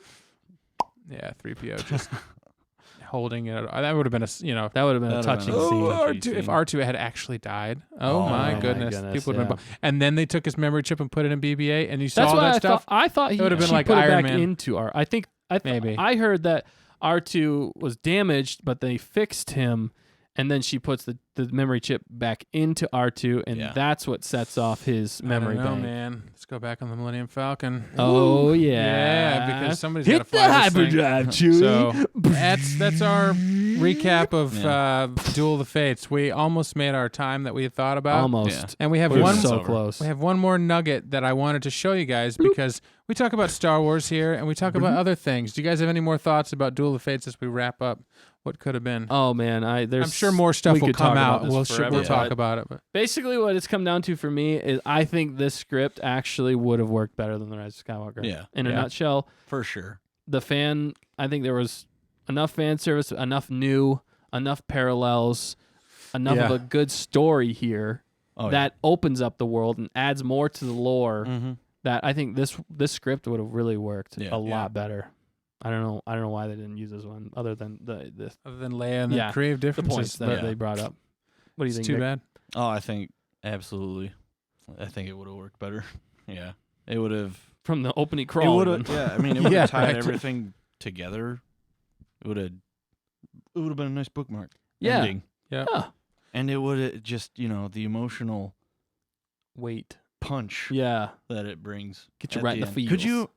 Yeah, 3PO just holding it. That would have been That would have been a That'd have touching been a scene. R2, if R2 had actually died. Oh, Oh my my goodness. People would have yeah. been. And then they took his memory chip and put it in BB-8, and you saw That's all why that I stuff. thought. I thought he It would have been she like put Iron it back Man. into R. I think. Maybe. I heard that R2 was damaged, but they fixed him, and then she puts the memory chip back into R2, and Yeah. that's what sets off his memory I don't know, bank. man. Let's go back on the Millennium Falcon. Oh yeah, Yeah, because somebody's got to hit the fly this thing. hyperdrive, Chewie. So that's our recap of Yeah. Duel of the Fates. We almost made our time that we had thought about. Almost. And we have We were one so over. close. we have one more nugget that I wanted to show you guys because we talk about Star Wars here and we talk about other things. Do you guys have any more thoughts about Duel of the Fates as we wrap up? What could have been? Oh man, there's. I'm sure more stuff we will could come talk about out. this We'll forever, talk but about it. But basically what it's come down to for me is I think this script actually would have worked better than the Rise of Skywalker. Yeah. In a Yeah. nutshell, For sure. I think there was enough fan service, enough new, enough parallels, enough of Yeah. a good story here Oh, that opens up the world and adds more to the lore. yeah. Mm-hmm. That I think this script would have really worked Yeah. a lot better. I don't know why they didn't use this one other than the other than Leia and the Yeah, creative the differences, points that but they brought up. What do you it's think? too Nick? bad. Oh, I think absolutely. I think it would have worked better. Yeah. It would have. From the opening It crawl. would even. have. Yeah. I mean, it would have Yeah, tied right. everything together. It would have. It would have been a nice bookmark. Yeah. Ending. Yeah. And it would have just the emotional Wait. punch Yeah. that it brings. Get you at right in the end. feels. Could you?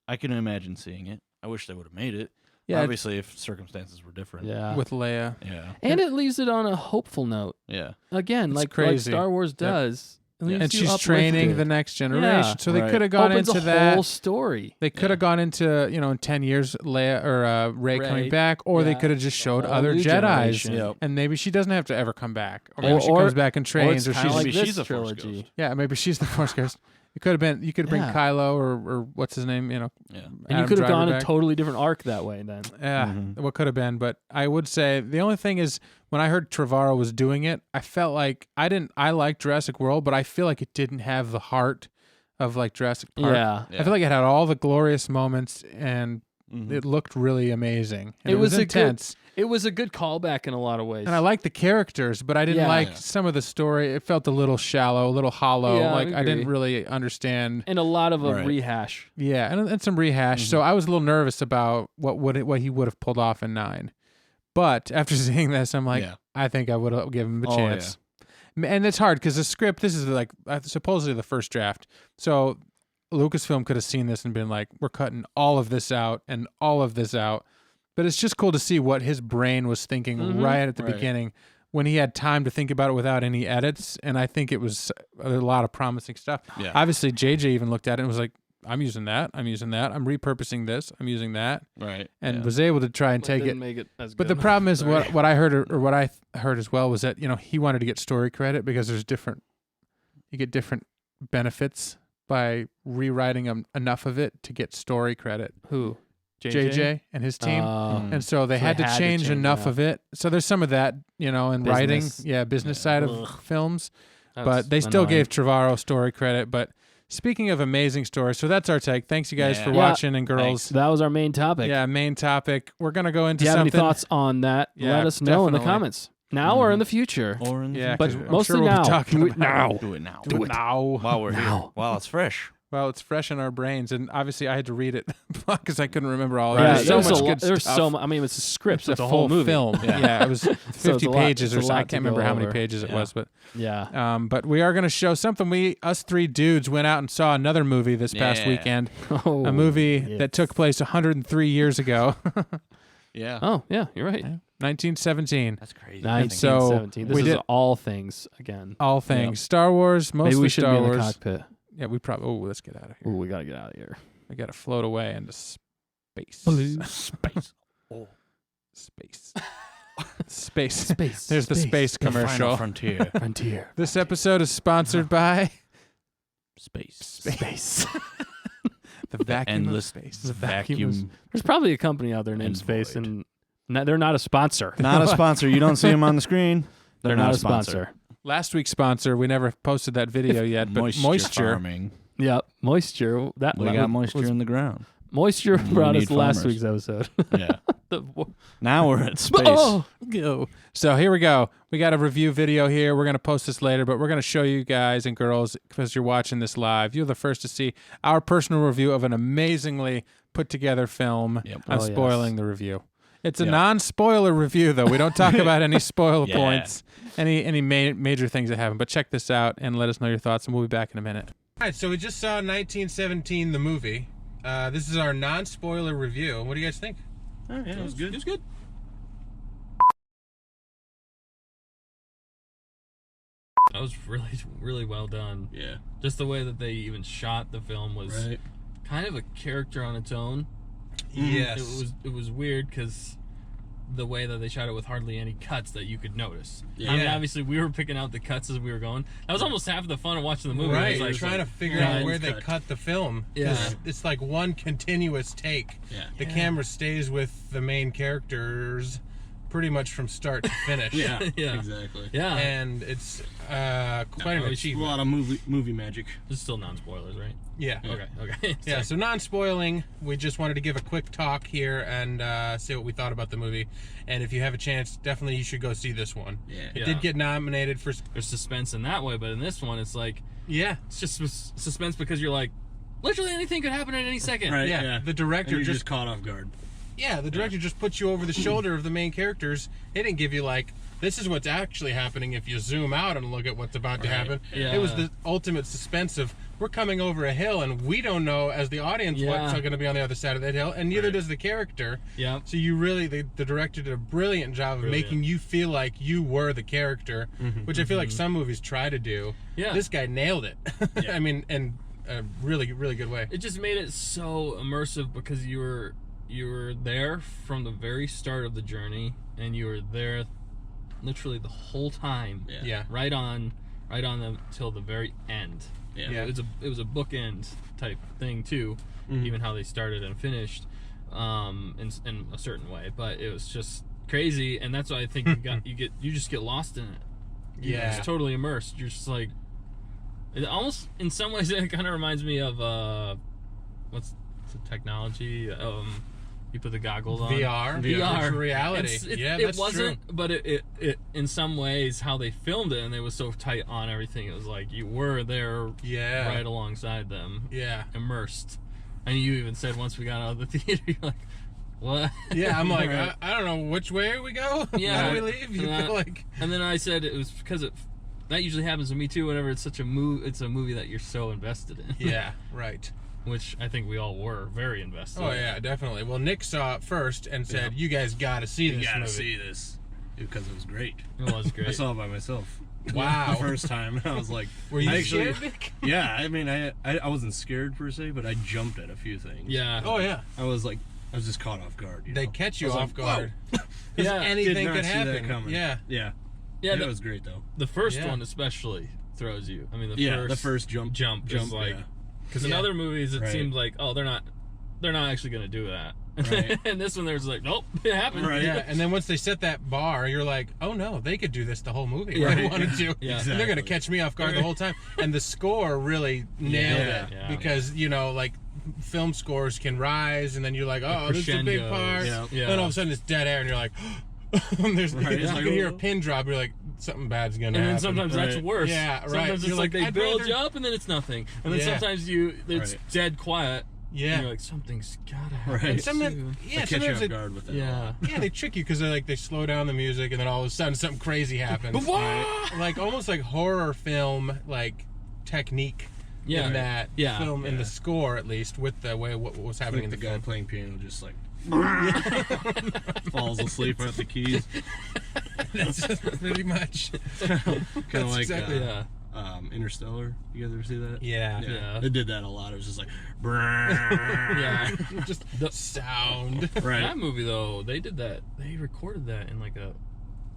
I can imagine seeing it. I wish they would have made it. Yeah, Obviously, if circumstances were different. Yeah. with Leia. Yeah. And it leaves it on a hopeful note. Yeah. Again, It's like crazy. Star Wars does. It leaves And you she's training uplifted. the next generation. Yeah. So they Right. could have gone Opens into a that. whole story. They could have gone into, in 10 years, Leia or Rey Rey. coming back, or they Yeah. could have just showed whole other new Jedis. generation. Yep. And maybe she doesn't have to ever come back. Or Or- maybe she or- comes back and trains, or Or it's kinda she's. like Maybe this she's a Force trilogy. ghost. Yeah, maybe she's the Force Ghost. It could have been. You could bring Yeah. Kylo or what's his name, Yeah. And Adam you could have Driver gone a back. totally different arc that way then. Yeah, Mhm. what could have been. But I would say the only thing is when I heard Trevorrow was doing it, I felt like I liked Jurassic World, but I feel like it didn't have the heart of like Jurassic Park. Yeah. I feel like it had all the glorious moments and Mhm. it looked really amazing. And It it was was a good- intense. It was a good callback in a lot of ways. And I liked the characters, but I didn't Yeah. like Yeah. some of the story. It felt a little shallow, a little hollow. Yeah, I like I didn't agree. really understand. and a lot of a Right. rehash. Yeah, and some rehash. So I was a little nervous about what he would have pulled off in 9. But after seeing this, I'm like, Yeah. I think I would have given him a Oh, chance. And it's hard because the script. This is like supposedly the first draft. So Lucasfilm could have seen this and been like, we're cutting all of this out and all of this out. But it's just cool to see what his brain was thinking Mhm. right at the Right. beginning when he had time to think about it without any edits. And I think it was a lot of promising stuff. Yeah. Obviously, JJ even looked at it and was like, I'm using that. I'm using that. I'm repurposing this. I'm using that. Right. And yeah. was able to try and But take it. didn't make it as But the good. problem is Sorry. what I heard or what I heard as well was that, he wanted to get story credit because there's you get different benefits by rewriting enough of it to get story credit. Who? JJ and his team. Mm. And so they had to change enough of it. So there's some of that, in writing. Business. Yeah, business Yeah. side Ugh. of films. That's But they still annoying. gave Trevorrow story credit. But speaking of amazing stories, so that's our take. Thanks you guys Yeah. for Yeah. watching and girls. That was our main topic. Yeah, main topic. We're gonna go into Do you have any something. thoughts on that? Yeah, Let us know in the definitely. comments. Now or in the future. Or in the Yeah, But 'cause I'm mostly sure we'll be now. talking Do it about now. Do it now. Do it now. While we're here. Now. While it's fresh. Well, it's fresh in our brains, and obviously I had to read it because I couldn't remember all of Yeah, it. There's so much good There's stuff. so much. I mean, it's a script. It's It's a a full whole movie. film. Yeah, it was 50 a lot- pages it's a or so. I lot to can't remember go how many over. pages it was, but Yeah. but we are going to show something. Us three dudes went out and saw another movie this past Yeah. weekend. Oh, A movie yes. that took place 103 years ago, Yeah. Oh yeah, you're right. 1917. That's crazy. 1917. This we is did- all things again. All things Star Wars, mostly Maybe we should Star be in the Wars. cockpit. Yeah, we probably. Oh, let's get out of here. Ooh, we gotta get out of here. We got to float away into space. Space. Space. Space. Space. There's the space The final commercial. frontier. Frontier. This episode is sponsored by Space. Space. the vacuum Endless of space. vacuum. There's probably a company out there named And Space, void. and they're not a sponsor. Not a sponsor. You don't see them on the screen. They're not a sponsor. Last week's sponsor, we never posted that video yet, but moisture. farming. Yep, moisture. That We got moisture in the ground. Moisture We brought us need last farmers. week's episode. Yeah. The- Now we're at space. Oh! Go. So here we go. We got a review video here. We're going to post this later, but we're going to show you guys and girls, because you're watching this live, you're the first to see our personal review of an amazingly put together film. Yep. I'm Oh, yes. spoiling the review. It's a Yep. non-spoiler review, though. We don't talk about any spoiler Yeah. points, any major things that happen. But check this out and let us know your thoughts, and we'll be back in a minute. All right, so we just saw 1917, the movie. This is our non-spoiler review. What do you guys think? Oh, yeah, it was good. It was good. That was really, really well done. Yeah. Just the way that they even shot the film was Right. kind of a character on its own. Yes. It was weird because the way that they shot it with hardly any cuts that you could notice. Yeah. I mean, obviously we were picking out the cuts as we were going. That was almost half of the fun of watching the movie. Right, It was you're like, trying to figure yeah, out where they cut. cut the film. 'Cause Yeah. it's like one continuous take. Yeah. The camera stays with the main characters pretty much from start to finish. Yeah. Yeah. Exactly. yeah. And it's quite an It's a achievement. lot of movie magic. This is still non-spoilers, right? Yeah. Okay. Yeah, so non-spoiling, we just wanted to give a quick talk here and say what we thought about the movie. And if you have a chance, definitely you should go see this one. Yeah. It Yeah. did get nominated for... There's suspense in that way, but in this one, it's like Yeah. it's just suspense because you're like, literally anything could happen at any second. Right. Yeah. Yeah. The director And you're just... caught off guard. Yeah, the director just puts you over the shoulder of the main characters. They didn't give you like, this is what's actually happening if you zoom out and look at what's about to Right. happen. Yeah. It was the ultimate suspense of, we're coming over a hill and we don't know as the audience Yeah. what's going to be on the other side of that hill, and neither Right. does the character. Yeah. So you really, the director did a brilliant job of Brilliant. making you feel like you were the character, which I feel like some movies try to do. Yeah. This guy nailed it. Yeah. I mean, in a really, really good way. It just made it so immersive because you were there from the very start of the journey, and you were there literally the whole time. Yeah. Yeah. Right on them till the very end. Yeah. Yeah. It was a bookend type thing too, even how they started and finished, in a certain way. But it was just crazy, and that's why I think you just get lost in it. You're Yeah. just totally immersed. You're just like, it almost in some ways it kind of reminds me of what's the technology? You put the goggles on. VR. Virtual reality. It wasn't, but it in some ways how they filmed it, and it was so tight on everything. It was like you were there, Yeah. right alongside them, Yeah. immersed. And you even said once we got out of the theater, you're like, "What?" Yeah, I'm like, Right. I don't know which way we go. Yeah. How do we leave? You And feel like... And then I said it was because that usually happens to me too. Whenever it's such a it's a movie that you're so invested in. Yeah, right. Which I think we all were very invested. Oh, in. yeah, definitely. Well, Nick saw it first and said, you guys got to see You this gotta movie. see this because it was great. It was great. I saw it by myself. Wow. The first time, and I was like, Were you I actually, scared, Nick? Yeah, I mean, I wasn't scared per se, but I jumped at a few things. Yeah. Oh, yeah. I was just caught off guard. They know? catch you I was off like, guard. whoa. Because Yeah. anything Did not could see happen. that coming. Yeah. Yeah. Yeah. That was great though. The first Yeah. one especially throws you. I mean, The first jump is like, yeah. because in Yeah. other movies it Right. seems like, oh, they're not actually gonna do that. Right. And this one there's like, nope, it happened. Right. Yeah, and then once they set that bar, you're like, oh no, they could do this the whole movie if Yeah. they wanted to. Yeah. And they're going to Exactly. catch me off guard the whole time. And the score really nailed Yeah. it. Yeah. Because, you know, like, film scores can rise, and then you're like, oh, this is a big crescendos. part. Yeah. Yeah. Then all of a sudden it's dead air, and you're like, There's Right, you it's can like, hear a oh. pin drop. You're like, something bad's gonna And happen. then sometimes that's Right. worse. Yeah, right. Sometimes You're it's like they I'd build rather- you up and then it's nothing. And then Yeah. sometimes it's Right. dead quiet. Yeah. And you're like, something's gotta happen. Right. And soon. sometimes, yeah, They catch you sometimes off they, guard with that. Yeah. yeah, they trick you because they slow down the music and then all of a sudden something crazy happens. Like almost like horror film like technique Yeah. in that Yeah. film in Yeah. the score at least with the way what was happening Like in the the guy film. playing piano just like falls asleep at the keys. That's pretty much. Kind of like exactly- Yeah. Interstellar. You guys ever see that? Yeah. Yeah. They did that a lot. It was just like, Yeah. Just The- sound. right. That movie though, they did that. They recorded that in like a.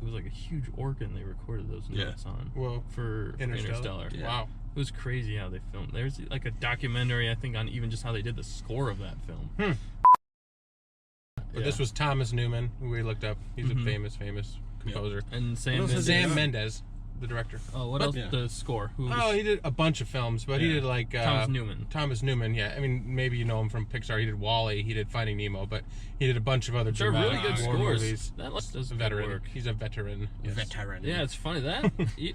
It was like a huge organ. They recorded those Yeah. notes on Well, for Interstellar. Interstellar. Yeah. Wow. It was crazy how they filmed. There's like a documentary I think on even just how they did the score of that film. But this was Thomas Newman, who we looked up. He's Mhm. a famous composer. and Sam. What else is Mendes. Sam Mendes, the director. Oh, what But- else? Yeah. The score. Who was Oh, he did a bunch of films, but he Yeah. did like Thomas Newman. Thomas Newman, yeah. I mean, maybe you know him from Pixar. He did Wall-E. He did Finding Nemo, but he did a bunch of other Which are really dramatic good war scores. movies. That does He's a good veteran. work. He's a veteran. Yes. Veteran. Yeah, it's funny that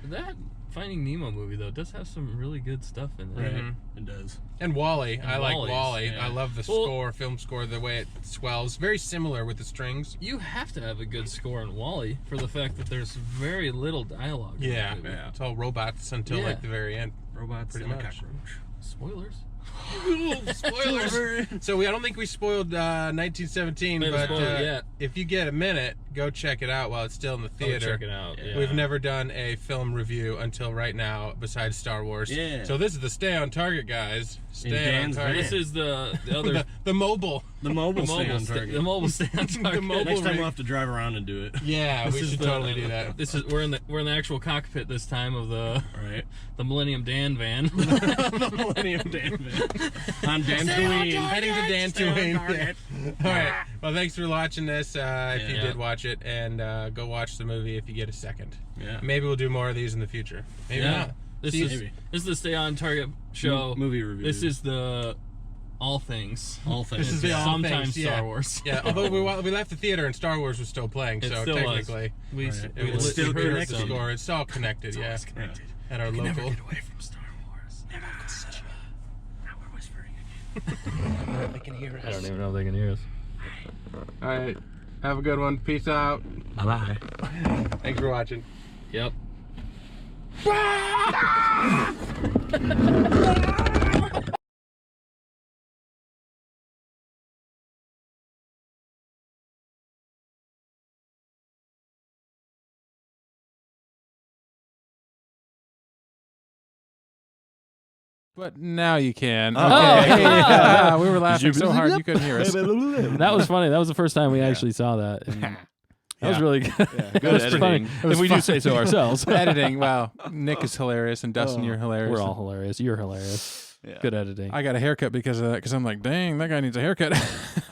that Finding Nemo movie though does have some really good stuff in it. Right. Mhm. It does. And Wall-E. And I like Wall-E's, Wall-E. yeah. I love the Well- film score, the way it swells. Very similar with the strings. You have to have a good score in Wall-E for the fact that there's very little dialogue. in Yeah. that movie. It's all robots until Yeah. like the very end. Robots Pretty and a much. cockroach. Spoilers. Spoilers. So I don't think we spoiled 1917, We haven't but spoiled it yet. if you get a minute, go check it out while it's still in the Go theater. check it out. Yeah. We've never done a film review until right now, besides Star Wars. Yeah. So this is the Stay on Target, guys. Stay on Dan's Target. This is the other the mobile. The mobile stay on sta- target. the mobile stay on target. mobile Next time rig. we'll have to drive around and do it. Yeah, This we is should the- totally do that. This is we're in the actual cockpit this time of the Right. Millennium Dan van. The Millennium Dan van. I'm Dan Tween. Heading to Dan Stay on Tween. target. All right. Well, thanks for watching this. If you Yeah. did watch it, and go watch the movie if you get a second. Yeah. Maybe we'll do more of these in the future. Maybe not. This See, is maybe. this is the Stay on Target show. Movie review. This is the all things. all things. This is the all Sometimes things, yeah. Star Wars. Yeah, although we left the theater and Star Wars was still playing, It so still was. technically We, Right. we it was lit- still we heard connected. some. Score. It's all connected, yeah. always connected. At our Never local. get away from Star Wars. Never Now we're whispering. They can hear us. I don't even know if they can hear us. All right. Have a good one. Peace out. Bye bye. Thanks for watching. Yep. But now you can. Oh. Okay. Yeah, we were laughing so hard you couldn't hear us. That was funny. That was the first time we actually saw that. And that was Yeah. really good. Good That was editing. funny. It was If we fun. do say so ourselves. Editing. Wow. Nick is hilarious, and Dustin, you're hilarious. We're all hilarious. You're hilarious. Yeah. Good editing. I got a haircut because of that, because I'm like, dang, that guy needs a haircut.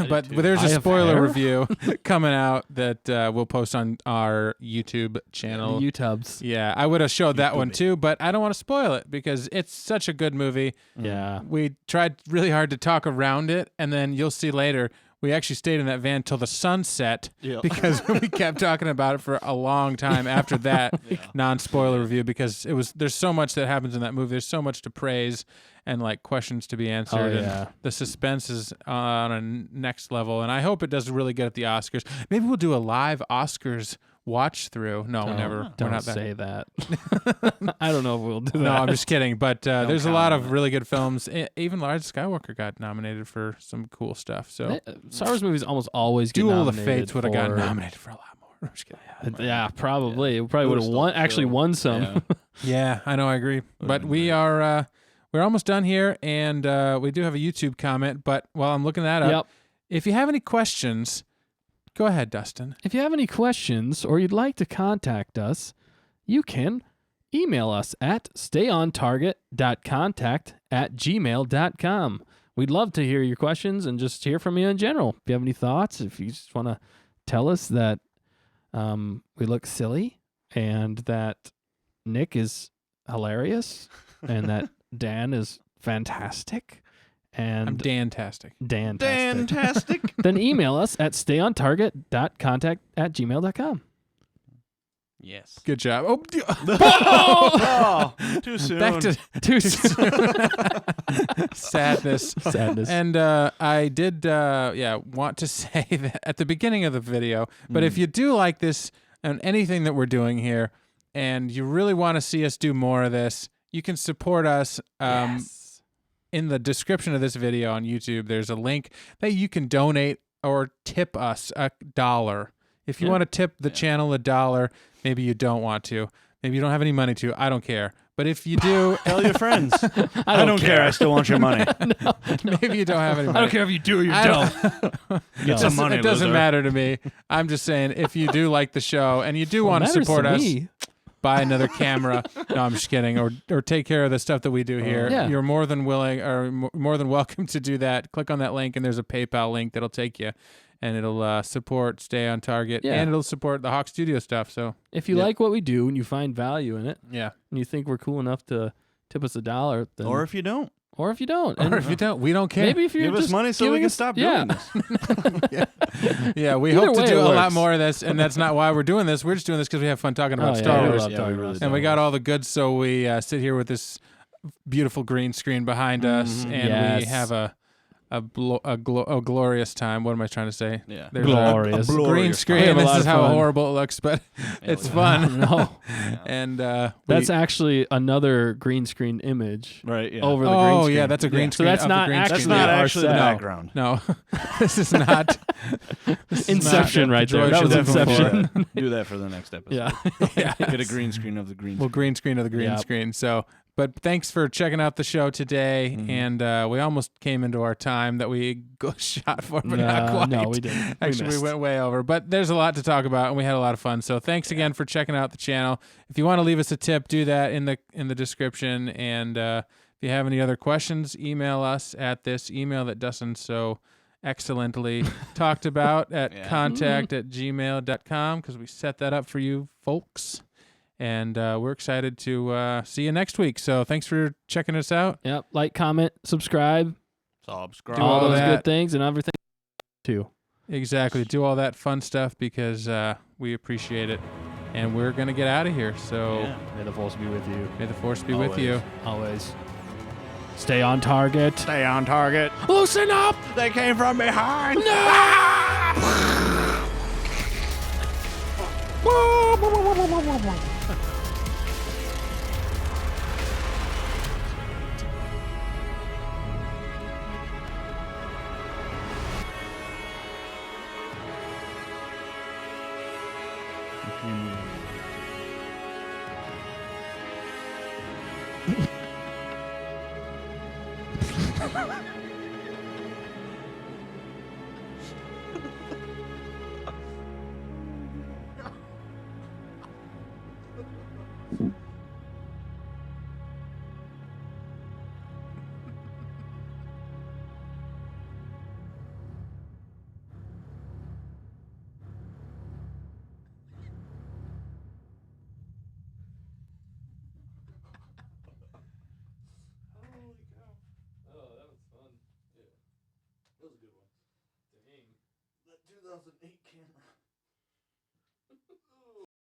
but too. there's I a have spoiler hair? review coming out that we'll post on our YouTube channel. YouTubes. Yeah, I would have showed that one YouTube. too, but I don't want to spoil it because it's such a good movie. Yeah. We tried really hard to talk around it, and then you'll see later. We actually stayed in that van till the sun set Yeah. because we kept talking about it for a long time after that Yeah. non-spoiler review, because there's so much that happens in that movie. There's so much to praise and like questions to be answered. Oh, And yeah. the suspense is on a next level, and I hope it does really good at the Oscars. Maybe we'll do a live Oscars watch through. No, never. Don't We're not that. say that. I don't know if we'll do that. No, I'm just kidding. But there's a lot comment of on really good films. Even Large Skywalker got nominated for some cool stuff. So Star Wars movies almost always get Duel of the nominated Fates would have gotten for- nominated for a lot more. I'm just kidding. Yeah, probably. It probably would have Would've won. stole Actually, film. won some. Yeah. Yeah, I know. I agree. But been we great. are we're almost done here, and we do have a YouTube comment. But while I'm looking that up, Yep. if you have any questions, go ahead, Dustin. If you have any questions or you'd like to contact us, you can email us at stayontarget.contact@gmail.com. We'd love to hear your questions and just hear from you in general. If you have any thoughts, if you just want to tell us that we look silly and that Nick is hilarious and that Dan is fantastic And I'm Dantastic. Dantastic. Fantastic. Then email us at stayontarget.contact@gmail.com. Yes. Good job. Oh, Oh, too soon. back to Too soon. sadness. Sadness. And I did, want to say that at the beginning of the video. But if you do like this and anything that we're doing here, and you really want to see us do more of this, you can support us. Yes. In the description of this video on YouTube, there's a link that you can donate or tip us $1. If you want to tip the channel $1, maybe you don't want to. Maybe you don't have any money to. I don't care. But if you do, Tell your friends. I don't care. I still want your money. maybe you don't have any money. I don't care if you do or you I don't. Get some money, It doesn't loser. matter to me. I'm just saying, if you do like the show and you do want to Matters support to us, me. buy another camera. No, I'm just kidding. Or take care of the stuff that we do here. Yeah. You're more than willing or more than welcome to do that. Click on that link, and there's a PayPal link that'll take you, and it'll support Stay on Target, Yeah. and it'll support the Hawk Studio stuff. So If you like what we do and you find value in it, yeah. and you think we're cool enough to tip us $1, then Or if you don't, or if you don't, Or and if you don't, we don't care. maybe if you're give us just money so we giving can us- stop yeah. doing this. Yeah, we Either hope to way, do it a lot works. more of this, and that's not why we're doing this. We're just doing this because we have fun talking about Oh, Star yeah, Wars. love talking about And we got all the goods, so we sit here with this beautiful green screen behind us, and we Yes. have a glorious time. What am I trying to say? Yeah. There's Glorious. a green Glorious screen. time. We have a This lot is of how fun. horrible it looks, but it's fun. No, And that's actually another green screen image Right. Yeah. over the green oh screen. yeah, that's a green Yeah. So screen. that's of the not green actually That's screen. not our actually the set. background. No, this is not. This is Inception not right there. Joy That was should look for. Inception. Do that for the next episode. Yeah. Get a green screen of the green Well, screen. green screen of the green Yep. screen. So, but thanks for checking out the show today. And we almost came into our time that we shot for, but not quite. No, we didn't. Actually, we missed. went way over. But there's a lot to talk about, and we had a lot of fun. So, thanks again for checking out the channel. If you want to leave us a tip, do that in the description. And if you have any other questions, email us at this email that Dustin so excellently talked about at contact@gmail.com, because we set that up for you folks. And we're excited to see you next week. So thanks for checking us out. Yep. Like, comment, subscribe, Subscribe. Do all all those that. good things, and everything too. Exactly. Do all that fun stuff because we appreciate it. And we're going to get out of here. So Yeah. May the force be with you. may the force be with you. Always. Stay on target. Stay on target. Loosen up. They came from behind. That 2008 camera.